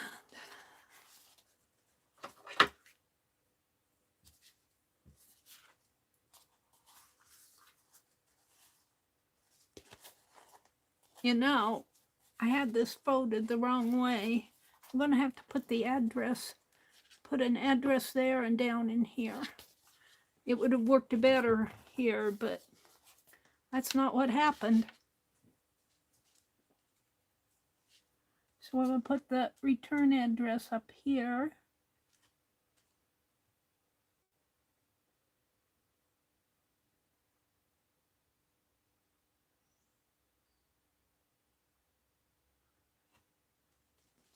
S1: You know, I had this folded the wrong way. I'm going to have to put the address, put an address there and down in here. It would have worked better here, but that's not what happened. So I'm going to put the return address up here.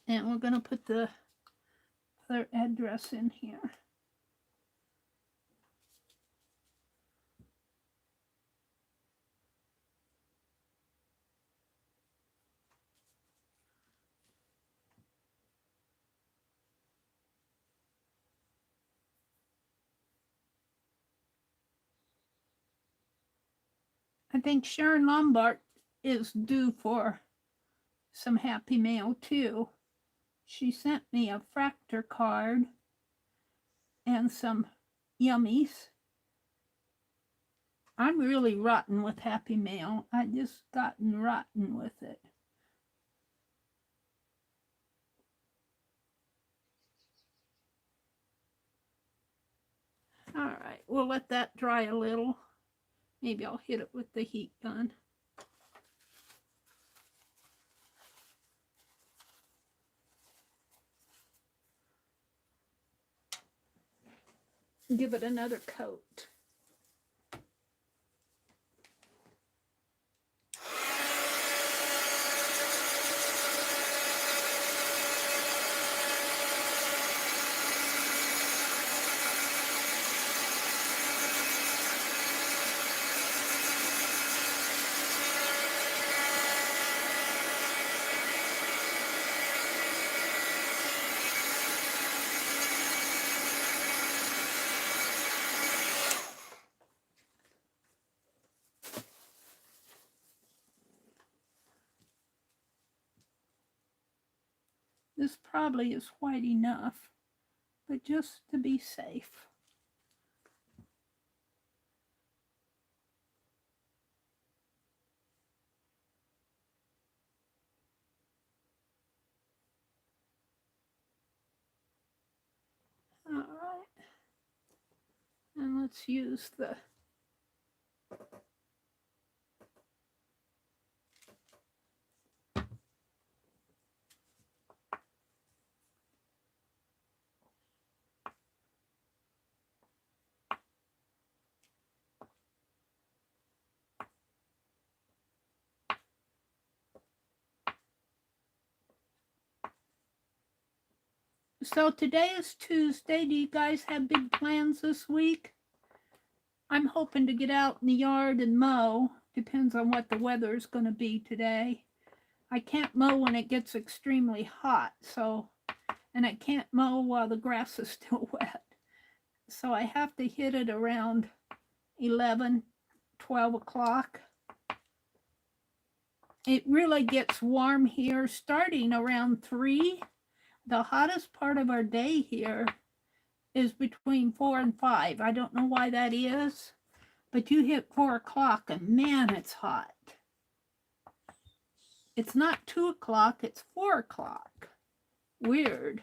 S1: And we're going to put the other address in here. I think Sharon Lombard is due for some happy mail too. She sent me a Fraktur card and some yummies. I'm really rotten with happy mail. I just gotten rotten with it. All right, we'll let that dry a little. Maybe I'll hit it with the heat gun. Give it another coat. This probably is white enough, but just to be safe. All right. And let's use the So today is Tuesday. Do you guys have big plans this week? I'm hoping to get out in the yard and mow. Depends on what the weather is going to be today. I can't mow when it gets extremely hot, and I can't mow while the grass is still wet. So I have to hit it around 11, 12 o'clock. It really gets warm here starting around 3. The hottest part of our day here is between 4 and 5. I don't know why that is, but you hit 4 o'clock and man, it's hot. It's not 2 o'clock, it's 4 o'clock. Weird.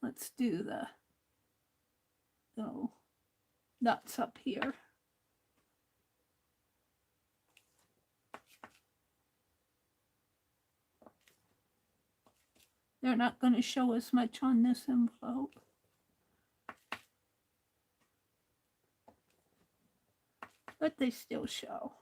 S1: Let's do the dots up here. They're not going to show as much on this envelope. But they still show.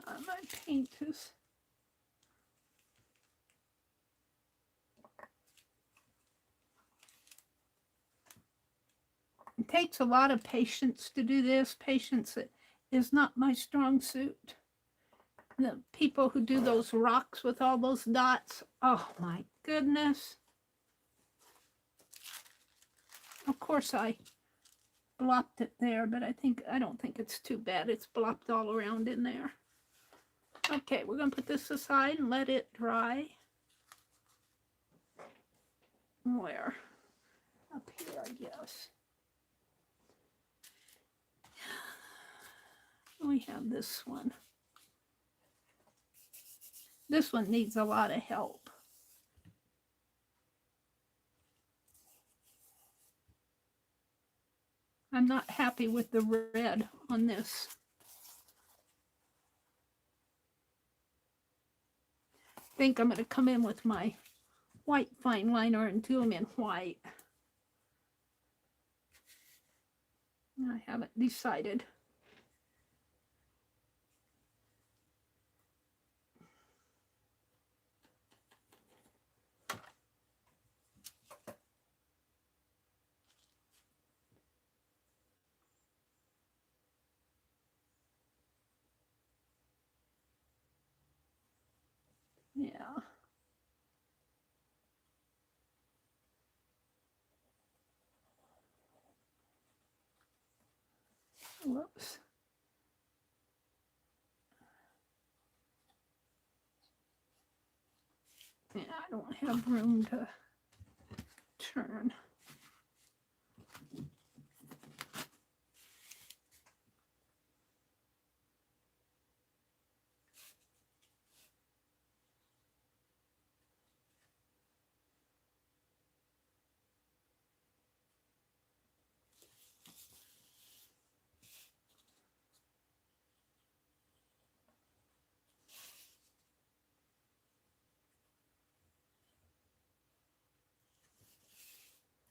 S1: My paint is... It takes a lot of patience to do this. Patience is not my strong suit. The people who do those rocks with all those dots, oh my goodness. Of course I blopped it there, but I don't think it's too bad. It's blopped all around in there. Okay, we're going to put this aside and let it dry. Where? Up here, I guess. We have this one. This one needs a lot of help. I'm not happy with the red on this. I think I'm going to come in with my white fine liner and do them in white. I haven't decided. Yeah. Whoops. Yeah, I don't have room to turn.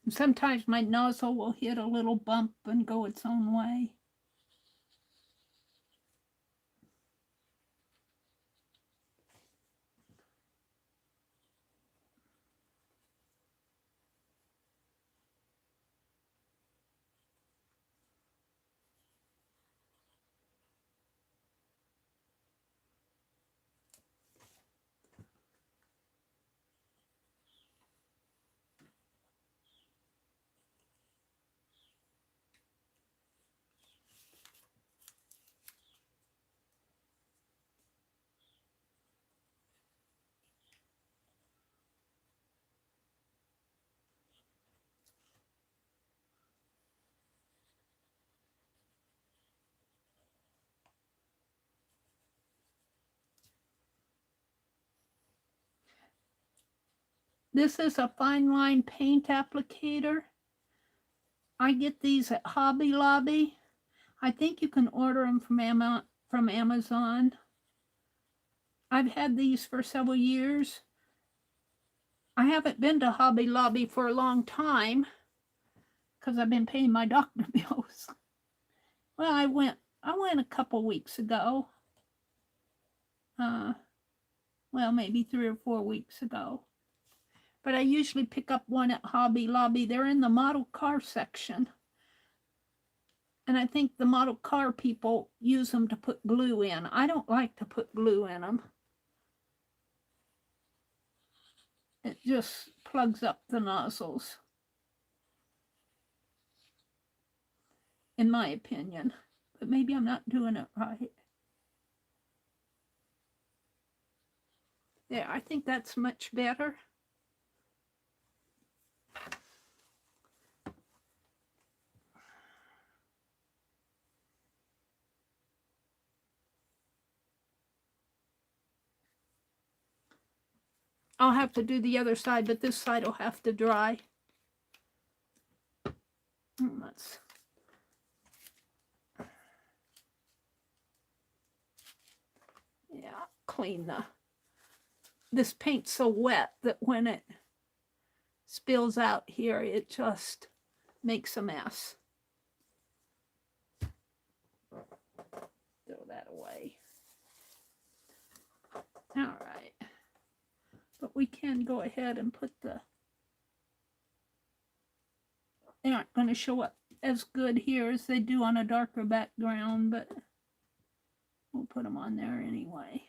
S1: Sometimes my nozzle will hit a little bump and go its own way. This is a fine line paint applicator. I get these at Hobby Lobby. I think you can order them from Amazon. I've had these for several years. I haven't been to Hobby Lobby for a long time because I've been paying my doctor bills. Well, I went a couple weeks ago. Well, maybe 3 or 4 weeks ago. But I usually pick up one at Hobby Lobby. They're in the model car section. And I think the model car people use them to put glue in. I don't like to put glue in them. It just plugs up the nozzles, in my opinion. But maybe I'm not doing it right. There, I think that's much better. I'll have to do the other side, but this side will have to dry. Let's clean this paint's so wet that when it spills out here, it just makes a mess. Throw that away. All right. But we can go ahead and put they aren't going to show up as good here as they do on a darker background, but we'll put them on there anyway.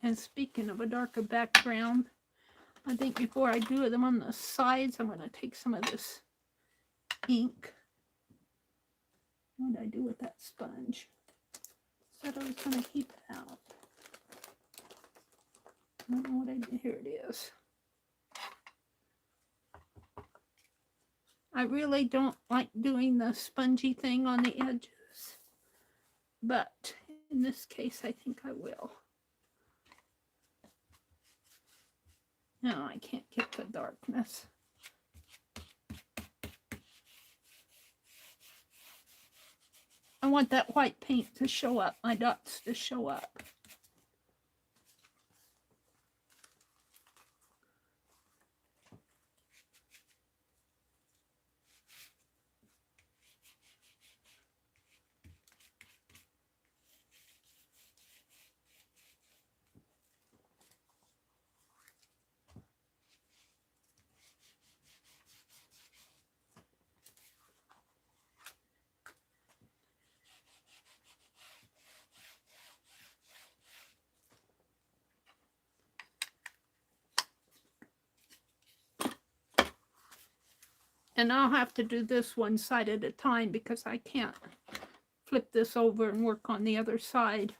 S1: And speaking of a darker background, I think before I do them on the sides, I'm going to take some of this ink. What did I do with that sponge? Said I was going to keep it out. I don't know what I did. Here it is. I really don't like doing the spongy thing on the edges, but in this case, I think I will. No, I can't get the darkness. I want that white paint to show up, my dots to show up. And I'll have to do this one side at a time because I can't flip this over and work on the other side.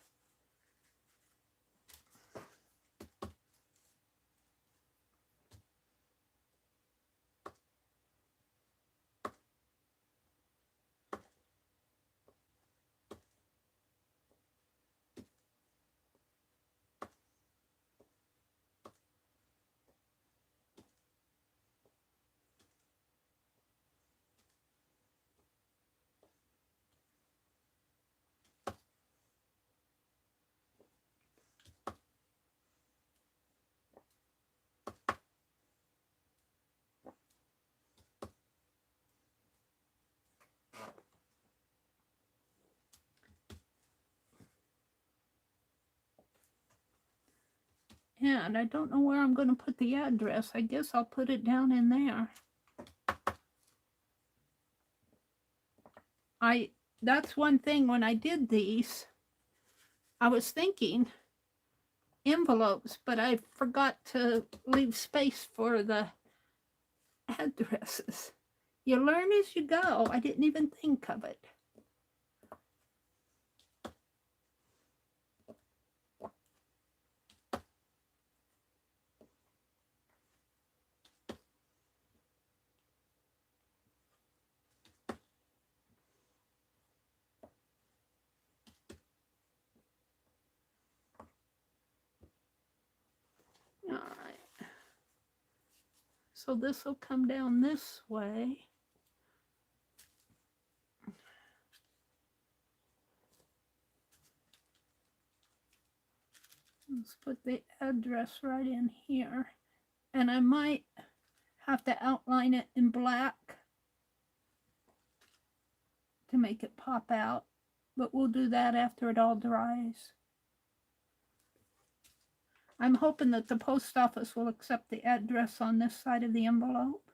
S1: And I don't know where I'm going to put the address. I guess I'll put it down in there. That's one thing when I did these, I was thinking envelopes, but I forgot to leave space for the addresses. You learn as you go. I didn't even think of it. All right. So this will come down this way. Let's put the address right in here. And I might have to outline it in black to make it pop out, but we'll do that after it all dries. I'm hoping that the post office will accept the address on this side of the envelope.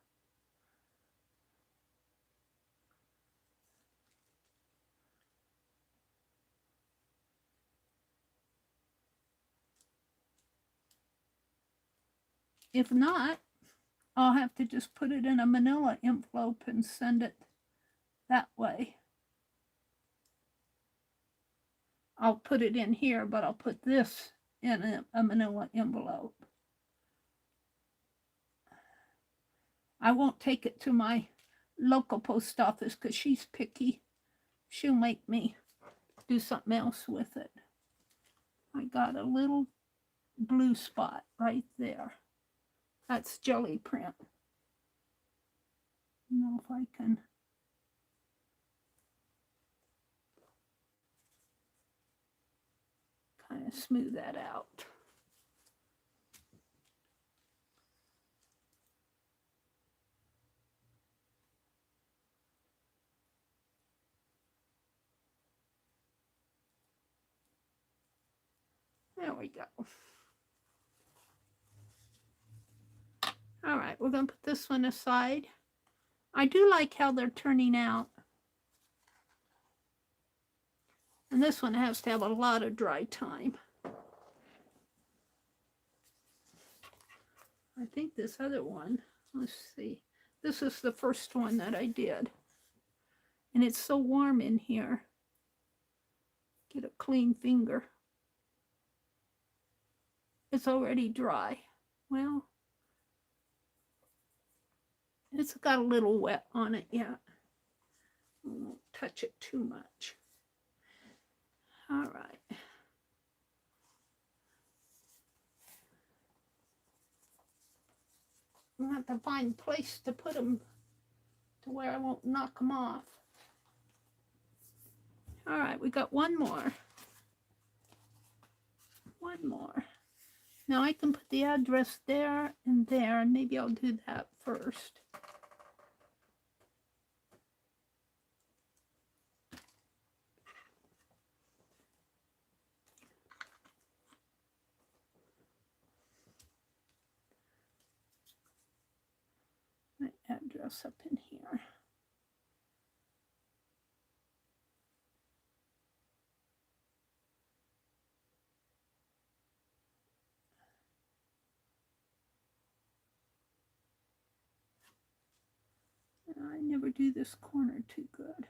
S1: If not, I'll have to just put it in a manila envelope and send it that way. I'll put it in here, but I'll put this in a manila envelope. I won't take it to my local post office because she's picky. She'll make me do something else with it. I got a little blue spot right there. That's jelly print. I don't know if I can. Kind of smooth that out. There we go. All right, we're going to put this one aside. I do like how they're turning out. And this one has to have a lot of dry time. I think this other one, let's see. This is the first one that I did. And it's so warm in here. Get a clean finger. It's already dry. Well, it's got a little wet on it yet. I won't touch it too much. All right. I'll have to find a place to put them to where I won't knock them off. All right, we got one more. One more. Now I can put the address there and there, and maybe I'll do that first. My address up in here. I never do this corner too good.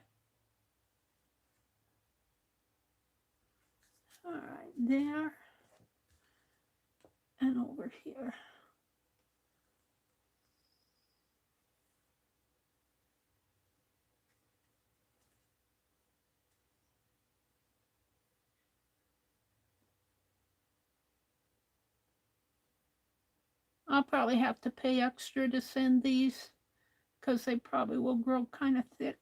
S1: All right, there and over here. I'll probably have to pay extra to send these because they probably will grow kind of thick.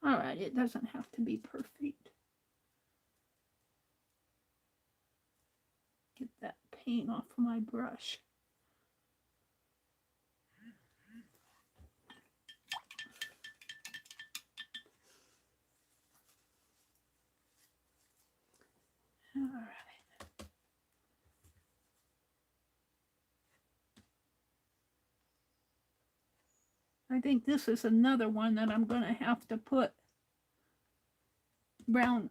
S1: All right, it doesn't have to be perfect. Get that paint off of my brush. All right. I think this is another one that I'm going to have to put brown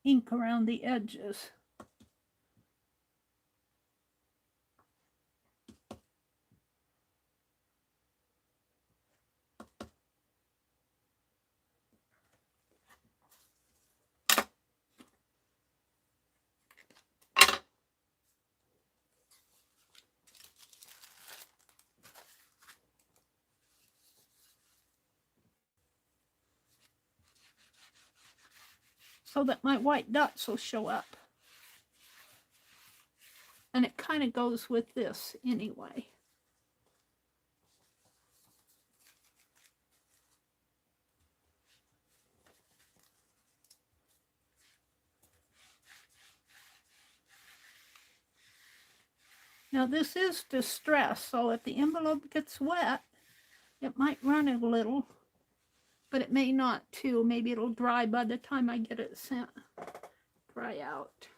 S1: ink around the edges. So that my white dots will show up. And it kind of goes with this anyway. Now this is distress, so if the envelope gets wet, it might run a little, but it may not too. Maybe it'll dry by the time I get it sent. Dry out.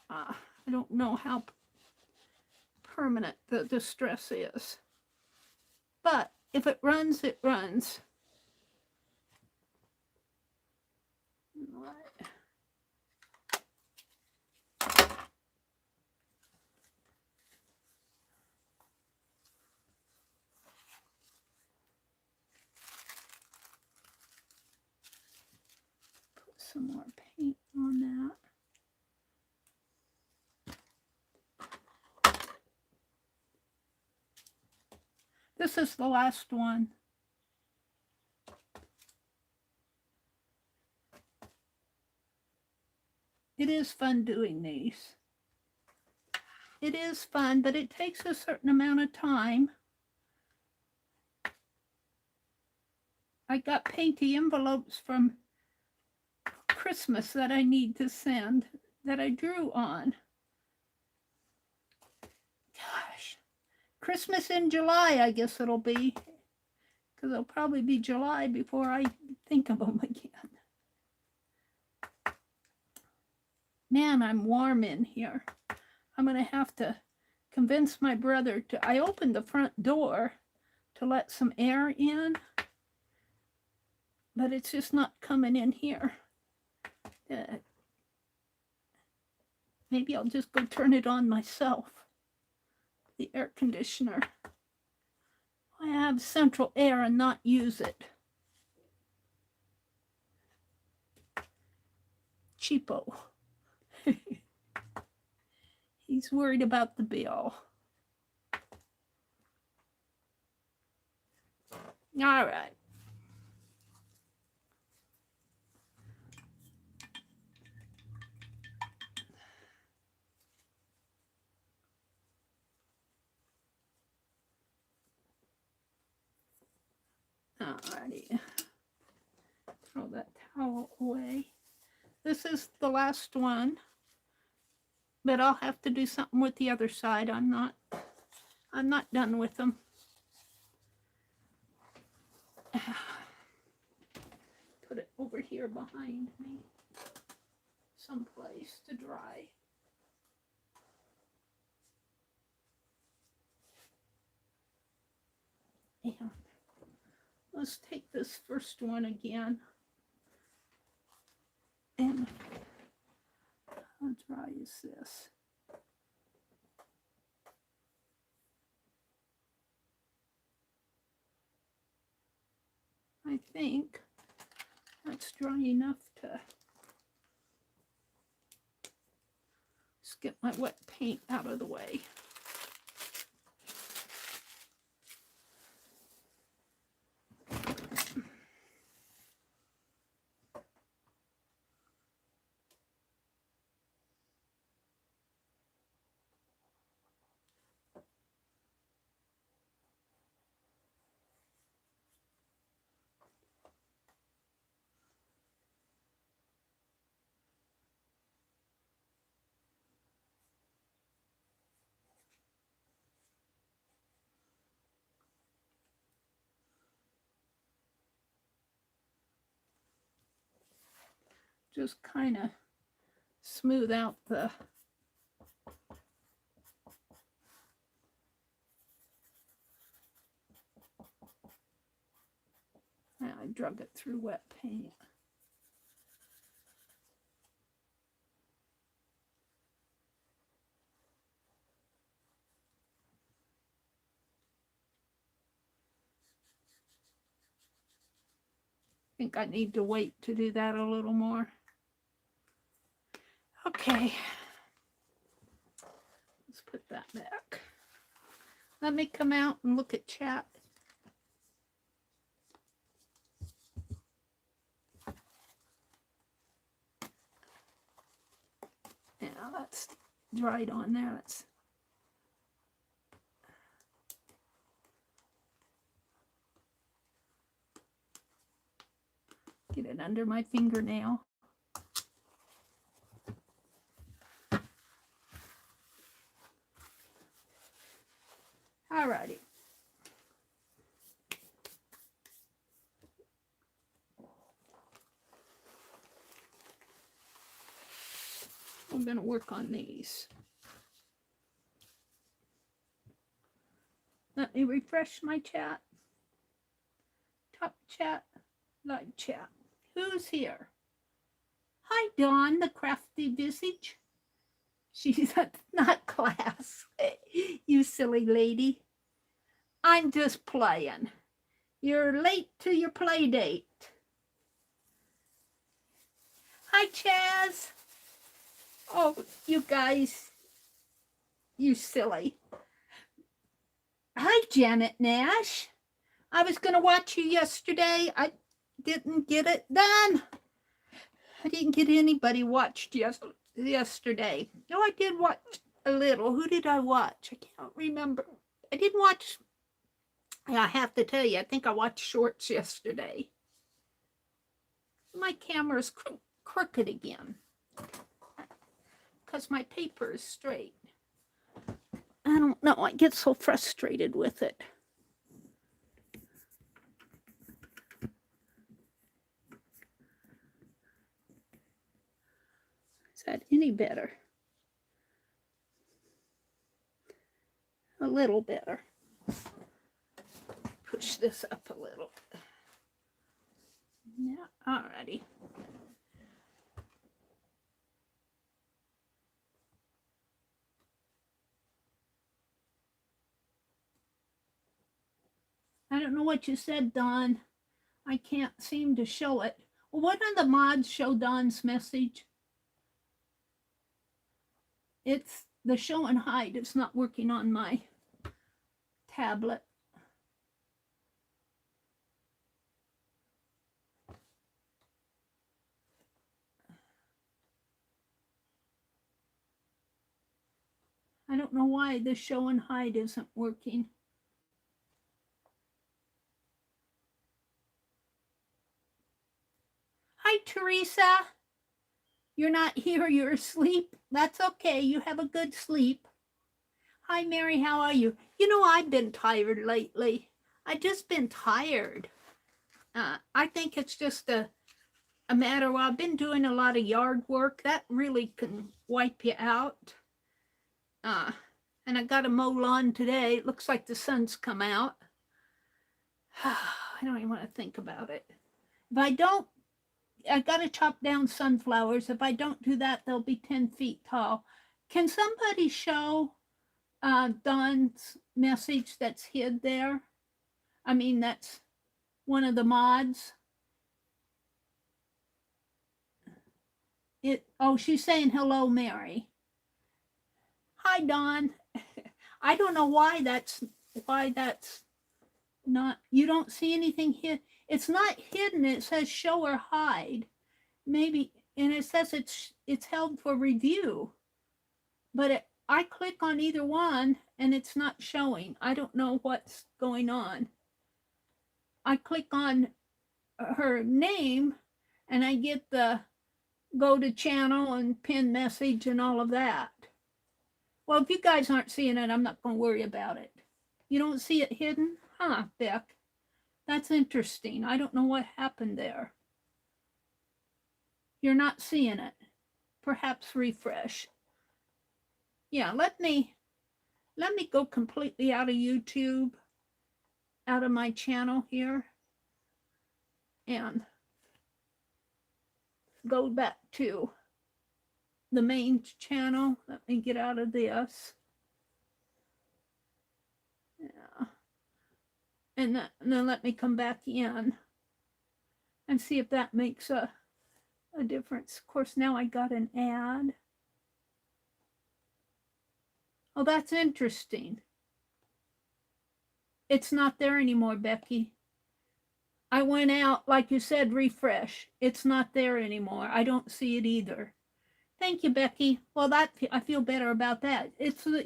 S1: I don't know how permanent the distress is. But if it runs, it runs. All right. Put some more paint on that. This is the last one. It is fun doing these. It is fun, but it takes a certain amount of time. I got painty envelopes from Christmas that I need to send that I drew on. Gosh. Christmas in July, I guess it'll be, because it'll probably be July before I think of them again. Man, I'm warm in here. I'm going to have to convinced my brother to, I opened the front door to let some air in, but it's just not coming in here. Maybe I'll just go turn it on myself, the air conditioner. I have central air and not use it. Cheapo. He's worried about the bill. All right. Alrighty. Throw that towel away. This is the last one, but I'll have to do something with the other side. I'm not done with them. Put it over here behind me, someplace to dry. And let's take this first one again. And how dry is this? I think that's dry enough to just get my wet paint out of the way. Just kind of smooth out the I drug it through wet paint. I think I need to wait to do that a little more. Okay, let's put that back. Let me come out and look at chat. Yeah, that's dried on there. Let's get it under my fingernail. Alrighty. I'm going to work on these. Let me refresh my chat. Top chat, live chat. Who's here? Hi, Dawn, the crafty visage. She's not class. You silly lady. I'm just playing. You're late to your play date. Hi, Chaz. Oh, you guys. You silly. Hi, Janet Nash. I was going to watch you yesterday. I didn't get it done. I didn't get anybody watched yesterday. No, I did watch a little. Who did I watch? I can't remember. I didn't watch. I have to tell you, I think I watched shorts yesterday. My camera's crooked again because my paper is straight. I don't know. I get so frustrated with it. Is that any better? A little better. Push this up a little. Yeah, alrighty. I don't know what you said, Don. I can't seem to show it. Well, what are the mods show Don's message? It's the show and hide. It's not working on my tablet. I don't know why the show and hide isn't working. Hi, Teresa. You're not here. You're asleep. That's okay. You have a good sleep. Hi, Mary. How are you? You know, I've been tired lately. I've just been tired. I think it's just a matter of I've been doing a lot of yard work. That really can wipe you out. And I got to mow lawn today. It looks like the sun's come out. I don't even want to think about it. If I don't, I got to chop down sunflowers. If I don't do that, they'll be 10 feet tall. Can somebody show Don's message that's hid there? I mean, that's one of the mods. Oh, she's saying hello, Mary. Hi, Don. I don't know why that's not, you don't see anything here. It's not hidden. It says show or hide. Maybe, and it says it's held for review. But I click on either one and it's not showing. I don't know what's going on. I click on her name and I get the go to channel and pin message and all of that. Well, if you guys aren't seeing it, I'm not going to worry about it. You don't see it hidden? Huh, Beck? That's interesting. I don't know what happened there. You're not seeing it. Perhaps refresh. Yeah, let me go completely out of YouTube, out of my channel here, and go back to the main channel. Let me get out of this. Yeah. And then let me come back in and see if that makes a difference. Of course, now I got an ad. Oh, that's interesting. It's not there anymore, Becky. I went out, like you said, refresh. It's not there anymore. I don't see it either. Thank you, Becky. Well, I feel better about that.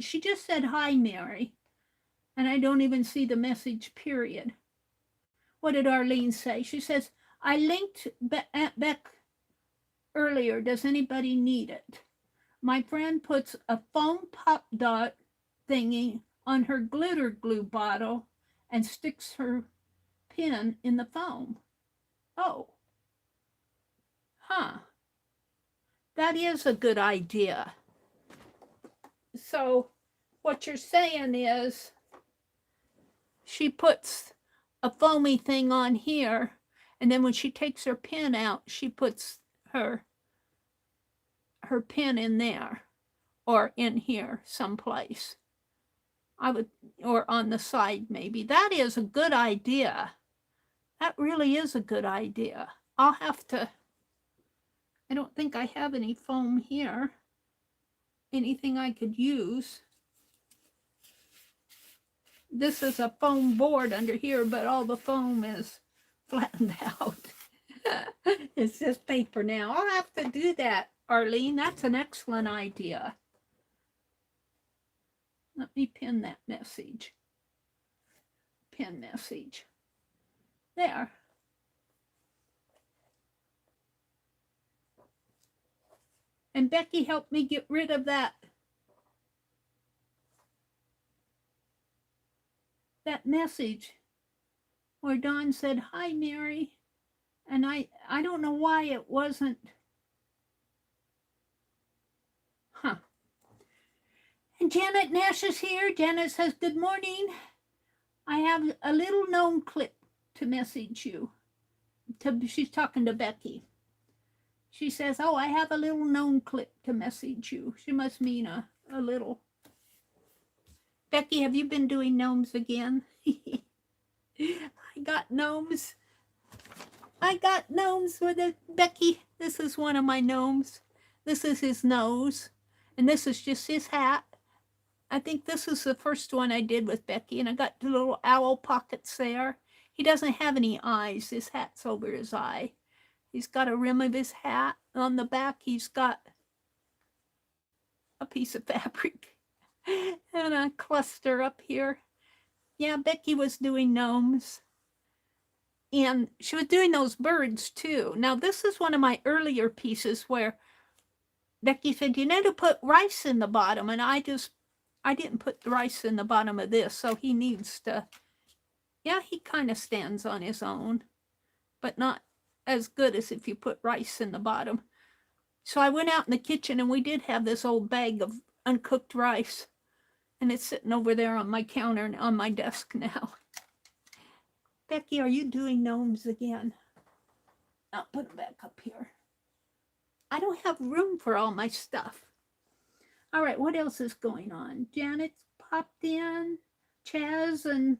S1: She just said, hi, Mary. And I don't even see the message, period. What did Arlene say? She says, I linked Beck earlier. Does anybody need it? My friend puts a foam pop dot thingy on her glitter glue bottle and sticks her pin in the foam. Oh. Huh. That is a good idea. So what you're saying is she puts a foamy thing on here, and then when she takes her pin out, she puts her pin in there or in here someplace. Or on the side maybe. That is a good idea. That really is a good idea. I'll have to, I don't think I have any foam here. Anything I could use. This is a foam board under here, but all the foam is flattened out. It's just paper now. I'll have to do that, Arlene. That's an excellent idea. Let me pin that message. Pin message. There. And Becky helped me get rid of that message where Dawn said, hi, Mary. And I don't know why it wasn't. Huh. And Janet Nash is here. Janet says, good morning. I have a little gnome clip to message you. She's talking to Becky. She says, oh, I have a little gnome clip to message you. She must mean a little. Becky, have you been doing gnomes again? I got gnomes. I got gnomes with it. Becky, this is one of my gnomes. This is his nose. And this is just his hat. I think this is the first one I did with Becky. And I got the little owl pockets there. He doesn't have any eyes. His hat's over his eye. He's got a rim of his hat. On the back, he's got a piece of fabric and a cluster up here. Yeah, Becky was doing gnomes. And she was doing those birds too. Now, this is one of my earlier pieces where Becky said, you need to put rice in the bottom. And I didn't put the rice in the bottom of this. So he needs to, yeah, he kind of stands on his own, but not as good as if you put rice in the bottom. So I went out in the kitchen and we did have this old bag of uncooked rice. And it's sitting over there on my counter and on my desk now. Becky, are you doing gnomes again? I'll put them back up here. I don't have room for all my stuff. All right, what else is going on? Janet's popped in. Chaz and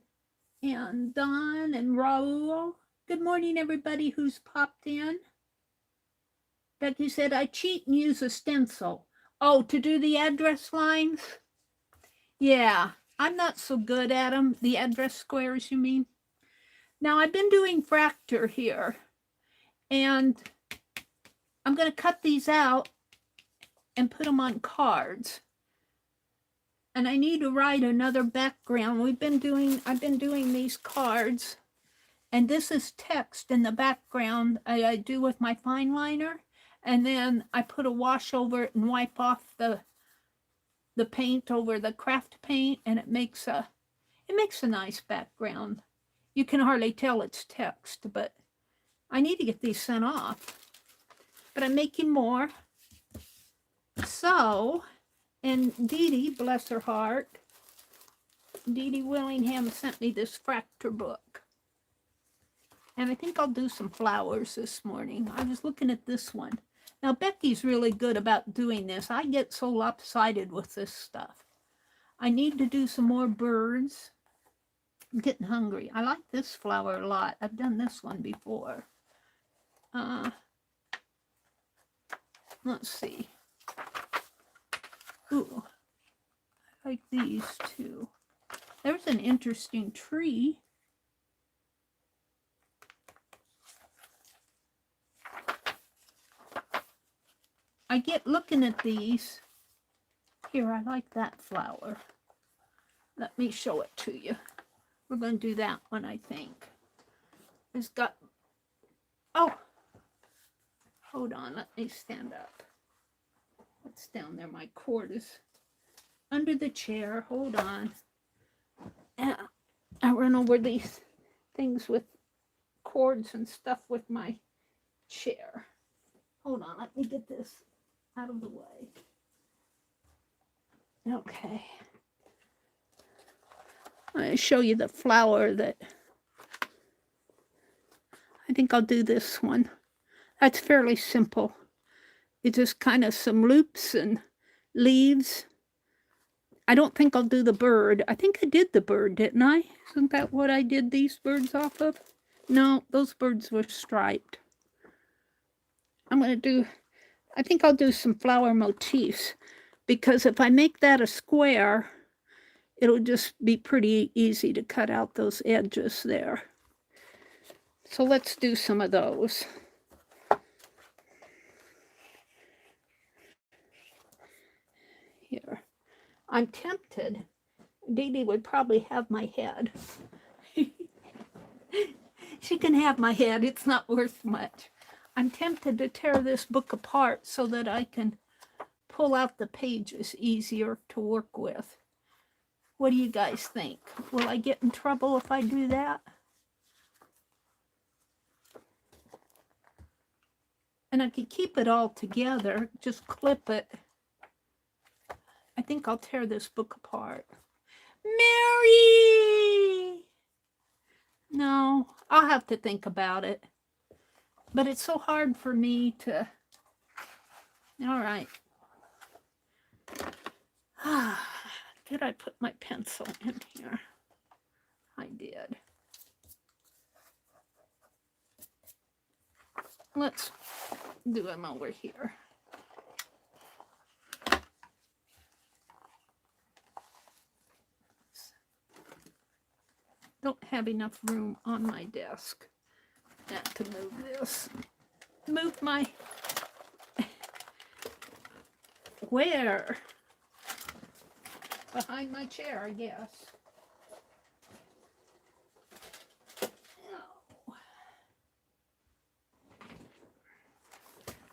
S1: Don and Raul. Good morning, everybody who's popped in. Becky said, I cheat and use a stencil. Oh, to do the address lines? Yeah, I'm not so good at them. The address squares, you mean? Now, I've been doing Fraktur here, and I'm going to cut these out and put them on cards. And I need to write another background. I've been doing these cards, and this is text in the background I do with my fine liner, and then I put a wash over it and wipe off the paint over the craft paint, and it makes a nice background. You can hardly tell it's text, but I need to get these sent off. But I'm making more. So, and Dee Dee, bless her heart, Dee Dee Willingham sent me this Fraktur book. And I think I'll do some flowers this morning. I was looking at this one. Now, Becky's really good about doing this. I get so lopsided with this stuff. I need to do some more birds. I'm getting hungry. I like this flower a lot. I've done this one before. Let's see. Ooh, I like these too. There's an interesting tree. I get looking at these. Here, I like that flower. Let me show it to you. We're going to do that one, I think. It's got, oh, hold on, let me stand up. What's down there? My cord is under the chair. Hold on. I run over these things with cords and stuff with my chair. Hold on, let me get this out of the way. Okay. I'm going to show you the flower that I think I'll do this one. That's fairly simple. It's just kind of some loops and leaves. I don't think I'll do the bird. I think I did the bird, didn't I? Isn't that what I did these birds off of? No, those birds were striped. I'm going to do, I think I'll do some flower motifs, because if I make that a square, it'll just be pretty easy to cut out those edges there. So let's do some of those. Here. I'm tempted. Dee Dee would probably have my head. She can have my head. It's not worth much. I'm tempted to tear this book apart so that I can pull out the pages easier to work with. What do you guys think? Will I get in trouble if I do that? And I could keep it all together, just clip it I think I'll tear this book apart. Meri! No, I'll have to think about it. But it's so hard for me to... All right. Did I put my pencil in here? I did. Let's do them over here. Don't have enough room on my desk to move this. Move my... Where? Behind my chair, I guess. No.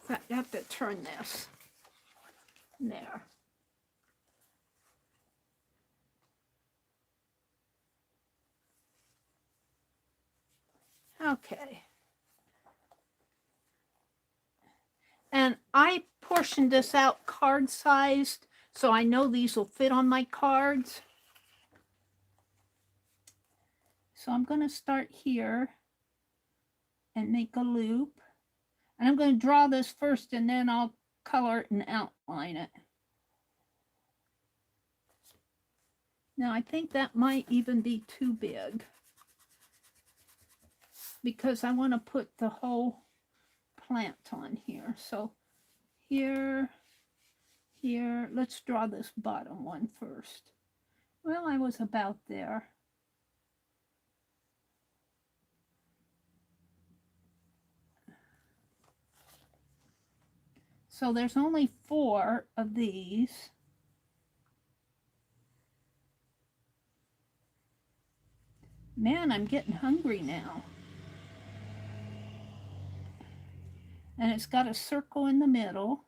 S1: I have to turn this. There. Okay. And I portioned this out card sized, so I know these will fit on my cards. So I'm going to start here and make a loop. And I'm going to draw this first and then I'll color it and outline it. Now I think that might even be too big, because I want to put the whole plant on here. So here, here, let's draw this bottom one first. Well, I was about there. So there's only 4 of these. Man, I'm getting hungry now. And it's got a circle in the middle.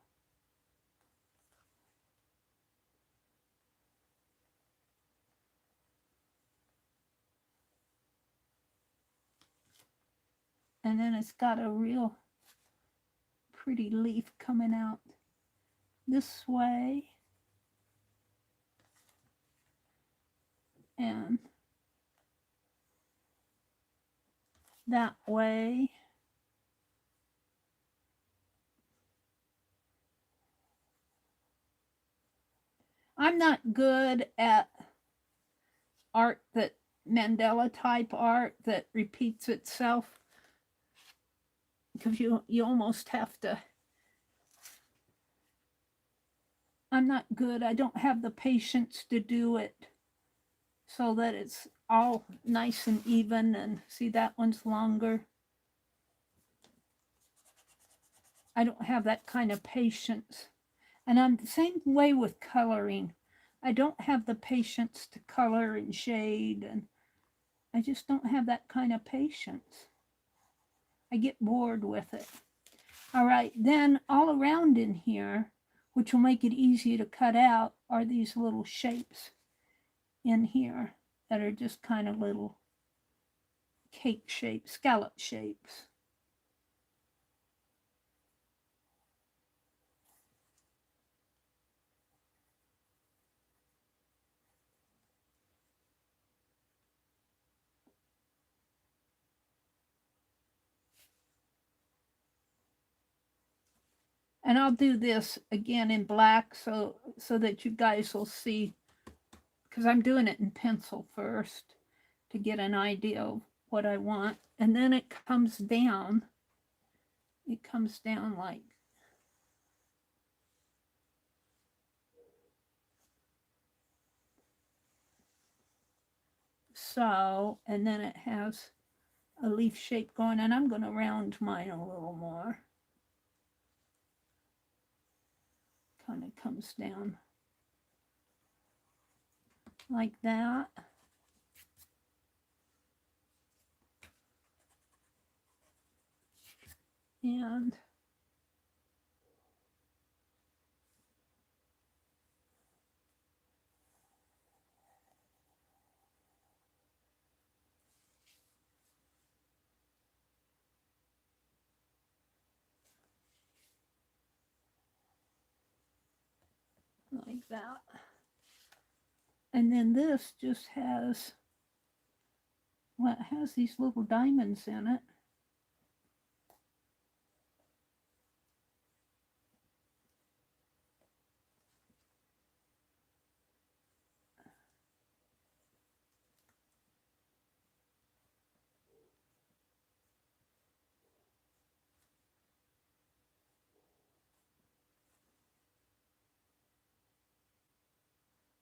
S1: And then it's got a real pretty leaf coming out this way. And that way. I'm not good at art that mandala type art that repeats itself, because you almost have to. I'm not good. I don't have the patience to do it so that it's all nice and even. And see, that one's longer. I don't have that kind of patience. And I'm the same way with coloring. I don't have the patience to color and shade, and I just don't have that kind of patience. I get bored with it. All right, then all around in here, which will make it easy to cut out, are these little shapes in here that are just kind of little cake shapes, scallop shapes. And I'll do this again in black so that you guys will see, because I'm doing it in pencil first to get an idea of what I want. And then it comes down. It comes down like so. And then it has a leaf shape going. And I'm going to round mine a little more. Kind of comes down like that. And like that. And then this just has, well, it has these little diamonds in it.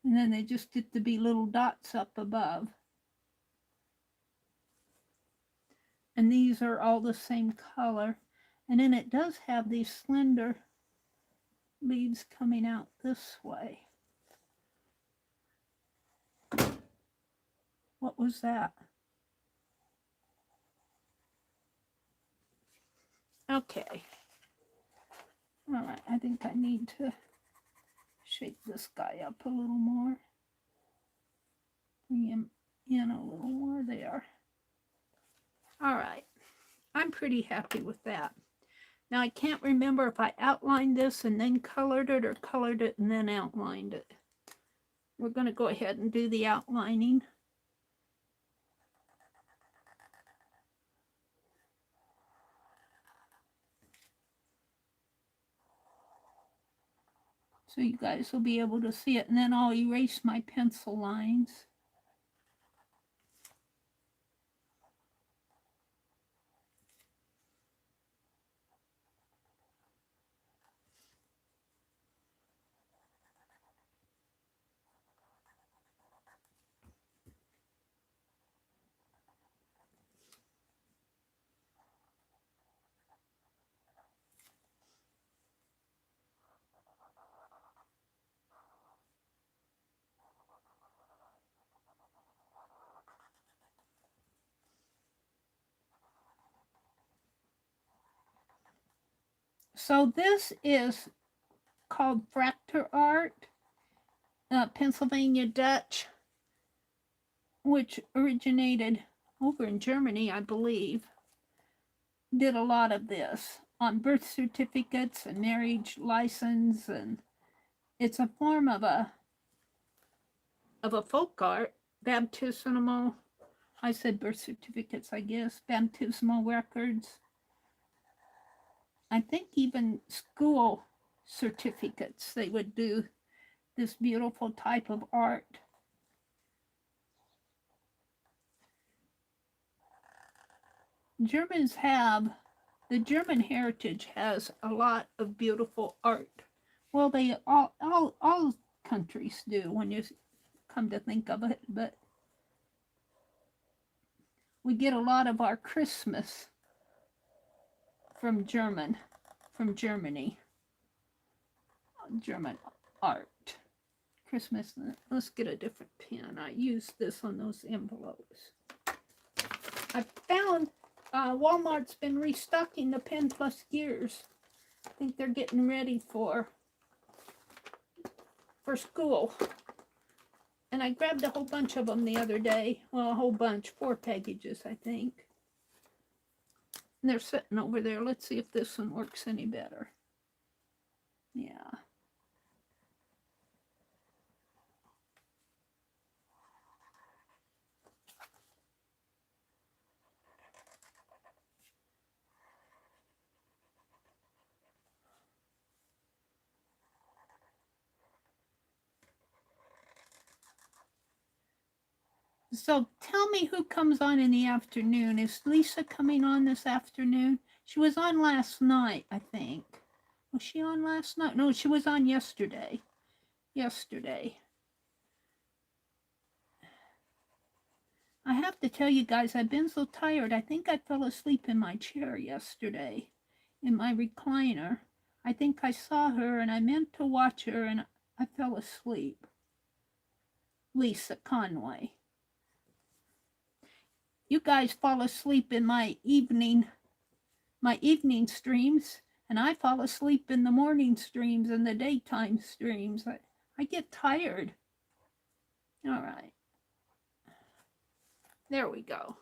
S1: And then they just get to be little dots up above. And these are all the same color. And then it does have these slender leaves coming out this way. What was that? Okay. All right, I think I need to shake this guy up a little more. Bring him in a little more there. All right, I'm pretty happy with that. Now I can't remember if I outlined this and then colored it or colored it and then outlined it. We're going to go ahead and do the outlining. So you guys will be able to see it, and then I'll erase my pencil lines. So this is called Fraktur art, Pennsylvania Dutch, which originated over in Germany, I believe. Did a lot of this on birth certificates and marriage license, and it's a form of a folk art, baptismal. I said birth certificates, I guess, baptismal records. I think even school certificates, they would do this beautiful type of art. Germans have, the German heritage has a lot of beautiful art. Well, they all countries do when you come to think of it, but we get a lot of our Christmas from Germany. German art. Christmas, let's get a different pen. I used this on those envelopes. I found Walmart's been restocking the Pen Plus Gears. I think they're getting ready for school. And I grabbed a whole bunch of them the other day. Well, a whole bunch, 4 packages, I think. And they're sitting over there. Let's see if this one works any better. Yeah. So tell me who comes on in the afternoon. Is Lisa coming on this afternoon? She was on last night, I think. Was she on last night? No, she was on yesterday. I have to tell you guys, I've been so tired. I think I fell asleep in my chair yesterday, in my recliner. I think I saw her and I meant to watch her and I fell asleep. Lisa Conway. You guys fall asleep in my evening streams, and I fall asleep in the morning streams and the daytime streams. I get tired. All right. There we go.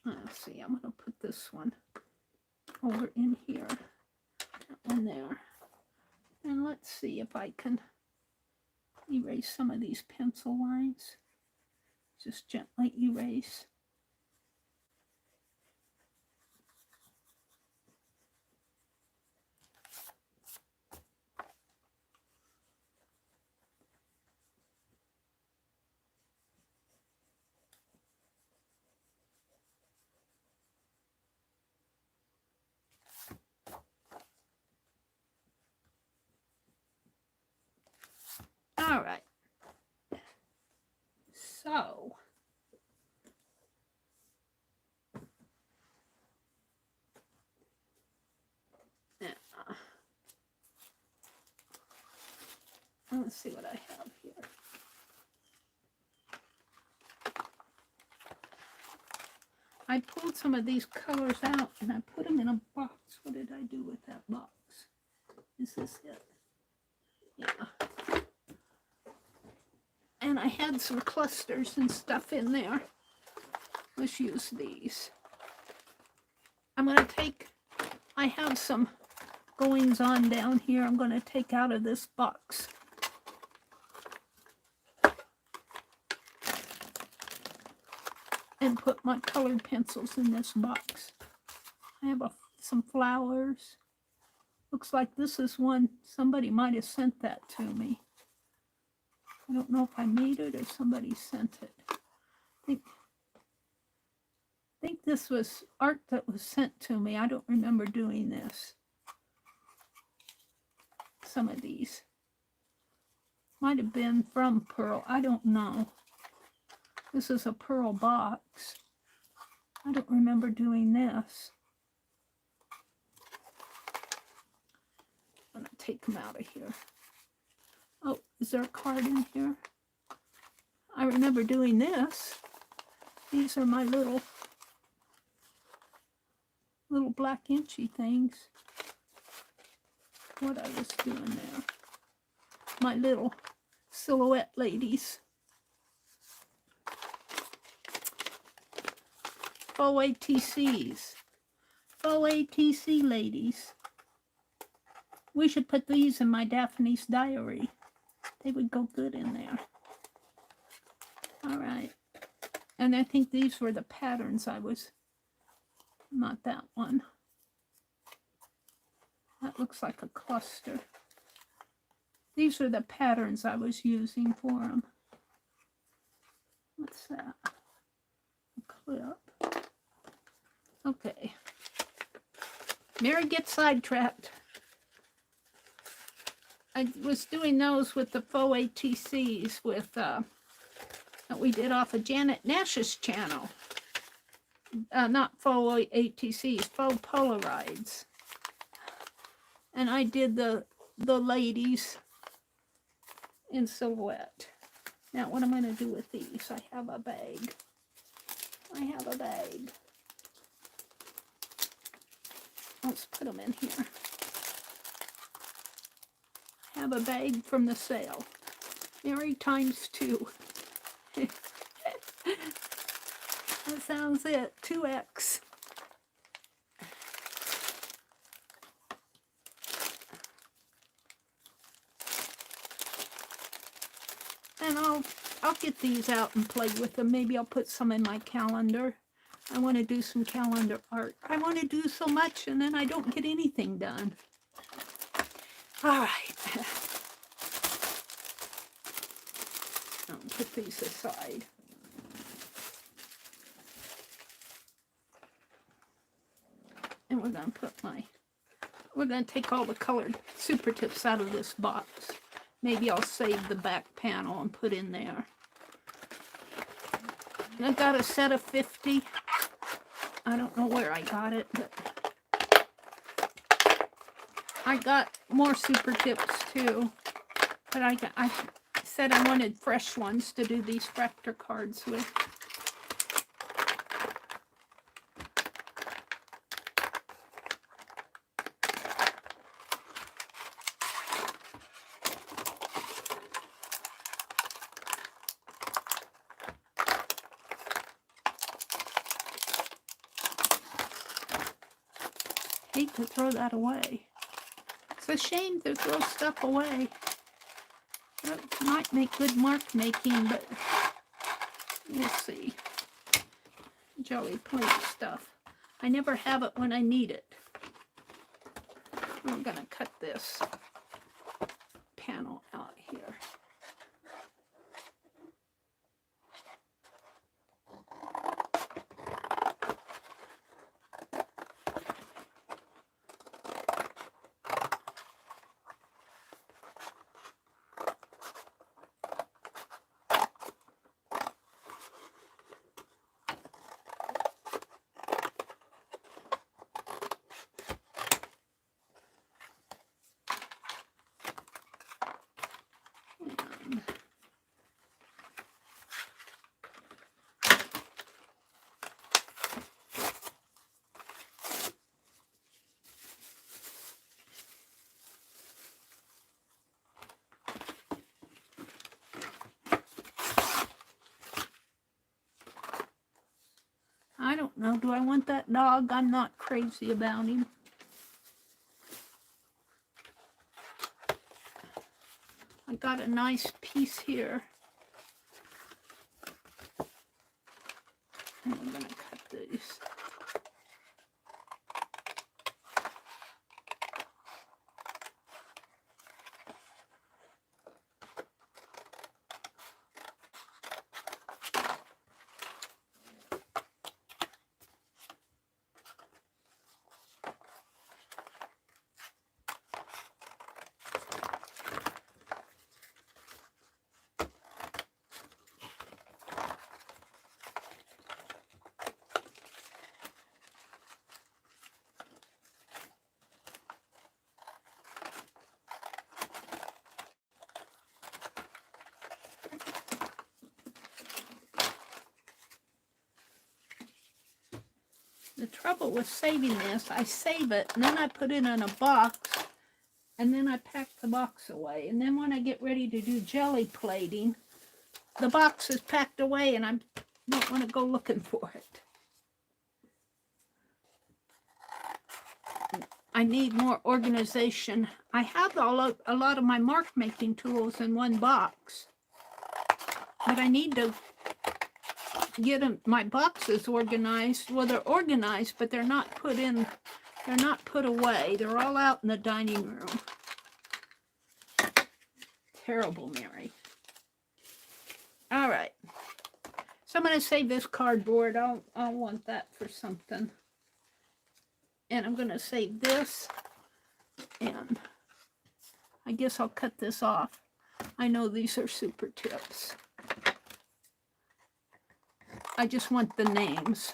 S1: Let's see, I'm going to put this one over in here. That one there. And let's see if I can erase some of these pencil lines. Just gently erase. All right. So, let's see what I have here. I pulled some of these colors out and I put them in a box. What did I do with that box? Is this it? Yeah. And I had some clusters and stuff in there. Let's use these. I'm going to take, I have some goings on down here. I'm going to take out of this box. And put my colored pencils in this box. I have some flowers. Looks like this is one, somebody might have sent that to me. I don't know if I made it or somebody sent it. I think this was art that was sent to me. I don't remember doing this. Some of these. Might have been from Pearl. I don't know. This is a Pearl box. I don't remember doing this. I'm going to take them out of here. Oh, is there a card in here? I remember doing this. These are my little black inchy things. What I was doing there. My little silhouette ladies. Faux ATCs. Faux ATC ladies. We should put these in my Daphne's diary. They would go good in there. All right. And I think these were the patterns I was, not that one. That looks like a cluster. These are the patterns I was using for them. What's that? A clip. Okay. Meri gets sidetracked. I was doing those with the faux ATCs with that we did off of Janet Nash's channel. Not faux ATCs, faux Polaroids. And I did the ladies in silhouette. Now what I'm going to do with these, I have a bag. Let's put them in here. I have a bag from the sale. Meri times 2. That sounds it. 2x. And I'll get these out and play with them. Maybe I'll put some in my calendar. I want to do some calendar art. I want to do so much and then I don't get anything done. All right. I'll put these aside. And we're going to put we're going to take all the colored super tips out of this box. Maybe I'll save the back panel and put in there. I got a set of 50. I don't know where I got it, but I got more super tips too. But I said I wanted fresh ones to do these Fraktur cards with. Hate to throw that away. It's a shame to throw stuff away. But That might make good mark making, but we'll see. Jelly plate stuff. I never have it when I need it. I'm going to cut this panel out here. I don't know. Do I want that dog? I'm not crazy about him. I got a nice piece here. And I'm going to cut these. The trouble with saving this, I save it, and then I put it in a box, and then I pack the box away. And then when I get ready to do jelly plating, the box is packed away, and I don't want to go looking for it. I need more organization. I have a lot of my mark making tools in one box, but I need to get them, my boxes organized. Well, they're organized, but they're not put in, they're not put away. They're all out in the dining room. Terrible, Meri. All right. So I'm going to save this cardboard. I'll want that for something. And I'm going to save this. And I guess I'll cut this off. I know these are super tips. I just want the names.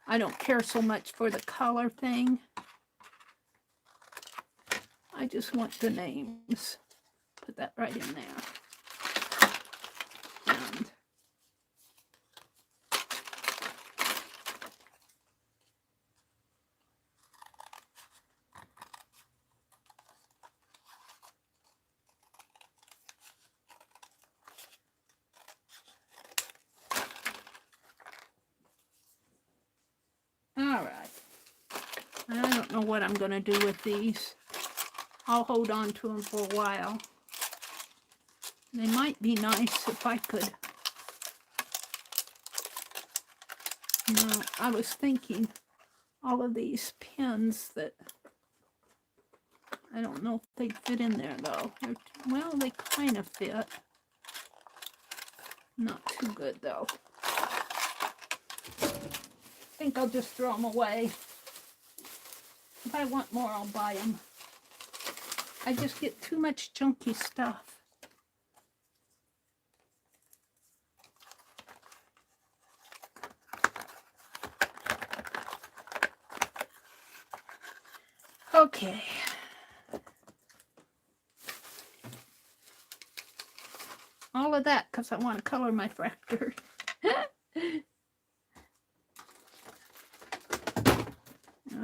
S1: I don't care so much for the color thing. I just want the names. Put that right in there. And all right. I don't know what I'm going to do with these. I'll hold on to them for a while. They might be nice if I could. No, I was thinking all of these pins that I don't know if they fit in there though. Well, they kind of fit. Not too good though. I think I'll just throw them away. If I want more, I'll buy them. I just get too much junky stuff. Okay. All of that because I want to color my Fraktur.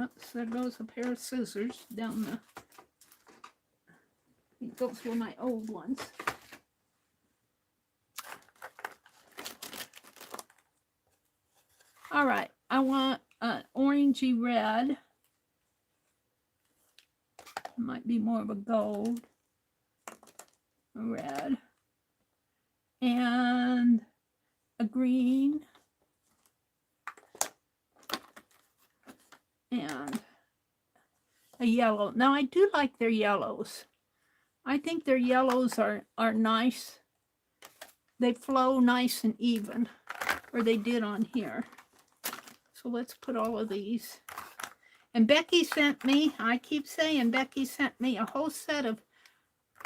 S1: Oops, there goes a pair of scissors down the... It goes with my old ones. All right, I want an orangey red. Might be more of a gold. a red, and a green, and a yellow. Now, I do like their yellows. I think their yellows are nice. They flow nice and even, or they did on here. So let's put all of these. And Becky sent me, I keep saying, Becky sent me a whole set of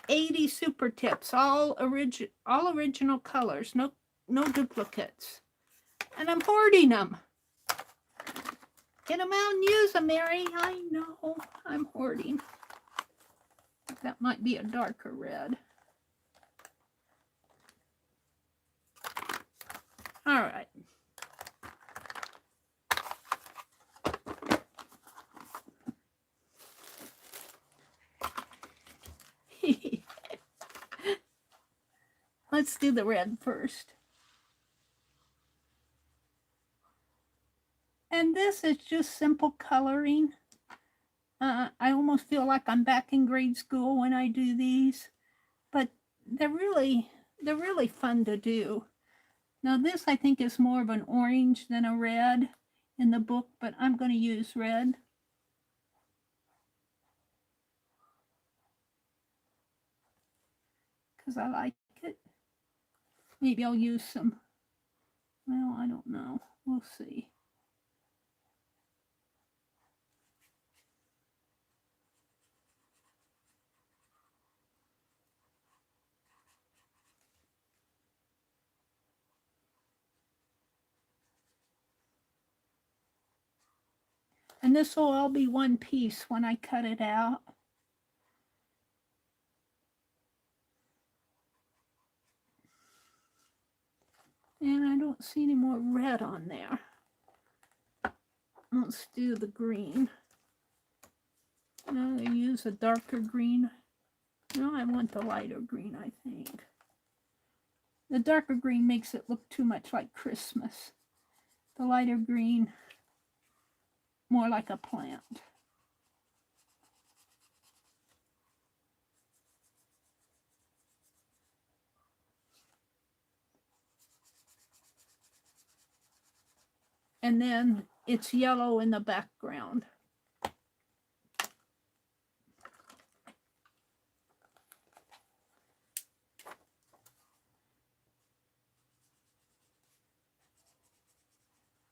S1: 80 super tips, all original colors, no duplicates. And I'm hoarding them. Get them out and use them, Mary. I know, I'm hoarding. That might be a darker red. All right. Let's do the red first. And this is just simple coloring. I almost feel like I'm back in grade school when I do these, but they're really fun to do. Now this I think is more of an orange than a red in the book, but I'm going to use red. Because I like it. Maybe I'll use some, well, I don't know. We'll see. And this will all be one piece when I cut it out. And I don't see any more red on there. Let's do the green. No, I use a darker green. No, I want the lighter green, I think. The darker green makes it look too much like Christmas. The lighter green, more like a plant. And then it's yellow in the background.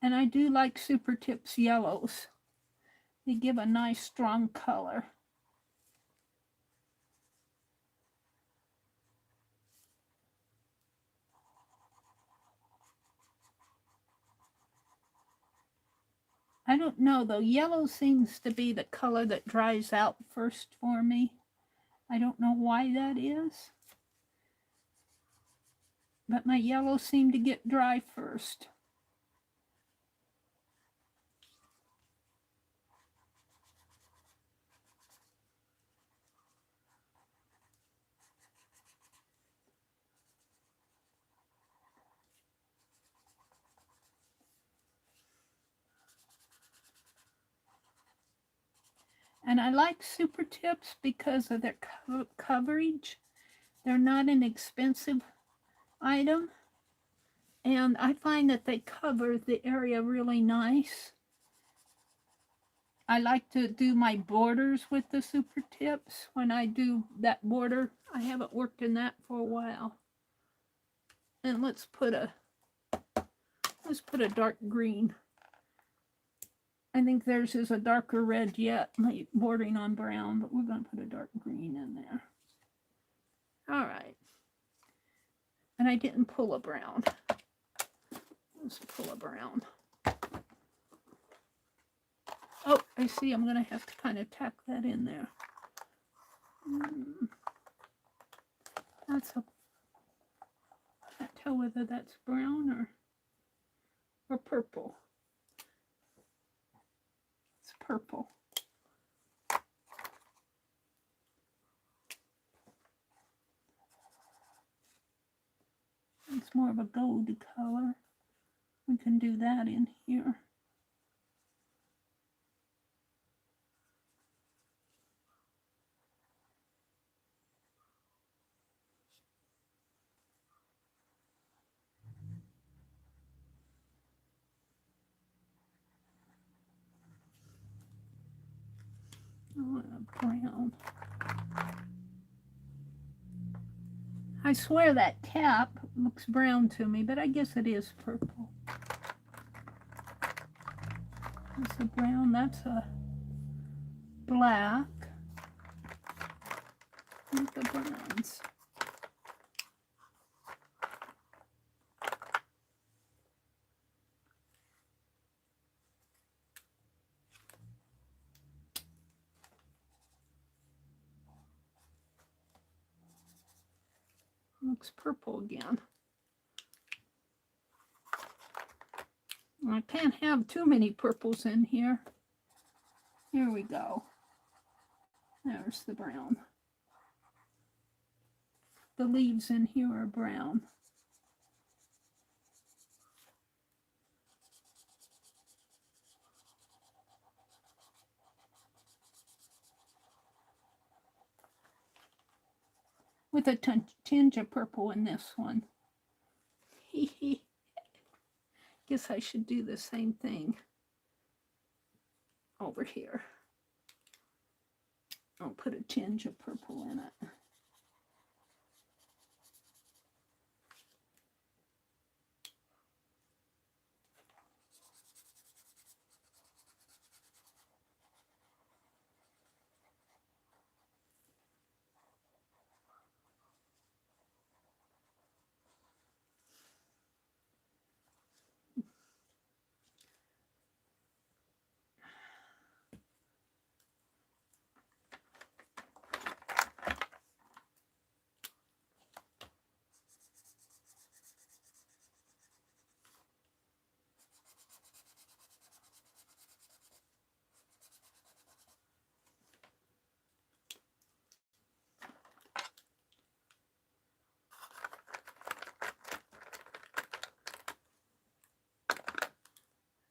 S1: And I do like Super Tips yellows. They give a nice strong color. I don't know though, yellow seems to be the color that dries out first for me. I don't know why that is, but my yellow seemed to get dry first. And I like Super Tips because of their coverage. They're not an expensive item. And I find that they cover the area really nice. I like to do my borders with the Super Tips. When I do that border, I haven't worked in that for a while. And let's put a dark green. I think theirs is a darker red yet, bordering on brown, but we're going to put a dark green in there. All right. And I didn't pull a brown. Let's pull a brown. Oh, I see. I'm going to have to kind of tack that in there. Can't tell whether that's brown or purple. It's purple. It's more of a gold color. We can do that in here. Brown. I swear that cap looks brown to me, but I guess it is purple. That's a brown, that's a black. Look at the browns. Looks purple again. I can't have too many purples in here. Here we go. There's the brown. The leaves in here are brown. With a tinge of purple in this one. Guess I should do the same thing over here. I'll put a tinge of purple in it.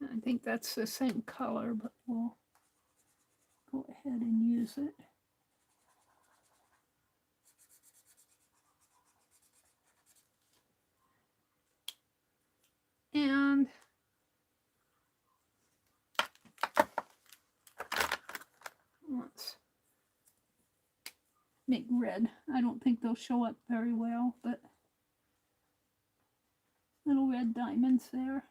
S1: I think that's the same color, but we'll go ahead and use it. And let's make red. I don't think they'll show up very well, but little red diamonds there.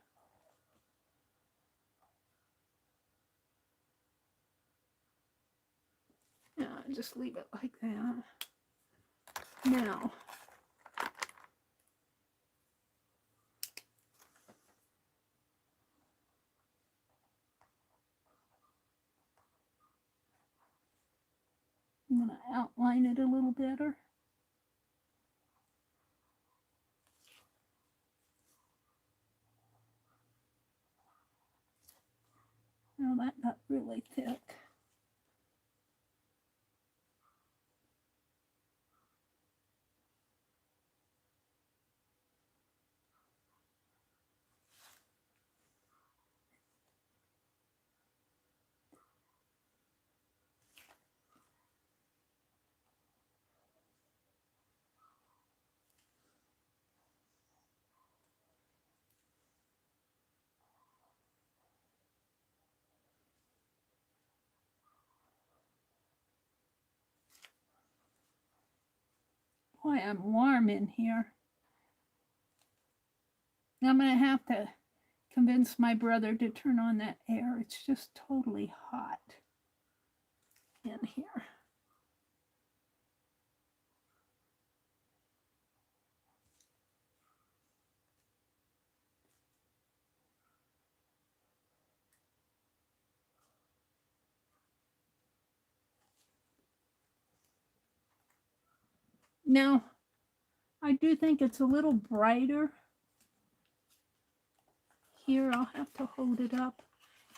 S1: Yeah, just leave it like that. Now, I'm going to outline it a little better. Now that got really thick. Boy, I'm warm in here. I'm going to have to convince my brother to turn on that air. It's just totally hot in here. Now, I do think it's a little brighter. Here, I'll have to hold it up.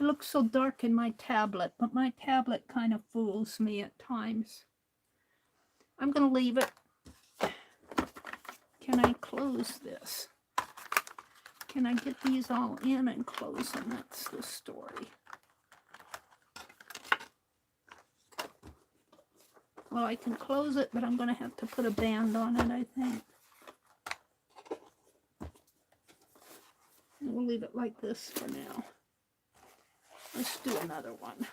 S1: It looks so dark in my tablet, but my tablet kind of fools me at times. I'm going to leave it. Can I close this? Can I get these all in and close them? That's the story. Well, I can close it, but I'm going to have to put a band on it, I think. We'll leave it like this for now. Let's do another one.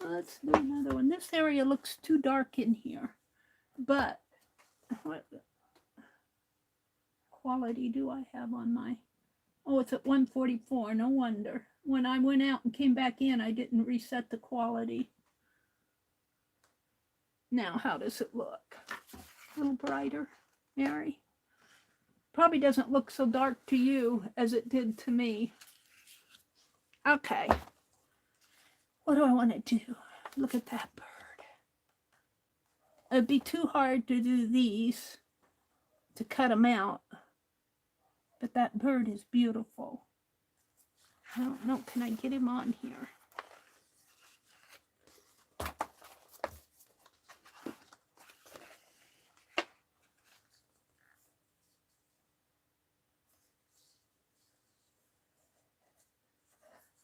S1: Let's do another one. This area looks too dark in here, but what quality do I have on my... Oh, it's at 144. No wonder. When I went out and came back in, I didn't reset the quality. Now, how does it look? A little brighter, Mary? Probably doesn't look so dark to you as it did to me. Okay. What do I want to do? Look at that bird. It'd be too hard to do these, to cut them out. But that bird is beautiful. I don't know, can I get him on here?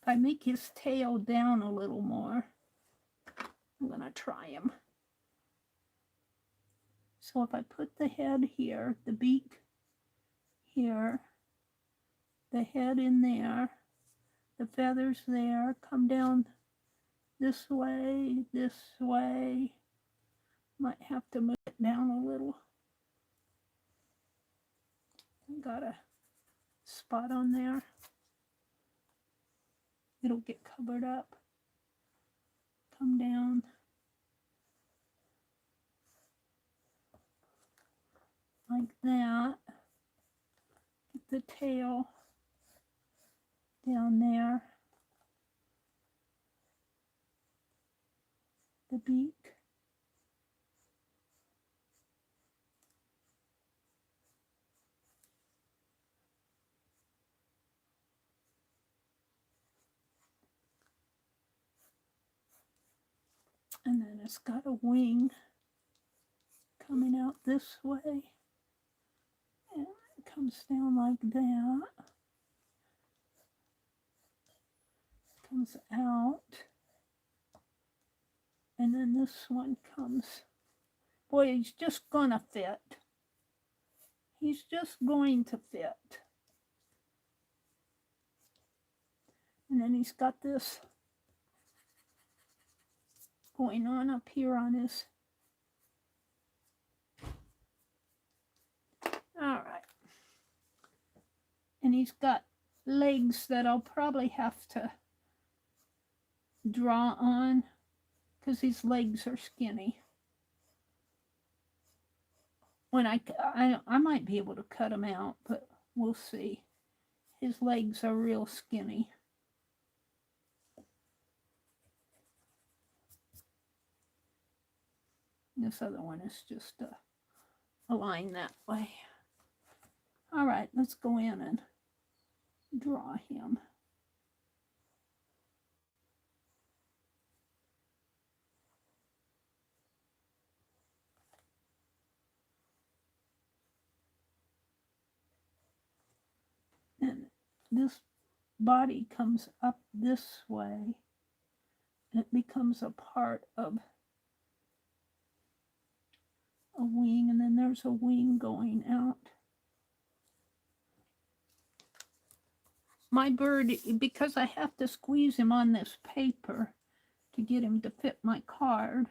S1: If I make his tail down a little more, I'm going to try him. So if I put the head here, the beak here, the head in there, the feathers there, come down this way, might have to move it down a little. Got a spot on there. It'll get covered up. Come down. Like that. Get the tail down there. The beak. And then it's got a wing coming out this way. And it comes down like that. Comes out. And then this one comes. Boy, he's just gonna fit. He's just going to fit. And then he's got this going on up here on his... All right. And he's got legs that I'll probably have to draw on because his legs are skinny. When I might be able to cut them out, but we'll see. His legs are real skinny. This other one is just a line that way. All right, let's go in and draw him. And this body comes up this way. And it becomes a part of a wing, and then there's a wing going out. My bird, because I have to squeeze him on this paper to get him to fit my card.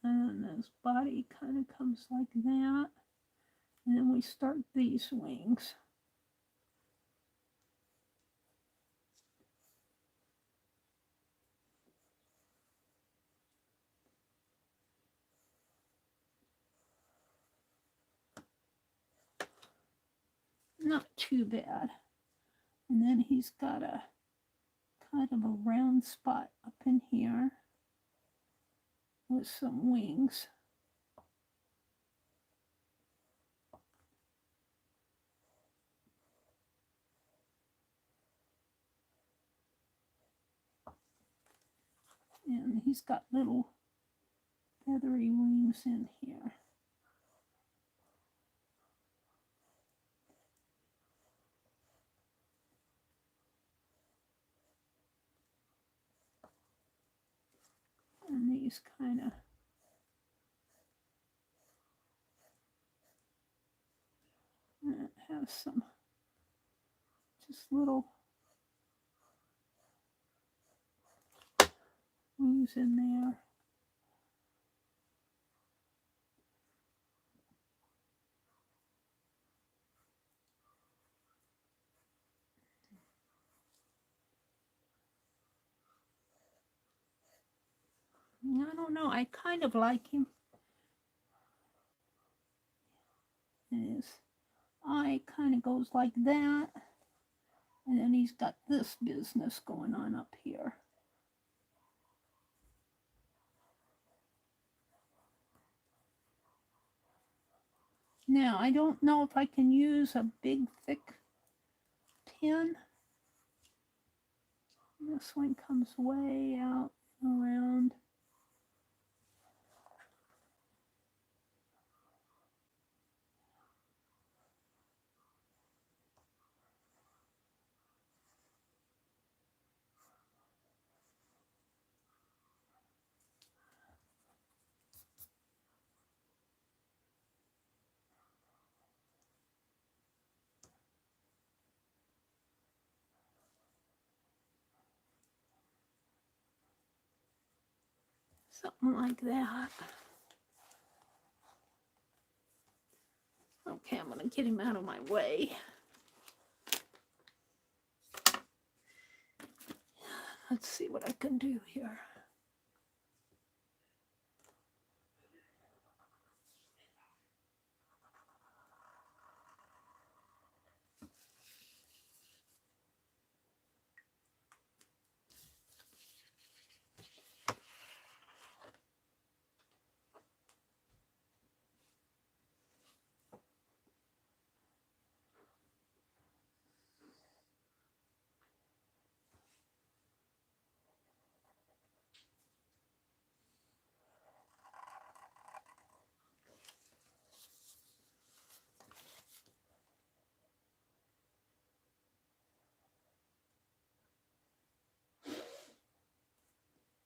S1: And then this body kind of comes like that. And then we start these wings. Not too bad. And then he's got a kind of a round spot up in here with some wings. And he's got little feathery wings in here. And these kind of have some just little wings in there. I don't know, I kind of like him. His eye kind of goes like that. And then he's got this business going on up here. Now, I don't know if I can use a big, thick pin. This one comes way out around. Something like that. Okay, I'm going to get him out of my way. Let's see what I can do here.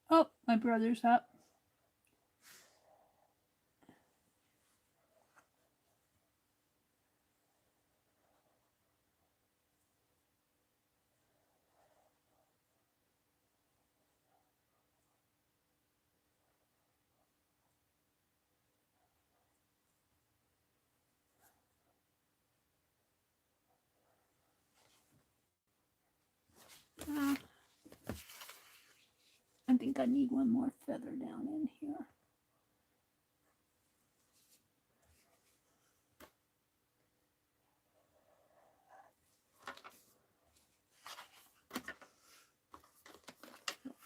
S1: Oh, my brother's up. I think I need one more feather down in here.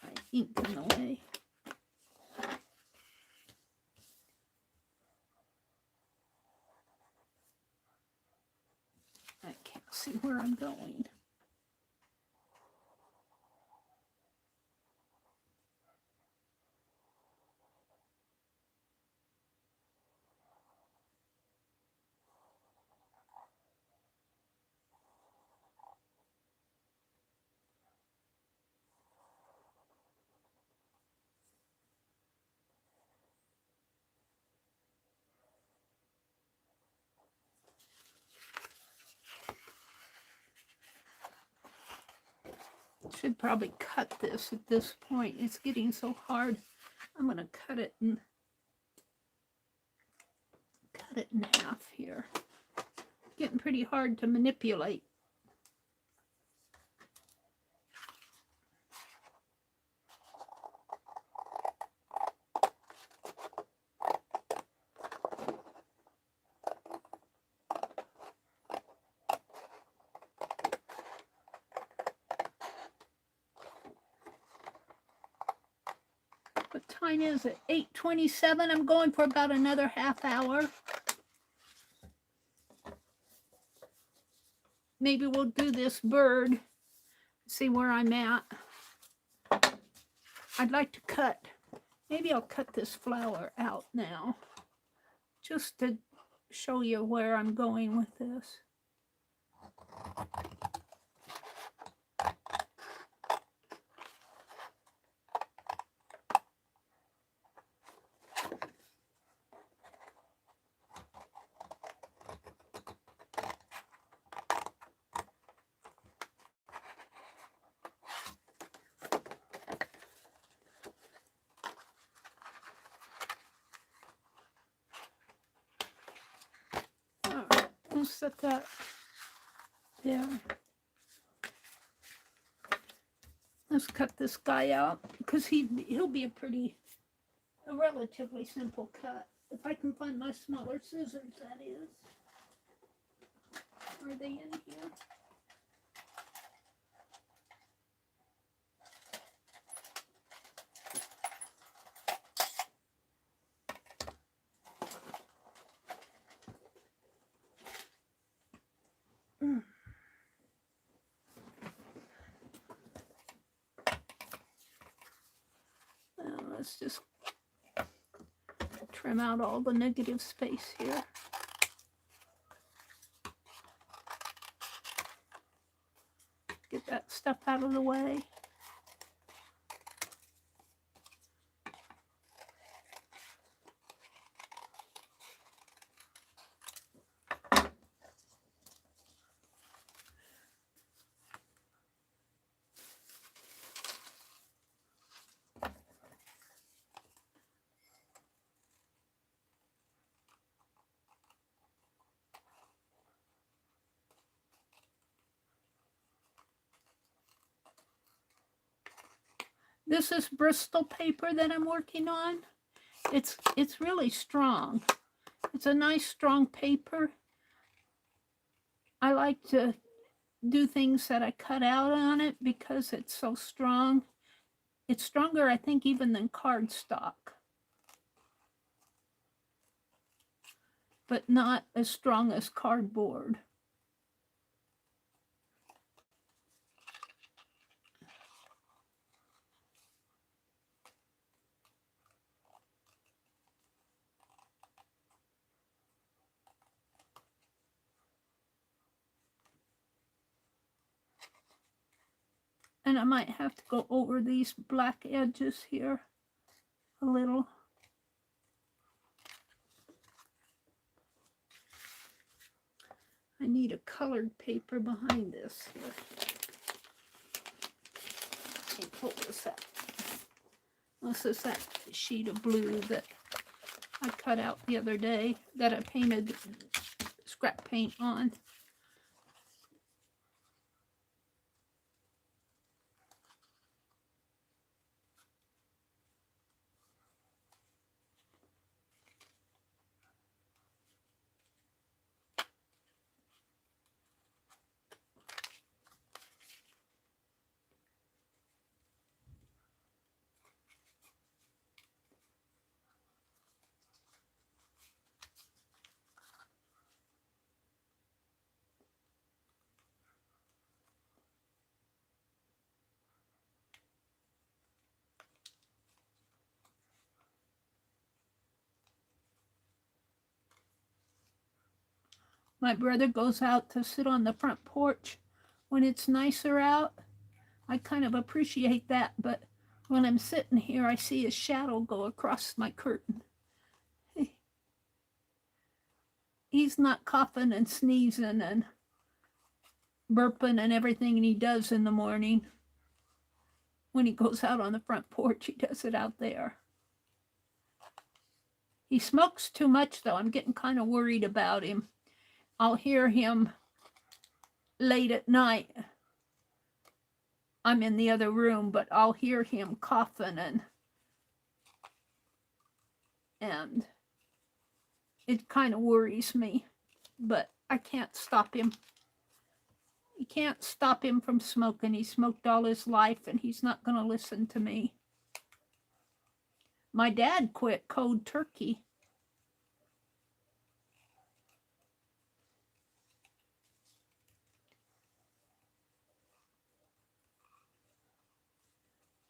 S1: My ink in the way. I can't see where I'm going. Should probably cut this at this point. It's getting so hard. I'm going to cut it in half here. Getting pretty hard to manipulate. What time is it? 8:27. I'm going for about another half hour. Maybe we'll do this bird. See where I'm at. I'd like to cut, maybe I'll cut this flower out now, just to show you where I'm going with this. We'll set that there. Let's cut this guy out because he'll be a relatively simple cut. If I can find my smaller scissors, that is. Are they in here? Let's just trim out all the negative space here. Get that stuff out of the way. This is Bristol paper that I'm working on. It's really strong. It's a nice strong paper. I like to do things that I cut out on it because it's so strong. It's stronger, I think, even than cardstock, but not as strong as cardboard. And I might have to go over these black edges here a little. I need a colored paper behind this here. Let me pull this out. This is that sheet of blue that I cut out the other day that I painted scrap paint on. My brother goes out to sit on the front porch when it's nicer out. I kind of appreciate that, but when I'm sitting here, I see his shadow go across my curtain. He's not coughing and sneezing and burping and everything he does in the morning. When he goes out on the front porch, he does it out there. He smokes too much, though. I'm getting kind of worried about him. I'll hear him late at night. I'm in the other room, but I'll hear him coughing and it kind of worries me, but I can't stop him. You can't stop him from smoking. He smoked all his life and he's not going to listen to me. My dad quit cold turkey.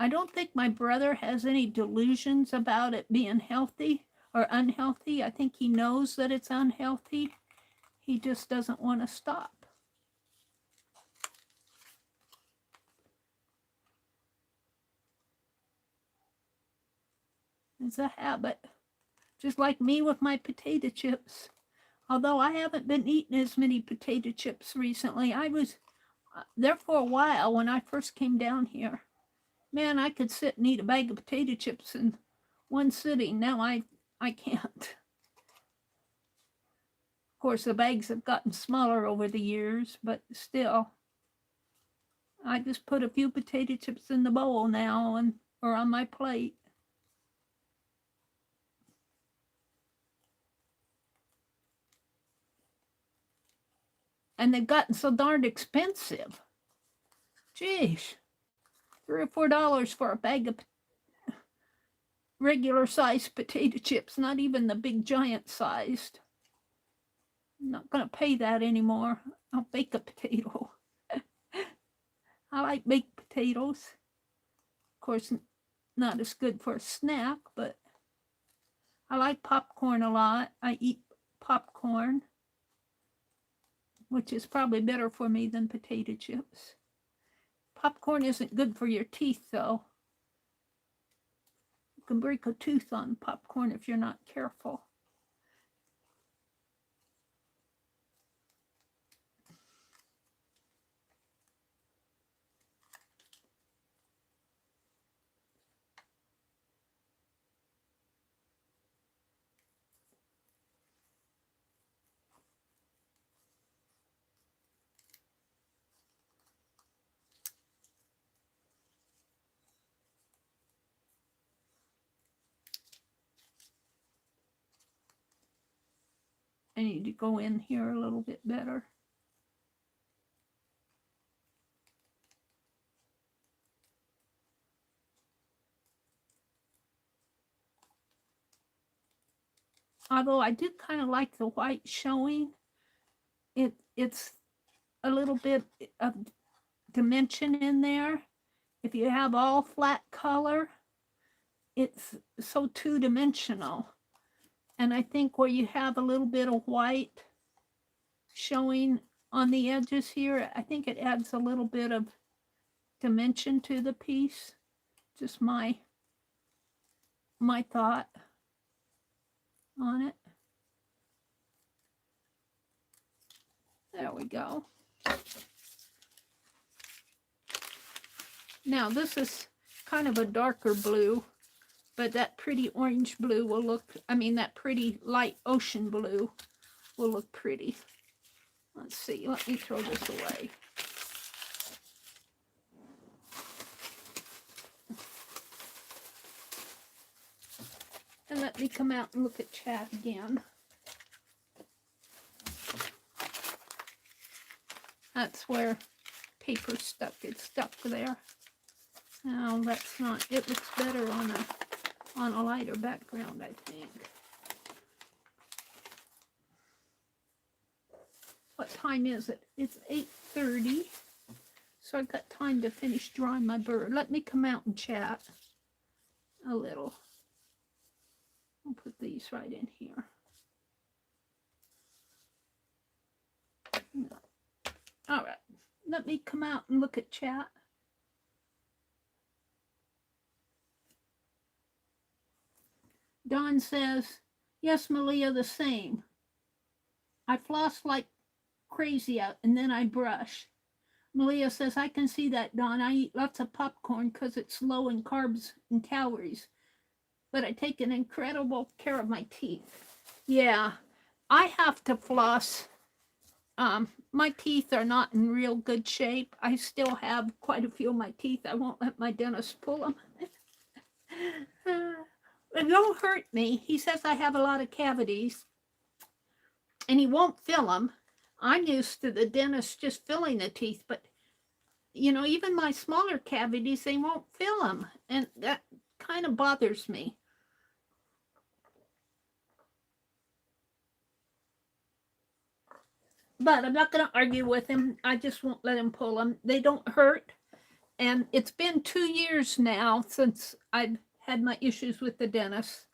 S1: I don't think my brother has any delusions about it being healthy or unhealthy. I think he knows that it's unhealthy. He just doesn't want to stop. It's a habit. Just like me with my potato chips. Although I haven't been eating as many potato chips recently. I was there for a while when I first came down here. Man, I could sit and eat a bag of potato chips in one sitting. Now I can't. Of course, the bags have gotten smaller over the years, but still. I just put a few potato chips in the bowl now or on my plate. And they've gotten so darned expensive. Jeez. $3 or $4 for a bag of regular sized potato chips, not even the big giant sized. I'm not going to pay that anymore. I'll bake a potato. I like baked potatoes. Of course, not as good for a snack, but I like popcorn a lot. I eat popcorn, which is probably better for me than potato chips. Popcorn isn't good for your teeth, though. You can break a tooth on popcorn if you're not careful. I need to go in here a little bit better. Although I do kind of like the white showing, it's a little bit of dimension in there. If you have all flat color, it's so two-dimensional. And I think where you have a little bit of white showing on the edges here, I think it adds a little bit of dimension to the piece. Just my thought on it. There we go. Now this is kind of a darker blue, but that pretty orange blue will look, that pretty light ocean blue will look pretty. Let's see, let me throw this away. And let me come out and look at chat again. That's where paper's stuck. It's stuck there. No, that's not. It looks better on a lighter background, I think. What time is it? It's 8:30. So I've got time to finish drawing my bird. Let me come out and chat a little. I'll put these right in here. No. All right. Let me come out and look at chat. Dawn says, yes, Malia, the same. I floss like crazy out and then I brush. Malia says, I can see that, Dawn. I eat lots of popcorn because it's low in carbs and calories. But I take an incredible care of my teeth. Yeah, I have to floss. My teeth are not in real good shape. I still have quite a few of my teeth. I won't let my dentist pull them. It don't hurt me. He says I have a lot of cavities and he won't fill them. I'm used to the dentist just filling the teeth, but even my smaller cavities, they won't fill them. And that kind of bothers me. But I'm not going to argue with him. I just won't let him pull them. They don't hurt. And it's been 2 years now since I've had my issues with the dentist.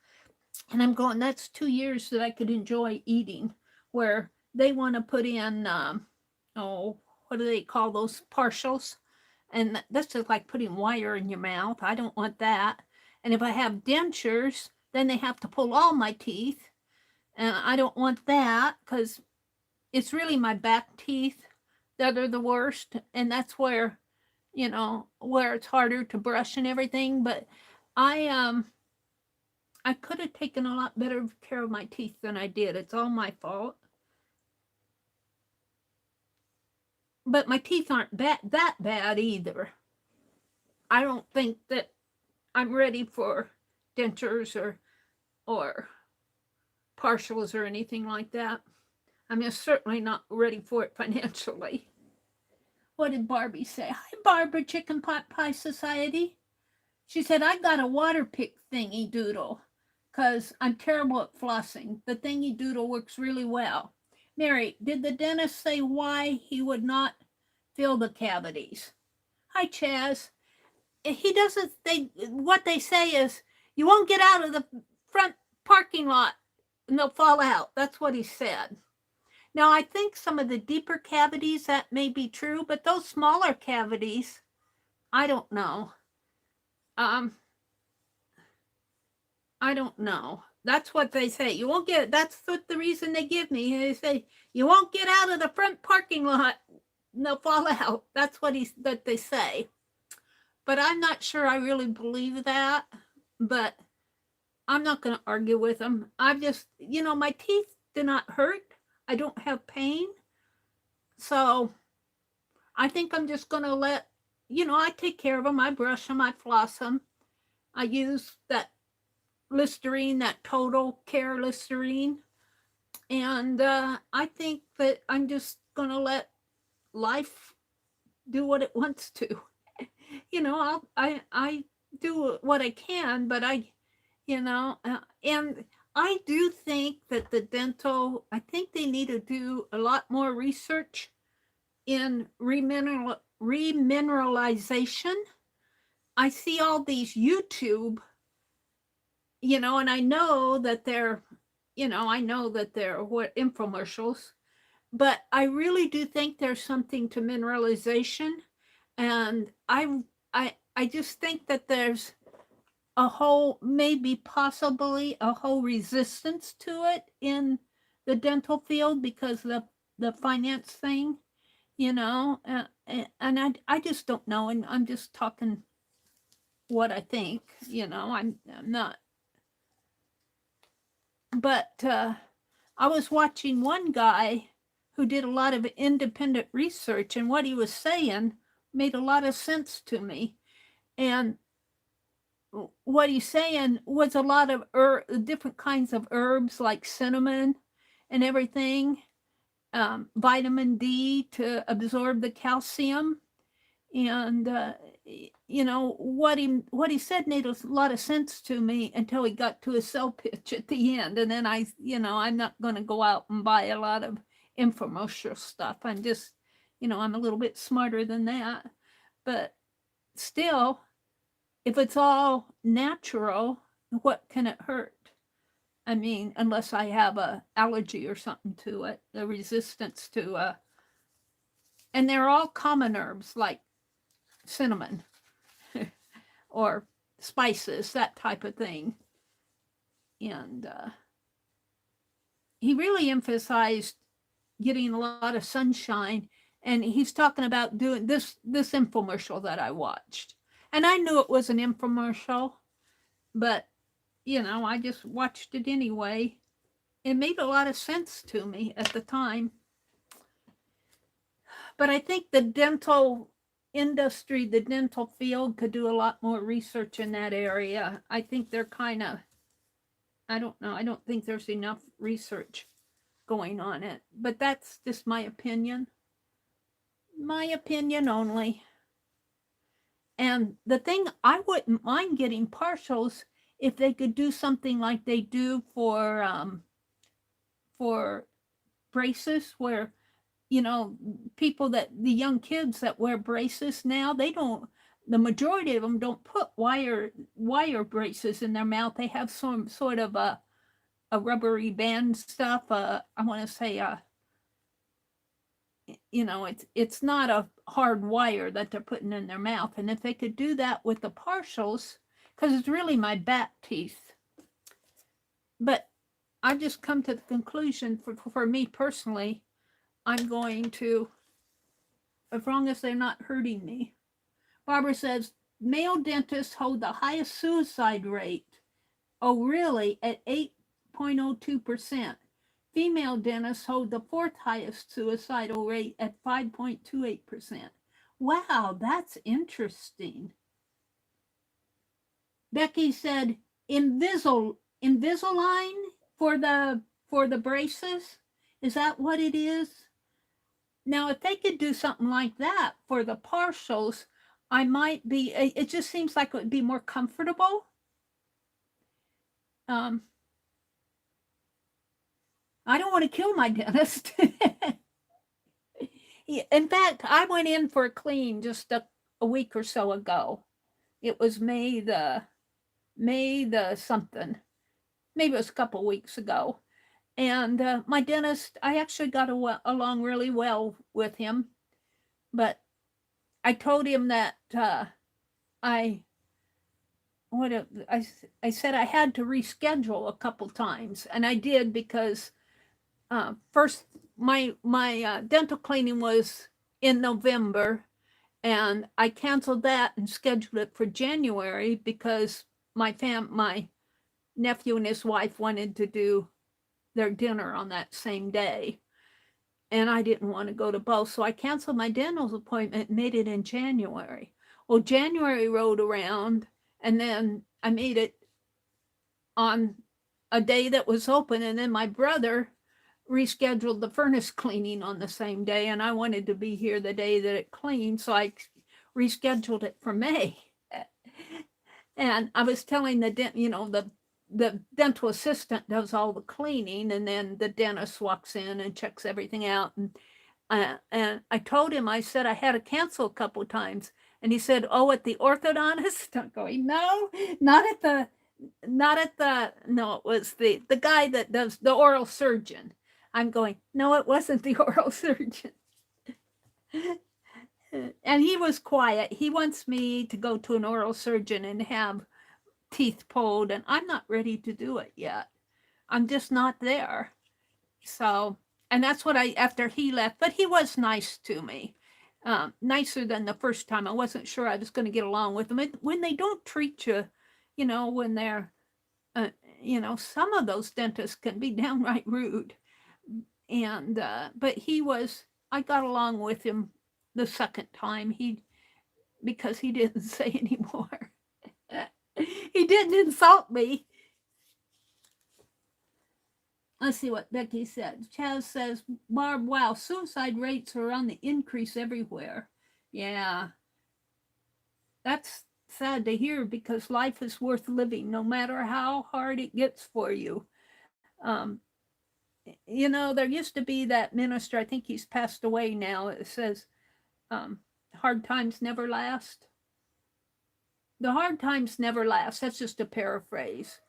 S1: And I'm going, that's 2 years that I could enjoy eating, where they want to put in, oh, what do they call those, partials? And that's just like putting wire in your mouth. I don't want that. And if I have dentures, then they have to pull all my teeth. And I don't want that because it's really my back teeth that are the worst. And that's where, where it's harder to brush and everything. But I could have taken a lot better care of my teeth than I did. It's all my fault. But my teeth aren't that bad either. I don't think that I'm ready for dentures or partials or anything like that. I'm just certainly not ready for it financially. What did Barbie say? Hi, Barbara, Chicken Pot Pie Society. She said, I got a water pick thingy doodle because I'm terrible at flossing. The thingy doodle works really well. Mary, did the dentist say why he would not fill the cavities? Hi, Chaz. He doesn't, what they say is, you won't get out of the front parking lot and they'll fall out. That's what he said. Now, I think some of the deeper cavities, that may be true, but those smaller cavities, I don't know. I don't know. That's what they say. You won't get, that's what the reason they give me. They say, you won't get out of the front parking lot and they'll fall out. That's what that they say. But I'm not sure I really believe that. But I'm not going to argue with them. I've just, my teeth do not hurt. I don't have pain. So I think I'm just going to let, I take care of them. I brush them. I floss them. I use that Listerine, that Total Care Listerine. And I think that I'm just going to let life do what it wants to. I do what I can, but and I do think that I think they need to do a lot more research in remineralization. I see all these YouTube, and I know that they're what infomercials, but I really do think there's something to mineralization, and I just think that there's possibly a whole resistance to it in the dental field because of the finance thing, and I just don't know, and I'm just talking what I think, I'm not. But I was watching one guy who did a lot of independent research, and what he was saying made a lot of sense to me. And what he's saying was a lot of different kinds of herbs like cinnamon and everything, vitamin D to absorb the calcium. And, what he said made a lot of sense to me until he got to a sell pitch at the end. And then I'm not going to go out and buy a lot of infomercial stuff. I'm just, I'm a little bit smarter than that. But still, if it's all natural, what can it hurt? I mean, unless I have a allergy or something to it, a resistance to and they're all common herbs like cinnamon or spices, that type of thing. And he really emphasized getting a lot of sunshine, and he's talking about doing this infomercial that I watched. And I knew it was an infomercial, but, I just watched it anyway. It made a lot of sense to me at the time. But I think the dental industry, the dental field could do a lot more research in that area. I think they're kind of, I don't know, I don't think there's enough research going on it. But that's just my opinion. My opinion only. And the thing, I wouldn't mind getting partials if they could do something like they do for braces, where, people the young kids that wear braces now, they don't, the majority of them don't put wire braces in their mouth. They have some sort of a rubbery band stuff. I want to say you know, it's not a hard wire that they're putting in their mouth. And if they could do that with the partials, because it's really my back teeth. But I've just come to the conclusion for me personally, I'm going to, as long as they're not hurting me. Barbara says, male dentists hold the highest suicide rate. Oh, really? At 8.02%. Female dentists hold the fourth highest suicidal rate at 5.28%. Wow, that's interesting. Becky said, Invisalign for the braces? Is that what it is? Now, if they could do something like that for the partials, I might be, it just seems like it would be more comfortable. I don't want to kill my dentist. In fact, I went in for a clean just a week or so ago. It was May the something. Maybe it was a couple weeks ago. And my dentist, I actually got along really well with him. But I told him that I said I had to reschedule a couple times. And I did because first, my dental cleaning was in November, and I canceled that and scheduled it for January because my nephew and his wife wanted to do their dinner on that same day, and I didn't want to go to both, so I canceled my dental appointment and made it in January. Well, January rolled around, and then I made it on a day that was open, and then my brother rescheduled the furnace cleaning on the same day, and I wanted to be here the day that it cleaned, so I rescheduled it for May. And I was telling the dental assistant does all the cleaning, and then the dentist walks in and checks everything out. And I told him, I said I had to cancel a couple of times, and he said, "Oh, at the orthodontist?" I'm going, "No, not at the. No, it was the guy that does the oral surgeon." I'm going, "No, it wasn't the oral surgeon." And he was quiet. He wants me to go to an oral surgeon and have teeth pulled, and I'm not ready to do it yet. I'm just not there. So, and that's what after he left, but he was nice to me. Nicer than the first time. I wasn't sure I was going to get along with them. When they don't treat you, when they're, some of those dentists can be downright rude. And, but I got along with him the second time because he didn't say anymore. He didn't insult me. Let's see what Becky said. Chaz says, "Barb, wow, suicide rates are on the increase everywhere." Yeah. That's sad to hear because life is worth living no matter how hard it gets for you. There used to be that minister, I think he's passed away now. It says, hard times never last. The hard times never last. That's just a paraphrase.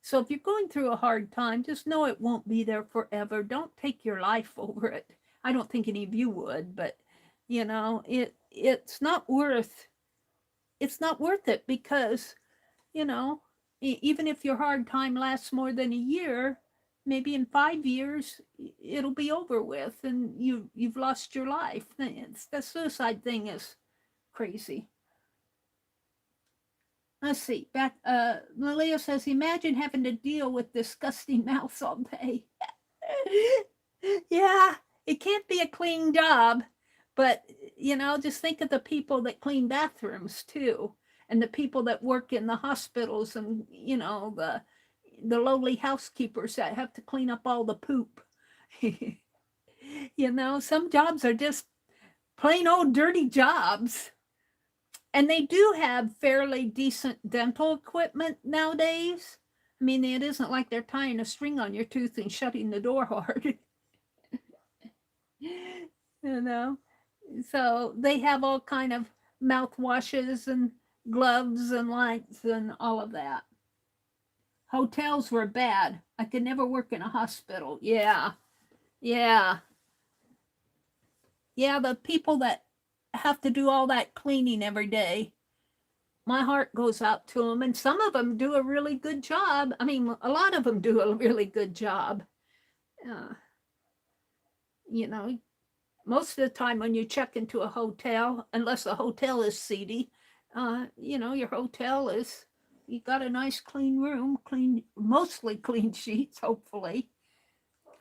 S1: So if you're going through a hard time, just know it won't be there forever. Don't take your life over it. I don't think any of you would, but it's not worth it because, even if your hard time lasts more than a year, maybe in 5 years it'll be over with and you've lost your life. The suicide thing is crazy. Let's see. Back, Malia says, "Imagine having to deal with disgusting mouths all day." Yeah, it can't be a clean job, but just think of the people that clean bathrooms too, and the people that work in the hospitals, and the lowly housekeepers that have to clean up all the poop. Some jobs are just plain old dirty jobs. And they do have fairly decent dental equipment nowadays. I mean, it isn't like they're tying a string on your tooth and shutting the door hard. So they have all kind of mouthwashes and gloves and lights and all of that. Hotels were bad. I could never work in a hospital. Yeah. Yeah. Yeah, the people that have to do all that cleaning every day, my heart goes out to them. And some of them do a really good job. I mean, a lot of them do a really good job. You know, most of the time when you check into a hotel, unless the hotel is seedy, you know, your hotel is, you got a nice clean room, clean, mostly clean sheets, hopefully.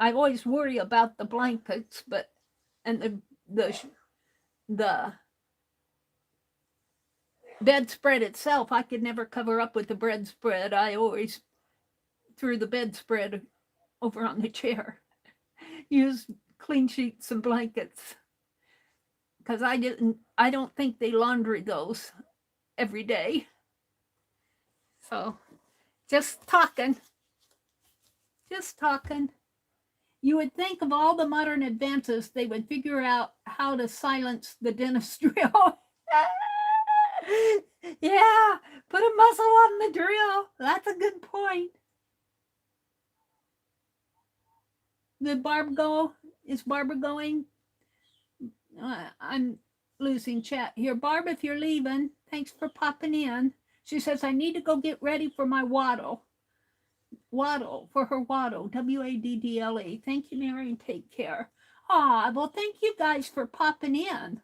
S1: I always worry about the blankets, but, and the bedspread itself, I could never cover up with the bedspread. I always threw the bedspread over on the chair. Use clean sheets and blankets. Because I don't think they laundry those every day. So, just talking. Just talking. You would think of all the modern advances, they would figure out how to silence the dentist drill. Yeah, put a muzzle on the drill. That's a good point. Did Barb go? Is Barbara going? I'm losing chat here. Barb, if you're leaving, thanks for popping in. She says, I need to go get ready for my waddle. Waddle, for her waddle, W-A-D-D-L-E. Thank you, Meri, and take care. Well, thank you guys for popping in.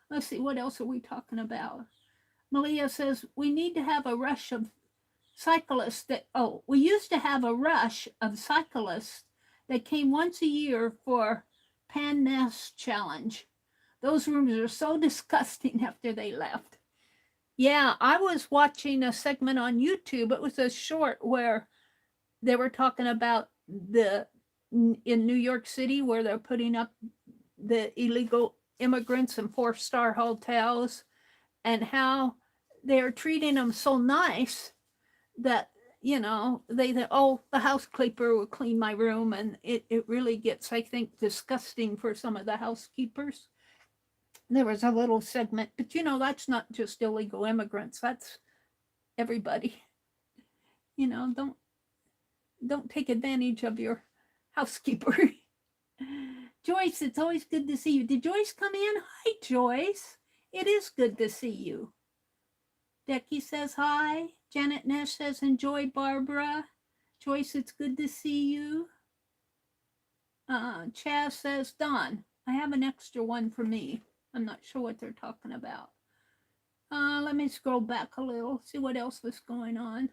S1: Let's see, what else are we talking about? Malia says, we need to have a rush of cyclists we used to have a rush of cyclists that came once a year for Pan Nest Challenge. Those rooms are so disgusting after they left. Yeah, I was watching a segment on YouTube. It was a short where they were talking about in New York City where they're putting up the illegal immigrants in 4-star hotels and how they're treating them so nice that, you know, the housekeeper will clean my room, and it really gets, I think, disgusting for some of the housekeepers. There was a little segment, but you know, that's not just illegal immigrants, that's everybody. You know, don't take advantage of your housekeeper. Joyce, it's always good to see you. Did Joyce come in? Hi, Joyce. It is good to see you. Becky says hi. Janet Nash says enjoy, Barbara. Joyce, it's good to see you. Chaz says, Don, I have an extra one for me. I'm not sure what they're talking about. Let me scroll back a little, see what else was going on.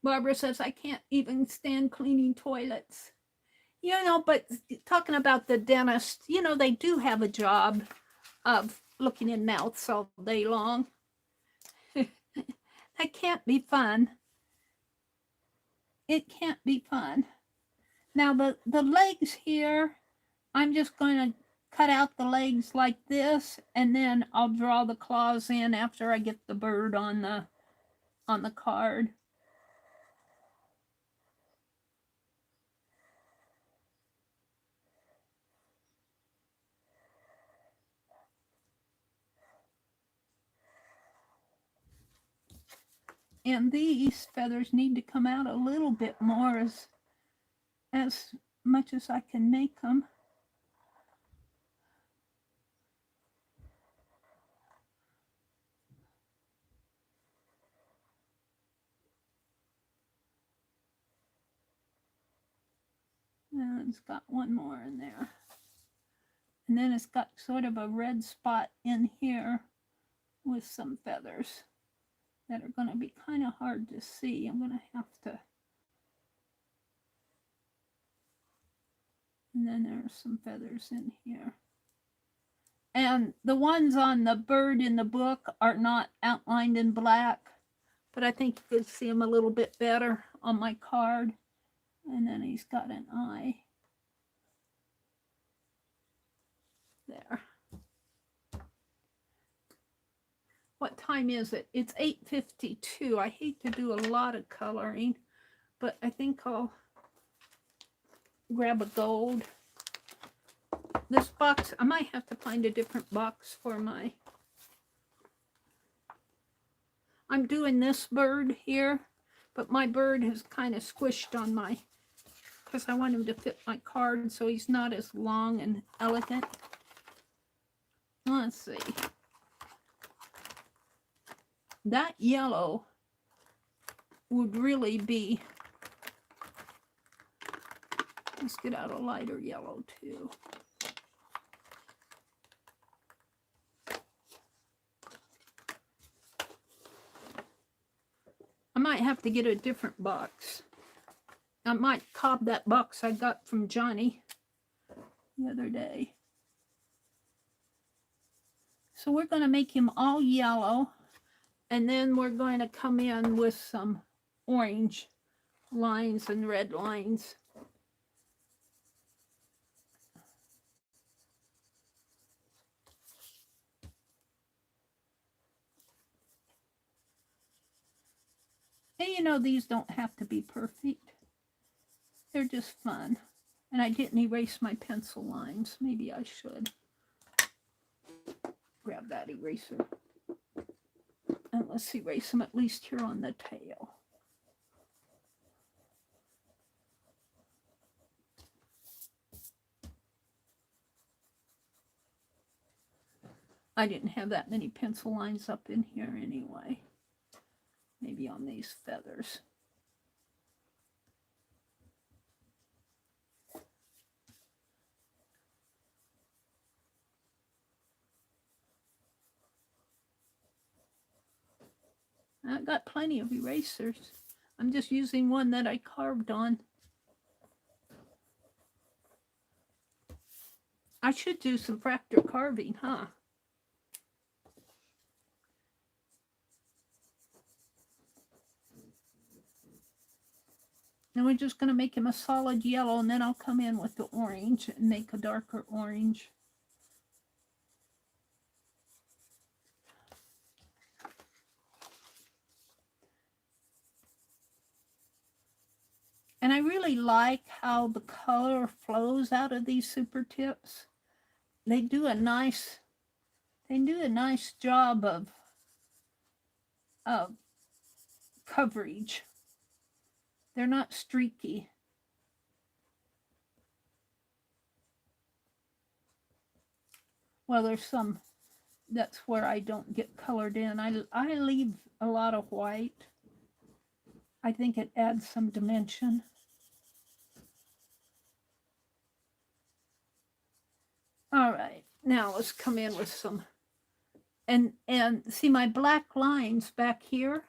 S1: Barbara says, I can't even stand cleaning toilets. You know, but talking about the dentist, you know, they do have a job of looking in mouths all day long. That can't be fun. It can't be fun. Now, the legs here, I'm just going to cut out the legs like this, and then I'll draw the claws in after I get the bird on the card. And these feathers need to come out a little bit more as much as I can make them. And it's got one more in there. And then it's got sort of a red spot in here with some feathers that are going to be kind of hard to see. I'm going to have to. And then there are some feathers in here. And the ones on the bird in the book are not outlined in black, but I think you could see them a little bit better on my card. And then he's got an eye. There. What time is it? It's 8:52. I hate to do a lot of coloring, but I think I'll grab a gold. this box, I might have to find a different box for my... I'm doing this bird here, but my bird is kind of squished on my... because I want him to fit my card so he's not as long and elegant. Let's see. That yellow would really be... Let's get out a lighter yellow too. I might have to get a different box. I might cop that box I got from Johnny the other day. So we're going to make him all yellow, and then we're going to come in with some orange lines and red lines. And you know, these don't have to be perfect. They're just fun. And I didn't erase my pencil lines. Maybe I should. Grab that eraser. And let's erase them at least here on the tail. I didn't have that many pencil lines up in here anyway. Maybe on these feathers. I've got plenty of erasers. I'm just using one that I carved on. I should do some Fraktur carving, huh? Now we're just going to make him a solid yellow, and then I'll come in with the orange and make a darker orange. And I really like how the color flows out of these super tips. They do a nice job of coverage. They're not streaky. Well, there's some, that's where I don't get colored in. I leave a lot of white. I think it adds some dimension. All right, now let's come in with some, and see my black lines back here.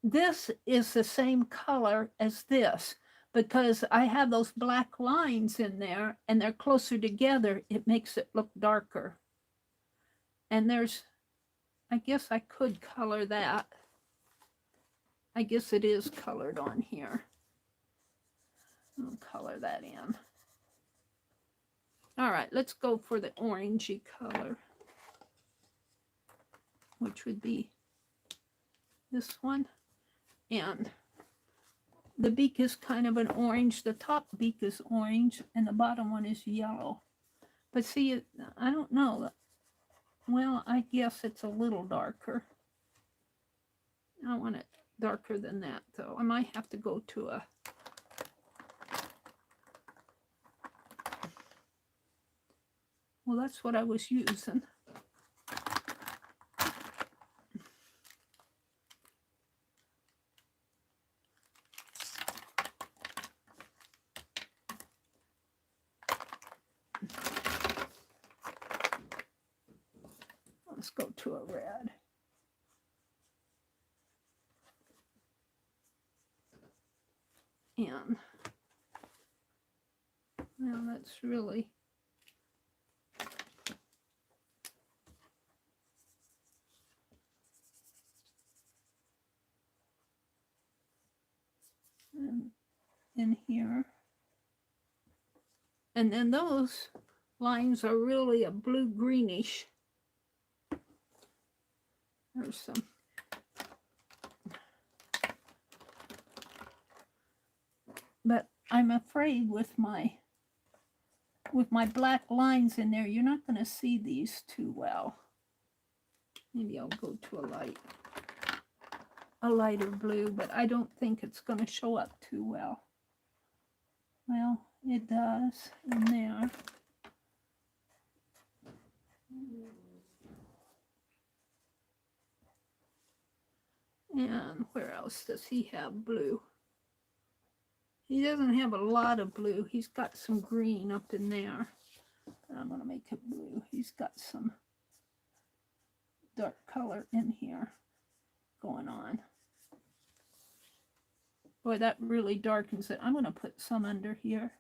S1: This is the same color as this because I have those black lines in there and they're closer together. It makes it look darker. And there's, I guess I could color that. I guess it is colored on here. I'll color that in. All right, let's go for the orangey color, which would be this one. And the beak is kind of an orange. The top beak is orange and the bottom one is yellow. But see, I don't know. Well, I guess it's a little darker. I want it darker than that, though. I might have to go to a... Well, that's what I was using. Let's go to a red. And now that's really... in here. And then those lines are really a blue greenish. There's some. But I'm afraid with my with my black lines in there, you're not going to see these too well. Maybe I'll go to a lighter blue, but I don't think it's going to show up too well. Well, it does in there. And where else does he have blue? He doesn't have a lot of blue. He's got some green up in there. I'm going to make it blue. He's got some dark color in here going on. Boy, that really darkens it. I'm going to put some under here.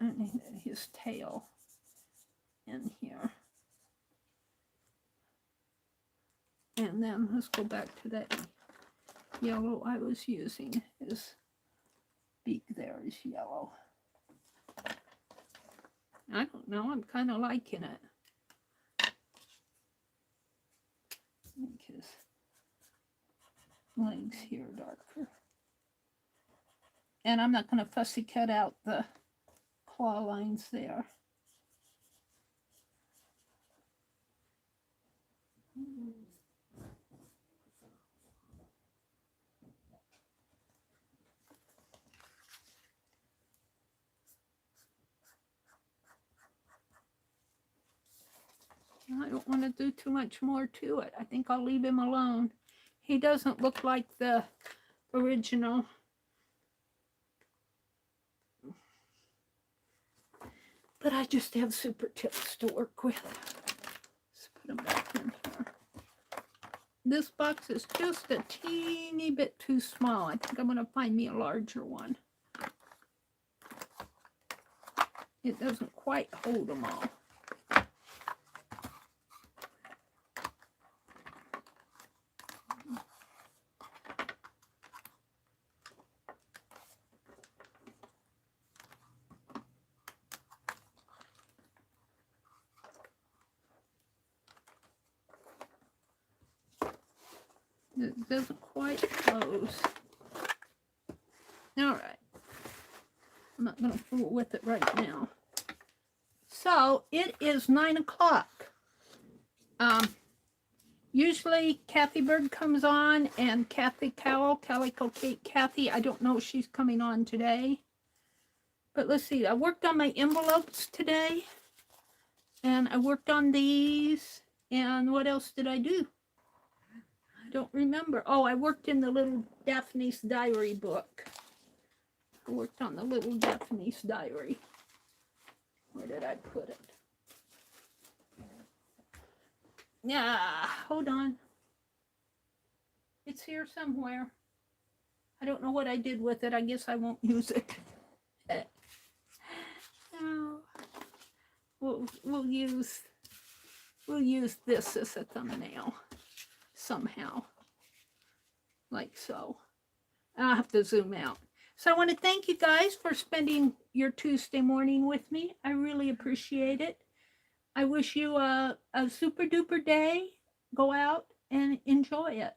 S1: And his tail in here. And then let's go back to that yellow I was using. His beak there is yellow. I don't know, I'm kind of liking it. Make his legs here darker. And I'm not going to fussy cut out the claw lines there. I don't want to do too much more to it. I think I'll leave him alone. He doesn't look like the original. But I just have super tips to work with. Let's put them back in here. This box is just a teeny bit too small. I think I'm going to find me a larger one. It doesn't quite hold them all. It doesn't quite close. All right. I'm not going to fool with it right now. So it is 9 o'clock. Usually Kathy Bird comes on and Kathy Cowell, Calico Kate Kathy. I don't know if she's coming on today. But let's see. I worked on my envelopes today. And I worked on these. And what else did I do? I don't remember. Oh, I worked in the little Daphne's diary book. I worked on the little Daphne's diary. Where did I put it? Yeah, hold on. It's here somewhere. I don't know what I did with it. I guess I won't use it. No. We'll use this as a thumbnail. Somehow, like so. I'll have to zoom out. So I want to thank you guys for spending your Tuesday morning with me. I really appreciate it. I wish you a super duper day. Go out and enjoy it.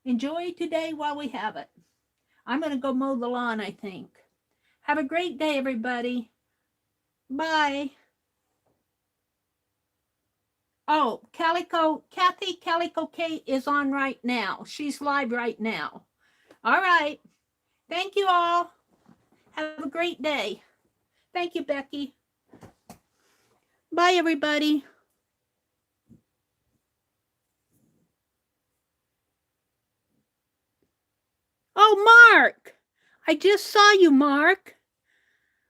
S1: Enjoy today while we have it. I'm going to go mow the lawn, I think. Have a great day, everybody. Bye. Oh, Kathy Calico Kate is on right now. She's live right now. All right. Thank you all. Have a great day. Thank you, Becky. Bye, everybody. Oh, Mark. I just saw you, Mark.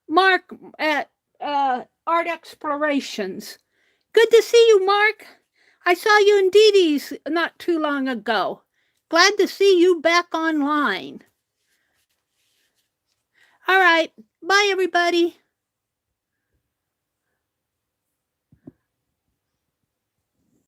S1: Mark at Art Explorations. Good to see you, Mark. I saw you in Dee Dee's not too long ago. Glad to see you back online. All right. Bye, everybody.